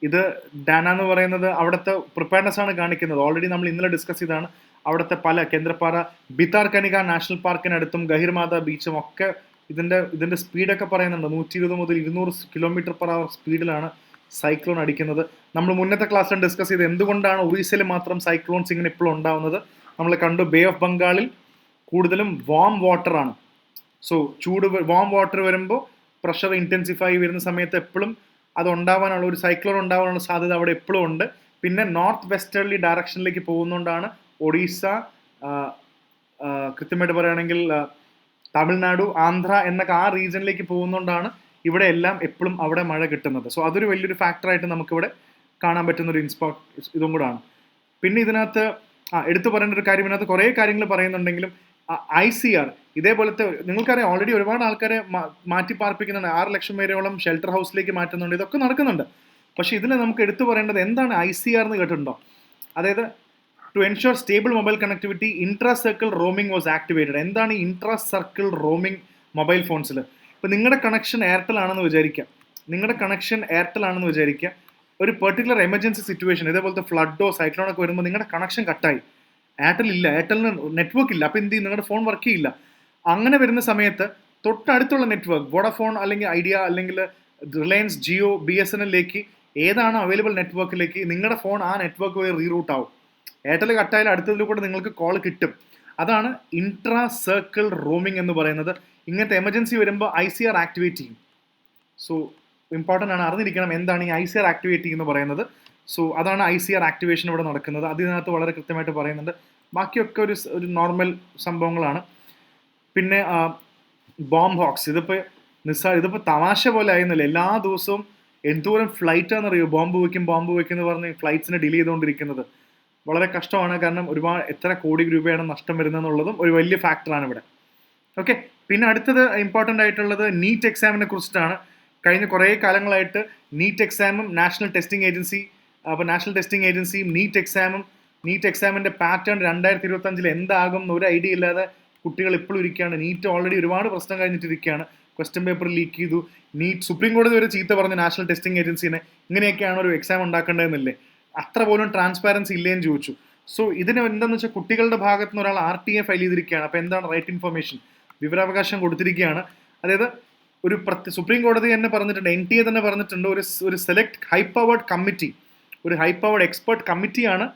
ഇത് ഡാന എന്ന് പറയുന്നത് അവിടുത്തെ പ്രിപ്പയർനെസ് ആണ് കാണിക്കുന്നത്. ഓൾറെഡി നമ്മൾ ഇന്നലെ ഡിസ്കസ് ചെയ്താണ്. അവിടുത്തെ പല കേന്ദ്രപ്പാറ ഭിതാർകനിക നാഷണൽ പാർക്കിനടുത്തും ഗഹിർമാത ബീച്ചും ഒക്കെ ഇതിൻ്റെ സ്പീഡൊക്കെ പറയുന്നുണ്ട്. 120 മുതൽ 200 km/h സ്പീഡിലാണ് സൈക്ലോൺ അടിക്കുന്നത്. നമ്മൾ മുന്നത്തെ ക്ലാസ്സിൽ ഡിസ്കസ് ചെയ്ത് എന്തുകൊണ്ടാണ് ഒറീസയിൽ മാത്രം സൈക്ലോൺസ് ഇങ്ങനെ ഇപ്പോഴും ഉണ്ടാവുന്നത്. നമ്മൾ കണ്ടു ബേ ഓഫ് ബംഗാളിൽ കൂടുതലും വാം വാട്ടർ ആണ്. സോ വാം വാട്ടർ വരുമ്പോൾ പ്രഷർ ഇൻറ്റൻസിഫൈ വരുന്ന സമയത്ത് എപ്പോഴും അത് ഉണ്ടാവാനുള്ള ഒരു സൈക്ലോൺ ഉണ്ടാവാനുള്ള സാധ്യത അവിടെ എപ്പോഴും ഉണ്ട്. പിന്നെ നോർത്ത് വെസ്റ്റേർലി ഡയറക്ഷനിലേക്ക് പോകുന്നതുകൊണ്ടാണ് ഒറീസ, കൃത്യമായിട്ട് പറയുകയാണെങ്കിൽ തമിഴ്നാടു, ആന്ധ്ര എന്നൊക്കെ ആ റീജിയനിലേക്ക് പോകുന്നതുകൊണ്ടാണ് ഇവിടെ എല്ലാം എപ്പോഴും അവിടെ മഴ കിട്ടുന്നത്. സോ അതൊരു വലിയൊരു ഫാക്ടറായിട്ട് നമുക്കിവിടെ കാണാൻ പറ്റുന്നൊരു ഇതും കൂടാണ്. പിന്നെ ഇതിനകത്ത് എടുത്തു പറയേണ്ട ഒരു കാര്യം, ഇതിനകത്ത് കുറേ കാര്യങ്ങൾ പറയുന്നുണ്ടെങ്കിലും ICR ഇതേപോലത്തെ നിങ്ങൾക്കറിയാം, ഓൾറെഡി ഒരുപാട് ആൾക്കാരെ മാറ്റി പാർപ്പിക്കുന്നുണ്ട്. 6 ലക്ഷം പേരോളം ഷെൽട്ടർ ഹൗസിലേക്ക് മാറ്റുന്നുണ്ട്. ഇതൊക്കെ നടക്കുന്നുണ്ട്. പക്ഷേ ഇതിൽ നമുക്ക് എടുത്തു പറയേണ്ടത് എന്താണ് ICR എന്ന് കേട്ടിട്ടുണ്ടോ? അതായത് to ensure stable mobile connectivity intra circle roaming was activated. എന്താണ് ഈ ഇൻട്രാ സർക്കിൾ റോമിംഗ് മൊബൈൽ ഫോൺസിൽ? ഇപ്പോൾ നിങ്ങളുടെ കണക്ഷൻ എയർടെൽ ആണെന്ന് വിചാരിക്കുക. ഒരു പെർട്ടിക്കുലർ എമർജൻസി സിറ്റുവേഷൻ, ഇതേപോലത്തെ ഫ്ലഡോ സൈക്ലോണോ ഒക്കെ വരുമ്പോൾ നിങ്ങളുടെ കണക്ഷൻ കട്ടായി, എയർടെലിന് നെറ്റ്വർക്ക് ഇല്ല. അപ്പോൾ എന്ത് ചെയ്യും? നിങ്ങളുടെ ഫോൺ വർക്ക് ചെയ്യില്ല. അങ്ങനെ വരുന്ന സമയത്ത് തൊട്ടടുത്തുള്ള നെറ്റ്വർക്ക്, വോഡാഫോൺ അല്ലെങ്കിൽ ഐഡിയ അല്ലെങ്കിൽ റിലയൻസ് ജിയോ BSNL ഏതാണ് അവൈലബിൾ നെറ്റ്വർക്കിലേക്ക് നിങ്ങളുടെ ഫോൺ ആ നെറ്റ്വർക്ക് വഴി റീറൂട്ട് ആവും. എയർടെൽ കട്ടായാലും അടുത്തതിൽ കൂടെ നിങ്ങൾക്ക് കോൾ കിട്ടും. അതാണ് ഇൻട്രാ സർക്കിൾ റോമിംഗ് എന്ന് പറയുന്നത്. ഇങ്ങനത്തെ എമർജൻസി വരുമ്പോൾ ICR ആക്ടിവേറ്റ് ചെയ്യും. സോ ഇമ്പോർട്ടൻ്റ് ആണ്, അറിഞ്ഞിരിക്കണം എന്താണ് ഈ ICR ആക്ടിവേറ്റ് എന്ന് പറയുന്നത്. സോ അതാണ് ICR ആക്ടിവേഷൻ ഇവിടെ നടക്കുന്നത്. അതിനകത്ത് വളരെ കൃത്യമായിട്ട് പറയുന്നുണ്ട്. ബാക്കിയൊക്കെ ഒരു നോർമൽ സംഭവങ്ങളാണ്. പിന്നെ ബോംബ് ഹോക്സ്, ഇതിപ്പോൾ തമാശ പോലെ ആയിരുന്നില്ല. എല്ലാ ദിവസവും എന്തോരം ഫ്ലൈറ്റാണെന്നറിയോ ബോംബ് വയ്ക്കും എന്ന് പറഞ്ഞ് ഫ്ലൈറ്റ്സിനെ ഡിലേ ചെയ്തുകൊണ്ടിരിക്കുന്നത്. വളരെ കഷ്ടമാണ്. കാരണം എത്ര കോടി രൂപയാണ് നഷ്ടം വരുന്നതെന്നുള്ളതും ഒരു വലിയ ഫാക്ടറാണ് ഇവിടെ. ഓക്കെ, പിന്നെ അടുത്തത് ഇമ്പോർട്ടൻ്റ് ആയിട്ടുള്ളത് നീറ്റ് എക്സാമിനെ കുറിച്ചിട്ടാണ്. കഴിഞ്ഞ കുറേ കാലങ്ങളായിട്ട് നീറ്റ് എക്സാമും നാഷണൽ ടെസ്റ്റിംഗ് ഏജൻസിയും നീറ്റ് എക്സാമിൻ്റെ പാറ്റേൺ 2025 എന്താകും എന്നൊരു ഐഡിയ ഇല്ലാതെ കുട്ടികൾ ഇപ്പോഴും ഇരിക്കുകയാണ്. നീറ്റ് ഓൾറെഡി ഒരുപാട് പ്രശ്നം കഴിഞ്ഞിട്ടിരിക്കുകയാണ്. ക്വസ്റ്റ്യൻ പേപ്പർ ലീക്ക് ചെയ്തു. നീറ്റ് സുപ്രീം കോടതി വരെ ചീത്ത പറഞ്ഞു നാഷണൽ ടെസ്റ്റിംഗ് ഏജൻസിനെ. ഇങ്ങനെയൊക്കെയാണ് ഒരു എക്സാം ഉണ്ടാക്കേണ്ടതെന്നില്ലേ? അത്ര പോലും ട്രാൻസ്പാരൻസി ഇല്ലേന്ന് ചോദിച്ചു. സോ ഇതിന് എന്താണെന്ന് വെച്ചാൽ കുട്ടികളുടെ ഭാഗത്ത് നിന്ന് ഒരാൾ RTA ഫയൽ ചെയ്തിരിക്കുകയാണ്. അപ്പോൾ എന്താണ് റൈറ്റ് ഇൻഫർമേഷൻ, വിവരാവകാശം കൊടുത്തിരിക്കുകയാണ്. അതായത് സുപ്രീം കോടതി തന്നെ പറഞ്ഞിട്ടുണ്ട്, NTA തന്നെ പറഞ്ഞിട്ടുണ്ട്, ഒരു സെലക്ട് ഹൈ പവർഡ് എക്സ്പെർട്ട് കമ്മിറ്റിയാണ്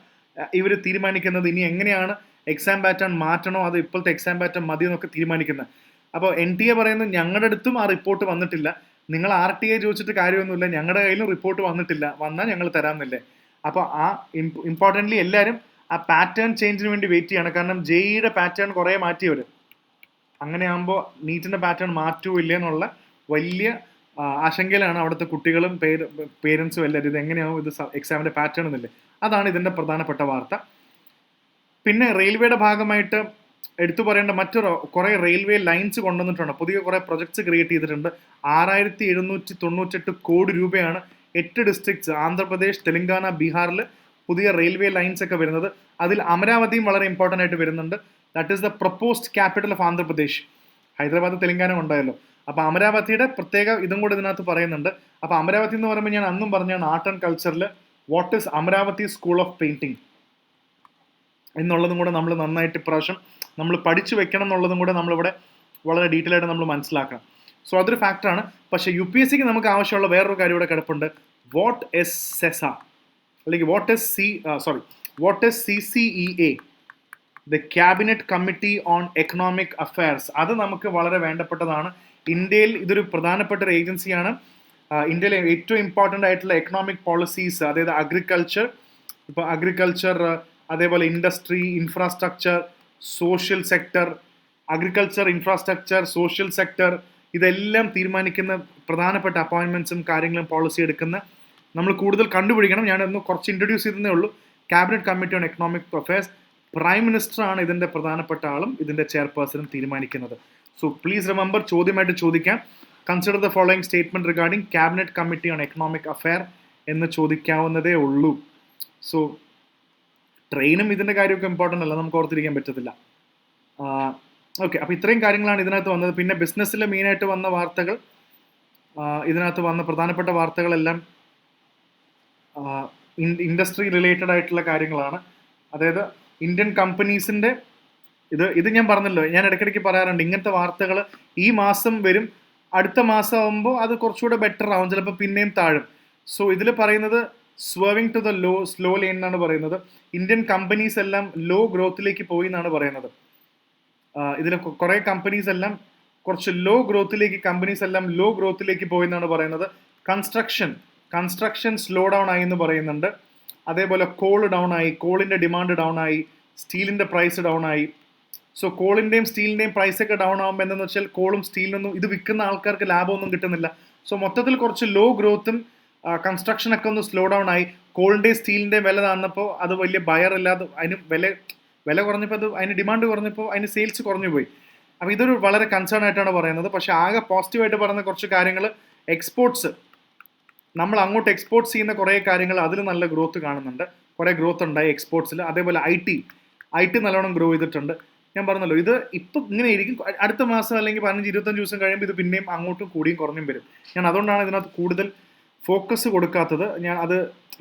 ഇവർ തീരുമാനിക്കുന്നത് ഇനി എങ്ങനെയാണ് എക്സാം പാറ്റേൺ മാറ്റണോ അത് ഇപ്പോഴത്തെ എക്സാം പാറ്റേൺ മതി എന്നൊക്കെ തീരുമാനിക്കുന്നത്. അപ്പോൾ NTA പറയുന്നത് ഞങ്ങളുടെ അടുത്തും ആ റിപ്പോർട്ട് വന്നിട്ടില്ല, നിങ്ങൾ RTA ചോദിച്ചിട്ട് കാര്യമൊന്നുമില്ല, ഞങ്ങളുടെ കയ്യിലും റിപ്പോർട്ട് വന്നിട്ടില്ല, വന്നാൽ ഞങ്ങൾ തരാമെന്നില്ലേ. അപ്പോൾ ഇമ്പോർട്ടൻ്റ്ലി എല്ലാവരും ആ പാറ്റേൺ ചേഞ്ചിന് വേണ്ടി വെയിറ്റ് ചെയ്യാണ്. കാരണം JEEയുടെ പാറ്റേൺ കുറേ മാറ്റിയവർ. അങ്ങനെ ആകുമ്പോൾ നീറ്റിൻ്റെ പാറ്റേൺ മാറ്റുമില്ല എന്നുള്ള വലിയ ആശങ്കയിലാണ് അവിടുത്തെ കുട്ടികളും പേരൻസും എല്ലാവരും. ഇത് എങ്ങനെയാവും ഇത് എക്സാമിൻ്റെ പാറ്റേൺ എന്നില്ലേ. അതാണ് ഇതിൻ്റെ പ്രധാനപ്പെട്ട വാർത്ത. പിന്നെ റെയിൽവേയുടെ ഭാഗമായിട്ട് എടുത്തു പറയേണ്ട കുറേ റെയിൽവേ ലൈൻസ് കൊണ്ടുവന്നിട്ടുണ്ട്. പുതിയ കുറേ പ്രൊജക്ട്സ് ക്രിയേറ്റ് ചെയ്തിട്ടുണ്ട്. 6798 കോടി രൂപയാണ് 8 ഡിസ്ട്രിക്ട്സ് ആന്ധ്രാപ്രദേശ്, തെലങ്കാന, ബീഹാറിൽ പുതിയ റെയിൽവേ ലൈൻസ് ഒക്കെ വരുന്നത്. അതിൽ അമരാവതിയും വളരെ ഇമ്പോർട്ടൻ്റ് ആയിട്ട് വരുന്നുണ്ട്. That is the proposed capital of Andhra Pradesh. Hyderabad Telangana ഉണ്ടായല്ലോ. അപ്പോൾ അമരാവതിയുടെ പ്രത്യേക ഇതും കൂടെ ഇതിനകത്ത് പറയുന്നുണ്ട്. അപ്പോൾ അമരാവതി എന്ന് പറയുമ്പോൾ ഞാൻ അന്നും പറഞ്ഞാണ് ആർട്ട് ആൻഡ് കൾച്ചറിൽ what is Amaravati school of painting എന്നുള്ളതും കൂടെ നമ്മൾ നന്നായിട്ട് ഇപ്രാവശ്യം നമ്മൾ പഠിച്ചു വെക്കണം എന്നുള്ളതും കൂടെ നമ്മളിവിടെ വളരെ ഡീറ്റെയിൽ ആയിട്ട് നമ്മൾ മനസ്സിലാക്കണം. സോ അതൊരു ഫാക്ടറാണ്. പക്ഷേ UPSCക്ക് നമുക്ക് ആവശ്യമുള്ള വേറൊരു കാര്യം ഇവിടെ കിടപ്പുണ്ട്. വാട്ട് ഈസ് സെസ അല്ലെങ്കിൽ what is CCEA, the cabinet committee on economic affairs. അത് നമുക്ക് വളരെ വേണ്ടപ്പെട്ടതാണ്. ഇന്ത്യയിൽ ഇതൊരു പ്രധാനപ്പെട്ട ഒരു ഏജൻസിയാണ്. ഇന്ത്യയിലെ ഏറ്റവും ഇമ്പോർട്ടൻ്റ് ആയിട്ടുള്ള എക്കണോമിക് പോളിസീസ്, അതായത് അഗ്രികൾച്ചർ, അതേപോലെ industry, infrastructure, social sector, social sector, ഇതെല്ലാം തീരുമാനിക്കുന്ന പ്രധാനപ്പെട്ട അപ്പോയിൻമെൻറ്റ്സും കാര്യങ്ങളും പോളിസി എടുക്കുന്ന നമ്മൾ കൂടുതൽ കണ്ടുപിടിക്കണം. ഞാനൊന്ന് കുറച്ച് ഇൻട്രൊഡ്യൂസ് ചെയ്തതേ ഉള്ളൂ. Cabinet committee on economic affairs, prime മിനിസ്റ്ററാണ് ഇതിൻ്റെ പ്രധാനപ്പെട്ട ആളും ഇതിൻ്റെ ചെയർപേഴ്സണും തീരുമാനിക്കുന്നത്. സോ പ്ലീസ് റിമെമ്പർ, ചോദ്യമായിട്ട് ചോദിക്കാം. Consider the following statement regarding cabinet committee on economic affair എന്ന് ചോദിക്കാവുന്നതേ ഉള്ളൂ. സോ ട്രെയിനും ഇതിൻ്റെ കാര്യമൊക്കെ ഇമ്പോർട്ടൻ്റ് അല്ല, നമുക്ക് ഓർത്തിരിക്കാൻ പറ്റത്തില്ല. ഓക്കെ, അപ്പോൾ ഇത്രയും കാര്യങ്ങളാണ് ഇതിനകത്ത് വന്നത്. പിന്നെ ബിസിനസ്സിൽ മെയിനായിട്ട് വന്ന വാർത്തകൾ ഇതിനകത്ത് വന്ന പ്രധാനപ്പെട്ട വാർത്തകളെല്ലാം ഇൻഡസ്ട്രി റിലേറ്റഡ് ആയിട്ടുള്ള കാര്യങ്ങളാണ്. അതായത് ഇന്ത്യൻ കമ്പനീസിൻ്റെ ഇത് ഞാൻ പറഞ്ഞല്ലോ, ഞാൻ ഇടയ്ക്കിടയ്ക്ക് പറയാറുണ്ട്, ഇങ്ങനത്തെ വാർത്തകൾ ഈ മാസം വരും, അടുത്ത മാസം ആകുമ്പോൾ അത് കുറച്ചുകൂടെ ബെറ്റർ ആവും, ചിലപ്പോൾ പിന്നെയും താഴും. സോ ഇതിൽ പറയുന്നത് സ്വേവിങ് ടു ദ സ്ലോ ലെയിൻ എന്നാണ് പറയുന്നത്. ഇന്ത്യൻ കമ്പനീസ് എല്ലാം ലോ ഗ്രോത്തിലേക്ക് പോയി എന്നാണ് പറയുന്നത്. ഇതിൽ കുറേ കമ്പനീസ് എല്ലാം കുറച്ച് ലോ ഗ്രോത്തിലേക്ക് പോയി എന്നാണ് പറയുന്നത്. കൺസ്ട്രക്ഷൻ സ്ലോ ഡൗൺ ആയി എന്ന് പറയുന്നുണ്ട്. അതേപോലെ കോൾ ഡൗൺ ആയി, കോളിൻ്റെ ഡിമാൻഡ് ഡൗൺ ആയി, സ്റ്റീലിൻ്റെ പ്രൈസ് ഡൗൺ ആയി. സോ കോളിൻ്റെയും സ്റ്റീലിൻ്റെയും പ്രൈസൊക്കെ ഡൗൺ ആകുമ്പോൾ എന്താണെന്ന് വെച്ചാൽ കോളും സ്റ്റീലിനൊന്നും ഇത് വിൽക്കുന്ന ആൾക്കാർക്ക് ലാഭമൊന്നും കിട്ടുന്നില്ല. സോ മൊത്തത്തിൽ കുറച്ച് ലോ ഗ്രോത്തും കൺസ്ട്രക്ഷനൊക്കെ ഒന്ന് സ്ലോ ഡൗൺ ആയി. കോളിൻ്റെയും സ്റ്റീലിൻ്റെയും വില താന്നപ്പോൾ അത് വലിയ ബയർ ഇല്ലാതെ അതിന് വില കുറഞ്ഞപ്പോൾ അതിന് ഡിമാൻഡ് കുറഞ്ഞപ്പോൾ അതിന് സെയിൽസ് കുറഞ്ഞു പോയി. അപ്പോൾ ഇതൊരു വളരെ കൺസേൺ ആയിട്ടാണ് പറയുന്നത്. പക്ഷേ ആകെ പോസിറ്റീവായിട്ട് പറയുന്ന കുറച്ച് കാര്യങ്ങൾ, എക്സ്പോർട്സ്, നമ്മൾ അങ്ങോട്ട് എക്സ്പോർട്ട്സ് ചെയ്യുന്ന കുറേ കാര്യങ്ങൾ അതിൽ നല്ല ഗ്രോത്ത് കാണുന്നുണ്ട്, കുറേ ഗ്രോത്ത് ഉണ്ടായി എക്സ്പോർട്സിൽ. അതേപോലെ ഐ ടി നല്ലോണം ഗ്രോ ചെയ്തിട്ടുണ്ട്. ഞാൻ പറഞ്ഞല്ലോ, ഇത് ഇപ്പം ഇങ്ങനെ ഇരിക്കും, അടുത്ത മാസം അല്ലെങ്കിൽ 15-25 ദിവസം കഴിയുമ്പോൾ ഇത് പിന്നെയും അങ്ങോട്ടും കൂടിയും കുറഞ്ഞും വരും. ഞാൻ അതുകൊണ്ടാണ് ഇതിനകത്ത് കൂടുതൽ ഫോക്കസ് കൊടുക്കാത്തത്.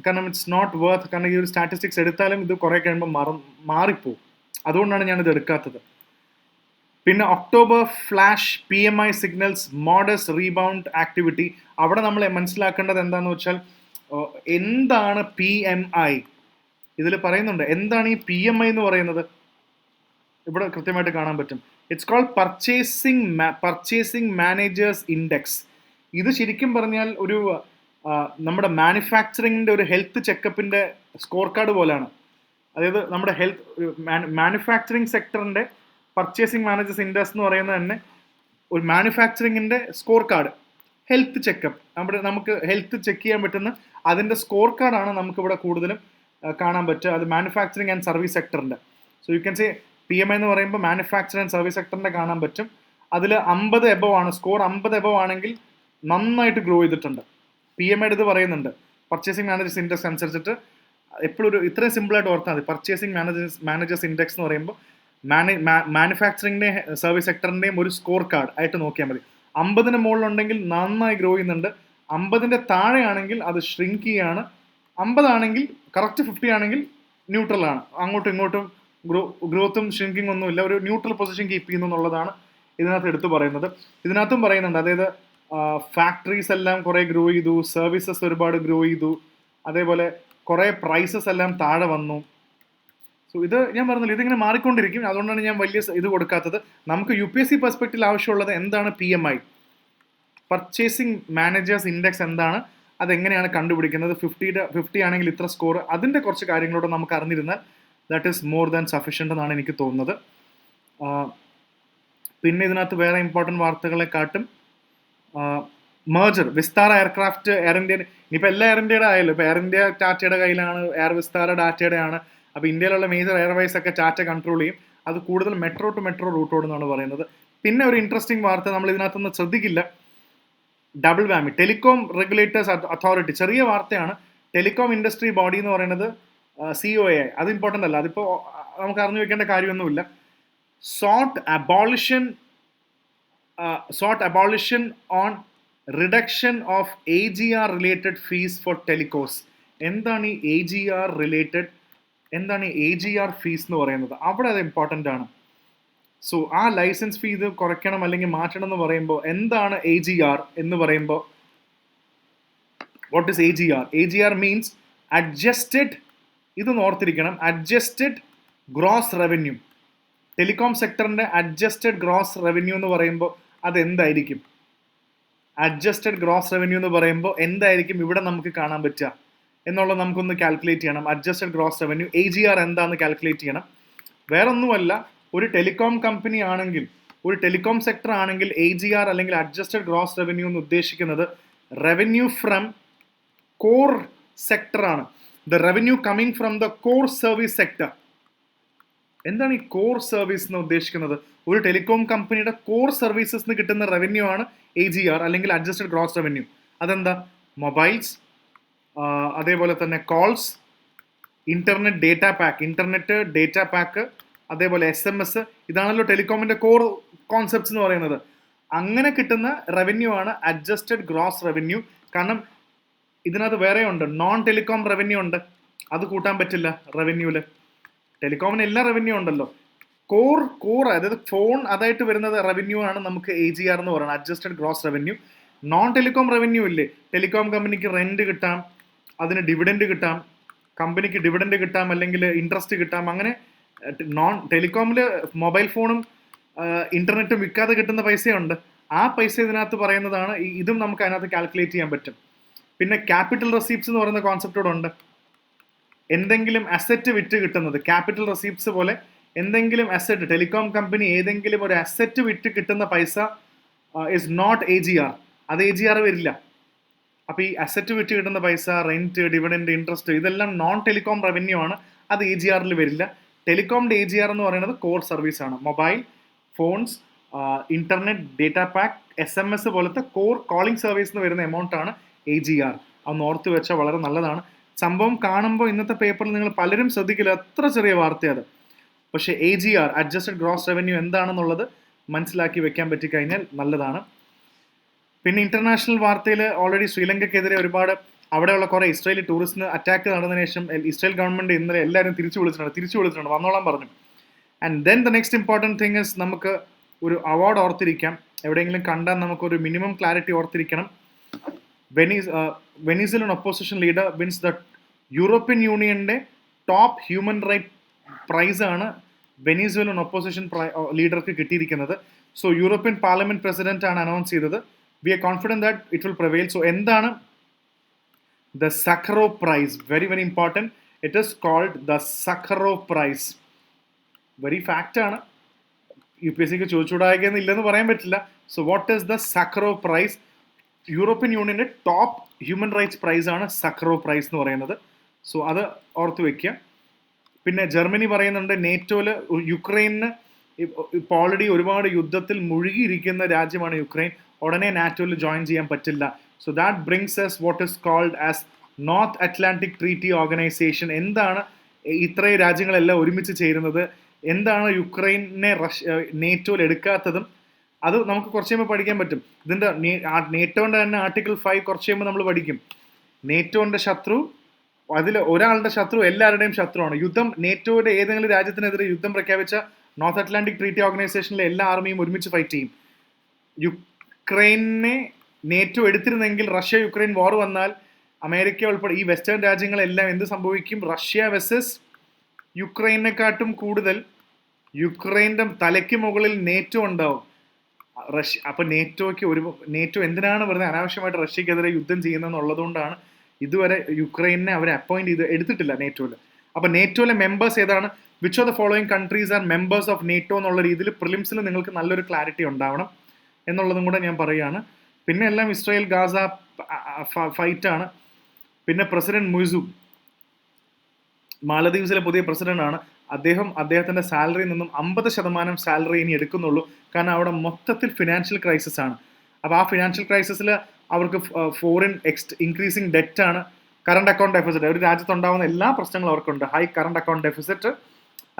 കാരണം ഇറ്റ്സ് നോട്ട് വർത്ത്, കാരണം ഈ ഒരു സ്റ്റാറ്റിസ്റ്റിക്സ് എടുത്താലും ഇത് കുറേ കഴിയുമ്പോൾ മാറിപ്പോവും. അതുകൊണ്ടാണ് ഞാനിത് എടുക്കാത്തത്. പിന്നെ October flash PMI signals modest rebound activity. അവിടെ നമ്മൾ മനസ്സിലാക്കേണ്ടത് എന്താണെന്ന് വെച്ചാൽ, എന്താണ് PMI? ഇതിൽ പറയുന്നുണ്ട് എന്താണ് ഈ PMI എന്ന് പറയുന്നത്. ഇവിടെ കൃത്യമായിട്ട് കാണാൻ പറ്റും. It's called purchasing managers index. ഇത് ശരിക്കും പറഞ്ഞാൽ ഒരു നമ്മുടെ മാനുഫാക്ചറിങ്ങിൻ്റെ ഒരു ഹെൽത്ത് ചെക്കപ്പിൻ്റെ സ്കോർ കാർഡ് പോലെയാണ്. അതായത് നമ്മുടെ മാനുഫാക്ചറിങ് സെക്ടറിൻ്റെ പർച്ചേസിംഗ് മാനേജേഴ്സ് ഇൻഡെക്സ് എന്ന് പറയുന്നത് തന്നെ ഒരു മാനുഫാക്ചറിങ്ങിൻ്റെ സ്കോർ കാർഡ്, ഹെൽത്ത് ചെക്കപ്പ്. നമുക്ക് ഹെൽത്ത് ചെക്ക് ചെയ്യാൻ പറ്റുന്ന അതിൻ്റെ സ്കോർ കാർഡാണ് നമുക്കിവിടെ കൂടുതലും കാണാൻ പറ്റുക. അത് മാനുഫാക്ചറിങ് ആൻഡ് സർവീസ് സെക്ടറിൻ്റെ. So you can say PMI എന്ന് പറയുമ്പോൾ മാനുഫാക്ചറിങ് ആൻഡ് സർവീസ് സെക്ടറിൻ്റെ കാണാൻ പറ്റും. അതിൽ 50 എബവ് ആണ്, സ്കോർ 50 എബവ് ആണെങ്കിൽ നന്നായിട്ട് ഗ്രോ ചെയ്തിട്ടുണ്ട്. PMI ഇത് പറയുന്നുണ്ട്. പർച്ചേസിംഗ് മാനേജേഴ്സ് ഇൻഡെക്സ് അനുസരിച്ചിട്ട് എപ്പോഴും ഇത്രയും സിമ്പിളായിട്ട് ഓർത്താൽ മതി. പർച്ചേസിംഗ് മാനേജേഴ്സ് ഇൻഡെക്സ് എന്ന് പറയുമ്പോൾ മാനുഫാക്ചറിങ്ങിൻ്റെയും സർവീസ് സെക്ടറിൻ്റെയും ഒരു സ്കോർ കാർഡ് ആയിട്ട് നോക്കിയാൽ മതി. 50-ന് മുകളിലുണ്ടെങ്കിൽ നന്നായി ഗ്രോ ചെയ്യുന്നുണ്ട്. 50-ന്റെ താഴെയാണെങ്കിൽ അത് ഷ്രിങ്ക് ചെയ്യാണ്. 50 ആണെങ്കിൽ കറക്റ്റ് 50 ആണെങ്കിൽ ന്യൂട്രലാണ്. അങ്ങോട്ടും ഇങ്ങോട്ടും ഗ്രോത്തും ഷ്രിങ്കിങ് ഒന്നുമില്ല, ഒരു ന്യൂട്രൽ പൊസിഷൻ കീപ്പ് ചെയ്യുന്നു എന്നുള്ളതാണ് ഇതിനകത്ത് എടുത്തു പറയുന്നത്. ഇതിനകത്തും പറയുന്നുണ്ട്, അതായത് ഫാക്ടറീസ് എല്ലാം കുറേ ഗ്രോ ചെയ്തു, സർവീസസ് ഒരുപാട് ഗ്രോ ചെയ്തു, അതേപോലെ കുറേ പ്രൈസസ് എല്ലാം താഴെ വന്നു. സോ ഇത് ഞാൻ പറഞ്ഞില്ല, ഇതിങ്ങനെ മാറിക്കൊണ്ടിരിക്കും. അതുകൊണ്ടാണ് ഞാൻ വലിയ ഇത് കൊടുക്കാത്തത്. നമുക്ക് UPSC പെർസ്പെക്റ്റീവിൽ ആവശ്യമുള്ളത് എന്താണ് PMI, പർച്ചേസിംഗ് മാനേജേഴ്സ് ഇൻഡെക്സ് എന്താണ്, അതെങ്ങനെയാണ് കണ്ടുപിടിക്കുന്നത്, 50 ആണെങ്കിൽ ഇത്ര സ്കോർ, അതിൻ്റെ കുറച്ച് കാര്യങ്ങളോട് നമുക്ക് അറിഞ്ഞിരുന്നാൽ that is more than sufficient എന്നാണ് എനിക്ക് തോന്നുന്നത്. പിന്നെ ഇതിനകത്ത് വേറെ ഇമ്പോർട്ടൻറ്റ് വാർത്തകളെക്കാട്ടും മെർജർ, വിസ്താര എയർക്രാഫ്റ്റ്, എയർ ഇന്ത്യ, ഇനിയിപ്പോൾ എല്ലാ എയർ ഇന്ത്യയുടെ ആയല്ലോ. ഇപ്പോൾ എയർ ഇന്ത്യ ടാറ്റയുടെ കയ്യിലാണ്, എയർ വിസ്താര ടാറ്റയുടെ ആണ്. അപ്പോൾ ഇന്ത്യയിലുള്ള മേജർ എയർവേസ് ഒക്കെ ടാറ്റ കൺട്രോൾ ചെയ്യും. അത് കൂടുതൽ മെട്രോ ടു മെട്രോ റൂട്ടോടെന്നാണ് പറയുന്നത്. പിന്നെ ഒരു ഇൻട്രസ്റ്റിംഗ് വാർത്ത നമ്മൾ ഇതിനകത്തൊന്നും ശ്രദ്ധിക്കില്ല, ഡബിൾ വാമി, ടെലികോം റെഗുലേറ്റേഴ്സ് അതോറിറ്റി. ചെറിയ വാർത്തയാണ്. ടെലികോം ഇൻഡസ്ട്രി ബോഡി എന്ന് പറയുന്നത് COA, അത് ഇമ്പോർട്ടൻ്റ് അല്ല, അതിപ്പോൾ നമുക്ക് അറിഞ്ഞു വെക്കേണ്ട കാര്യമൊന്നുമില്ല. Sought abolition on reduction of AGR related fees for telcos. എന്താണ് ഈ AGR ഫീസ് എന്ന് പറയുന്നത്? അവിടെ അത് ഇമ്പോർട്ടൻ്റ് ആണ്. സോ ആ ലൈസൻസ് ഫീ ഇത് കുറയ്ക്കണം അല്ലെങ്കിൽ മാറ്റണം എന്ന് പറയുമ്പോൾ എന്താണ് AGR എന്ന് പറയുമ്പോൾ, what is AGR means adjusted, ഇത് ഓർത്തിരിക്കണം, അഡ്ജസ്റ്റഡ് ഗ്രോസ് റവന്യൂ. ടെലികോം സെക്ടറിൻ്റെ അഡ്ജസ്റ്റഡ് ഗ്രോസ് റവന്യൂ എന്ന് പറയുമ്പോൾ അതെന്തായിരിക്കും? അഡ്ജസ്റ്റഡ് ഗ്രോസ് റവന്യൂ എന്ന് പറയുമ്പോൾ എന്തായിരിക്കും ഇവിടെ നമുക്ക് കാണാൻ പറ്റുക എന്നുള്ളത് നമുക്കൊന്ന് കാൽക്കുലേറ്റ് ചെയ്യണം. അഡ്ജസ്റ്റഡ് ഗ്രോസ് റവന്യൂ, AGR എന്താണെന്ന് കാൽക്കുലേറ്റ് ചെയ്യണം. വേറൊന്നുമല്ല, ഒരു ടെലികോം കമ്പനി ആണെങ്കിൽ, ഒരു ടെലികോം സെക്ടർ ആണെങ്കിൽ AGR അല്ലെങ്കിൽ അഡ്ജസ്റ്റഡ് ഗ്രോസ് റവന്യൂ എന്ന് ഉദ്ദേശിക്കുന്നത് റവന്യൂ ഫ്രം കോർ സെക്ടറാണ്. The revenue coming from the core service sector. എന്താണ് ഈ കോർ സർവീസ് എന്ന് ഉദ്ദേശിക്കുന്നത്? ഒരു ടെലികോം കമ്പനിയുടെ കോർ സർവീസസ് കിട്ടുന്ന റവന്യൂ ആണ് AGR അല്ലെങ്കിൽ അഡ്ജസ്റ്റഡ് ഗ്രോസ് റവന്യൂ. അതെന്താ? മൊബൈൽസ്, അതേപോലെ തന്നെ കോൾസ്, ഇന്റർനെറ്റ് ഡേറ്റ പാക്ക്, അതേപോലെ SMS. ഇതാണല്ലോ ടെലികോമിന്റെ കോർ കോൺസെപ്റ്റ്സ് എന്ന് പറയുന്നത്. അങ്ങനെ കിട്ടുന്ന റവന്യൂ ആണ് അഡ്ജസ്റ്റഡ് ഗ്രോസ് റവന്യൂ. കാരണം ഇതിനകത്ത് വേറെ ഉണ്ട്, നോൺ ടെലികോം റവന്യൂ ഉണ്ട്, അത് കൂട്ടാൻ പറ്റില്ല റവന്യൂല്. ടെലികോമിന് എല്ലാ റവന്യൂ ഉണ്ടല്ലോ. കോർ അതായത് ഫോൺ അതായിട്ട് വരുന്നത് റവന്യൂ ആണ് നമുക്ക് AGR എന്ന് പറയുന്നത്, adjusted gross revenue. Non telecom revenue ഇല്ലേ, ടെലികോം കമ്പനിക്ക് റെന്റ് കിട്ടാം, അതിന് ഡിവിഡൻഡ് കിട്ടാം, കമ്പനിക്ക് ഡിവിഡൻഡ് കിട്ടാം, അല്ലെങ്കിൽ ഇൻട്രസ്റ്റ് കിട്ടാം. അങ്ങനെ നോൺ ടെലികോമിൽ മൊബൈൽ ഫോണും ഇന്റർനെറ്റും വിൽക്കാതെ കിട്ടുന്ന പൈസയുണ്ട്. ആ പൈസ ഇതിനകത്ത് പറയുന്നതാണ്. ഇതും നമുക്ക് അതിനകത്ത് കാൽക്കുലേറ്റ് ചെയ്യാൻ പറ്റും. പിന്നെ ക്യാപിറ്റൽ റെസീപ്റ്റ്സ് എന്ന് പറയുന്ന കോൺസെപ്റ്റ് കൂടെ ഉണ്ട്. എന്തെങ്കിലും അസറ്റ് വിറ്റ് കിട്ടുന്നത്, ക്യാപിറ്റൽ റെസീപ്റ്റ്സ് പോലെ എന്തെങ്കിലും അസറ്റ്, ടെലികോം കമ്പനി ഏതെങ്കിലും ഒരു അസറ്റ് വിറ്റ് കിട്ടുന്ന പൈസ ഇസ് നോട്ട് AGR, അത് AGR വരില്ല. അപ്പോൾ ഈ അസറ്റ് വിറ്റ് കിട്ടുന്ന പൈസ, റെന്റ്, ഡിവിഡൻഡ്, ഇൻട്രസ്റ്റ്, ഇതെല്ലാം നോൺ ടെലികോം റവന്യൂ ആണ്, അത് AGRൽ വരില്ല. ടെലികോമിന്റെ AGR എന്ന് പറയുന്നത് കോർ സർവീസ് ആണ്. Mobile phones, internet, data pack, SMS പോലത്തെ കോർ കോളിംഗ് സർവീസിന് വരുന്ന എമൗണ്ട് ആണ് AGR. അതൊന്ന് ഓർത്ത് വെച്ചാൽ വളരെ നല്ലതാണ്. സംഭവം കാണുമ്പോൾ ഇന്നത്തെ പേപ്പറിൽ നിങ്ങൾ പലരും ശ്രദ്ധിക്കില്ല, എത്ര ചെറിയ വാർത്തയത്. പക്ഷേ AGR, അഡ്ജസ്റ്റഡ് ഗ്രോസ് റവന്യൂ എന്താണെന്നുള്ളത് മനസ്സിലാക്കി വെക്കാൻ പറ്റിക്കഴിഞ്ഞാൽ നല്ലതാണ്. പിന്നെ ഇന്റർനാഷണൽ വാർത്തയിൽ ഓൾറെഡി ശ്രീലങ്കയ്ക്കെതിരെ ഒരുപാട്, അവിടെയുള്ള കുറേ ഇസ്രായേലി ടൂറിസ്റ്റിന് അറ്റാക്ക് നടന്നതിന് ശേഷം ഇസ്രായേൽ ഗവൺമെന്റ് ഇന്നലെ എല്ലാവരും തിരിച്ചു വിളിച്ചിട്ടുണ്ട്, വന്നോളാൻ പറഞ്ഞു. And then the next important thing is, നമുക്ക് ഒരു അവാർഡ് ഓർത്തിരിക്കാം. എവിടെയെങ്കിലും കണ്ടാൽ നമുക്കൊരു മിനിമം ക്ലാരിറ്റി ഓർത്തിരിക്കണം. Venezuelan opposition leader wins the European യൂണിയന്റെ ടോപ്പ് ഹ്യൂമൻ റൈറ്റ് പ്രൈസ് ആണ് വെനീസുലൻ ഒപ്പോസിഷൻ ലീഡർക്ക് കിട്ടിയിരിക്കുന്നത്. സോ യൂറോപ്യൻ പാർലമെന്റ് പ്രസിഡന്റ് ആണ് അനൗൺസ് ചെയ്തത്. We are confident that it will prevail. So എന്താണ് the Sakharov prize? Very very important. It is called the Sakharov prize. Very fact ആണ്, UPSCക്ക് ചോദിച്ചുകൂടായെന്നില്ലെന്ന് പറയാൻ പറ്റില്ല. So what is the Sakharov prize? European യൂണിയന്റെ top human rights prize ആണ് Sakharov price എന്ന് പറയുന്നത്. സോ അത് ഓർത്ത് വെക്കുക. പിന്നെ ജർമ്മനി പറയുന്നുണ്ട് നേറ്റോയിൽ യുക്രൈനിന് ഇപ്പോൾ ഓൾറെഡി ഒരുപാട് യുദ്ധത്തിൽ മുഴുകിയിരിക്കുന്ന രാജ്യമാണ് യുക്രൈൻ, ഉടനെ നാറ്റോയിൽ ജോയിൻ ചെയ്യാൻ പറ്റില്ല. So that brings us what is called as North Atlantic Treaty Organization. എന്താണ് ഇത്രയും രാജ്യങ്ങളെല്ലാം ഒരുമിച്ച് ചേരുന്നത്? എന്താണ് യുക്രൈനെ നേറ്റോയിൽ എടുക്കാത്തതും? അത് നമുക്ക് കുറച്ച് കഴിയുമ്പോൾ പഠിക്കാൻ പറ്റും. ഇതിൻ്റെ നേറ്റോൻ്റെ തന്നെ ആർട്ടിക്കിൾ 5 കുറച്ച് കഴിയുമ്പോൾ നമ്മൾ പഠിക്കും. നേറ്റോൻ്റെ ശത്രു, അതിൽ ഒരാളുടെ ശത്രു എല്ലാവരുടെയും ശത്രുവാണ്. യുദ്ധം, നേറ്റോയുടെ ഏതെങ്കിലും രാജ്യത്തിനെതിരെ യുദ്ധം പ്രഖ്യാപിച്ച നോർത്ത് അറ്റ്ലാന്റിക് ട്രീറ്റി ഓർഗനൈസേഷനിലെ എല്ലാ ആർമിയും ഒരുമിച്ച് ഫൈറ്റ് ചെയ്യും. യുക്രൈനെ നേറ്റോ എടുത്തിരുന്നെങ്കിൽ, റഷ്യ യുക്രൈൻ വാർ വന്നാൽ അമേരിക്ക ഉൾപ്പെടെ ഈ വെസ്റ്റേൺ രാജ്യങ്ങളെല്ലാം എന്ത് സംഭവിക്കും? റഷ്യ വെസസ് യുക്രൈനെക്കാട്ടും കൂടുതൽ യുക്രൈൻ്റെ തലയ്ക്ക് മുകളിൽ നേറ്റോ ഉണ്ടാവും. അപ്പോൾ നേറ്റോ എന്തിനാണ് വെറുതെ അനാവശ്യമായിട്ട് റഷ്യക്കെതിരെ യുദ്ധം ചെയ്യുന്നതെന്നുള്ളതുകൊണ്ടാണ് ഇതുവരെ യുക്രൈനെ അവരെ അപ്പോയിന്റ് ചെയ്ത് എടുത്തിട്ടില്ല നേറ്റോയിൽ. അപ്പോൾ നേറ്റോയിലെ മെമ്പേഴ്സ് ഏതാണ്? Which of the following countries are members of NATO എന്നുള്ള രീതിയിൽ പ്രിലിംസിൽ നിങ്ങൾക്ക് നല്ലൊരു ക്ലാരിറ്റി ഉണ്ടാവണം എന്നുള്ളതും കൂടെ ഞാൻ പറയുകയാണ്. പിന്നെ എല്ലാം ഇസ്രായേൽ ഗാസ ഫൈറ്റാണ്. പിന്നെ പ്രസിഡന്റ് മുയ്സു, മാലദ്വീപ്സിലെ പുതിയ പ്രസിഡന്റ് ആണ്. അദ്ദേഹത്തിൻ്റെ സാലറിയിൽ നിന്നും 50% സാലറി ഇനി എടുക്കുന്നുള്ളൂ. കാരണം അവിടെ മൊത്തത്തിൽ ഫിനാൻഷ്യൽ ക്രൈസിസ് ആണ്. അപ്പോൾ ആ ഫിനാൻഷ്യൽ ക്രൈസിസിൽ അവർക്ക് ഫോറിൻ ഇൻക്രീസിങ് ഡെറ്റ് ആണ്, കറണ്ട് അക്കൗണ്ട് ഡെഫിസിറ്റ്. ഒരു രാജ്യത്തുണ്ടാകുന്ന എല്ലാ പ്രശ്നങ്ങളും അവർക്കുണ്ട്. ഹൈ കറണ്ട് അക്കൗണ്ട് ഡെഫിസിറ്റ്,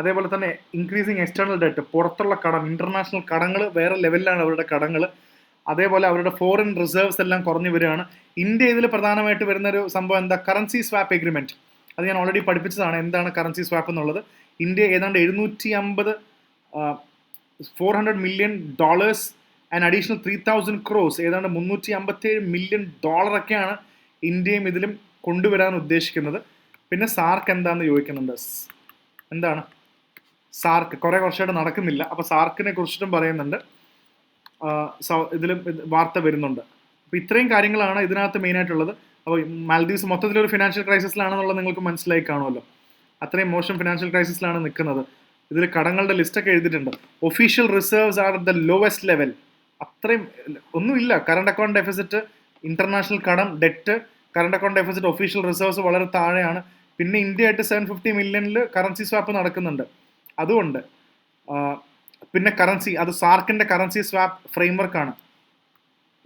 അതേപോലെ തന്നെ ഇൻക്രീസിങ് എക്സ്റ്റേണൽ ഡെറ്റ്, പുറത്തുള്ള കടം, ഇന്റർനാഷണൽ കടങ്ങൾ വേറെ ലെവലിലാണ് അവരുടെ കടങ്ങൾ. അതേപോലെ അവരുടെ ഫോറിൻ റിസർവ്സ് എല്ലാം കുറഞ്ഞു വരികയാണ്. ഇന്ത്യ ഇതിൽ പ്രധാനമായിട്ട് വരുന്നൊരു സംഭവം എന്താ? Currency swap agreement. അത് ഞാൻ ഓൾറെഡി പഠിപ്പിച്ചതാണ് എന്താണ് കറൻസി സ്വാപ്പ് എന്നുള്ളത്. ഇന്ത്യ ഏതാണ്ട് 400 million ആൻഡ് അഡീഷണൽ 3000 crores, ഏതാണ്ട് 357 million ഒക്കെയാണ് ഇന്ത്യയും ഇതിലും കൊണ്ടുവരാൻ ഉദ്ദേശിക്കുന്നത്. പിന്നെ സാർക്ക് എന്താണെന്ന് ചോദിക്കുന്നുണ്ട്. എന്താണ് സാർക്ക്? കുറേ വർഷമായിട്ട് നടക്കുന്നില്ല. അപ്പോൾ സാർക്കിനെ കുറിച്ചിട്ടും പറയുന്നുണ്ട്, ഇതിലും വാർത്ത വരുന്നുണ്ട്. അപ്പോൾ ഇത്രയും കാര്യങ്ങളാണ് ഇതിനകത്ത് മെയിനായിട്ടുള്ളത്. അപ്പോൾ മാൽദീവ്സ് മൊത്തത്തിലൊരു ഫിനാൻഷ്യൽ ക്രൈസിസിലാണെന്നുള്ളത് നിങ്ങൾക്ക് മനസ്സിലായി കാണുമല്ലോ. അത്രയും മോശം ഫിനാൻഷ്യൽ ക്രൈസിസിലാണ് നിൽക്കുന്നത്. ഇതിൽ കടങ്ങളുടെ ലിസ്റ്റൊക്കെ എഴുതിയിട്ടുണ്ട്. Official reserves are the lowest level. അത്രയും ഒന്നുമില്ല. കറണ്ട് അക്കൗണ്ട് ഡെഫിസിറ്റ്, ഇന്റർനാഷണൽ കടം, debt, current account deficit, official reserves വളരെ താഴെയാണ്. പിന്നെ ഇന്ത്യ ആയിട്ട് 750 million കറൻസി സ്വാപ്പ് നടക്കുന്നുണ്ട്. അതുകൊണ്ട് പിന്നെ കറൻസി, അത് സാർക്കിൻ്റെ കറൻസി സ്വാപ്പ് ഫ്രെയിംവർക്കാണ്.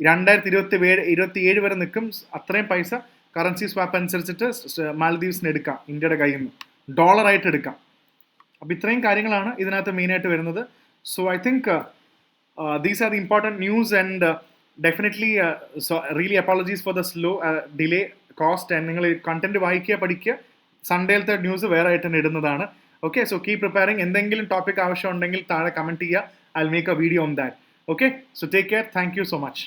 2027 വരെ നിൽക്കും. അത്രയും പൈസ കറൻസി സ്വാപ്പ് അനുസരിച്ചിട്ട് മാലദ്വീപ്സിന് എടുക്കാം, ഇന്ത്യയുടെ കയ്യിൽ നിന്ന് ഡോളറായിട്ട് എടുക്കാം. അപ്പോൾ ഇത്രയും കാര്യങ്ങളാണ് ഇതിനകത്ത് മെയിനായിട്ട് വരുന്നത്. So I think These are the important news, and definitely, so really apologies for the slow delay cost. And നിങ്ങൾ കണ്ടന്റ് വായിക്കുക പഠിക്കുക. സൺഡേയിലത്തെ ന്യൂസ് വേറെ ആയിട്ട് തന്നെ ഇടുന്നതാണ്. Okay, so keep preparing. എന്തെങ്കിലും ടോപ്പിക് ആവശ്യം ഉണ്ടെങ്കിൽ താഴെ കമന്റ് ചെയ്യുക. I will make A video on that. Okay, so take care. Thank you so much.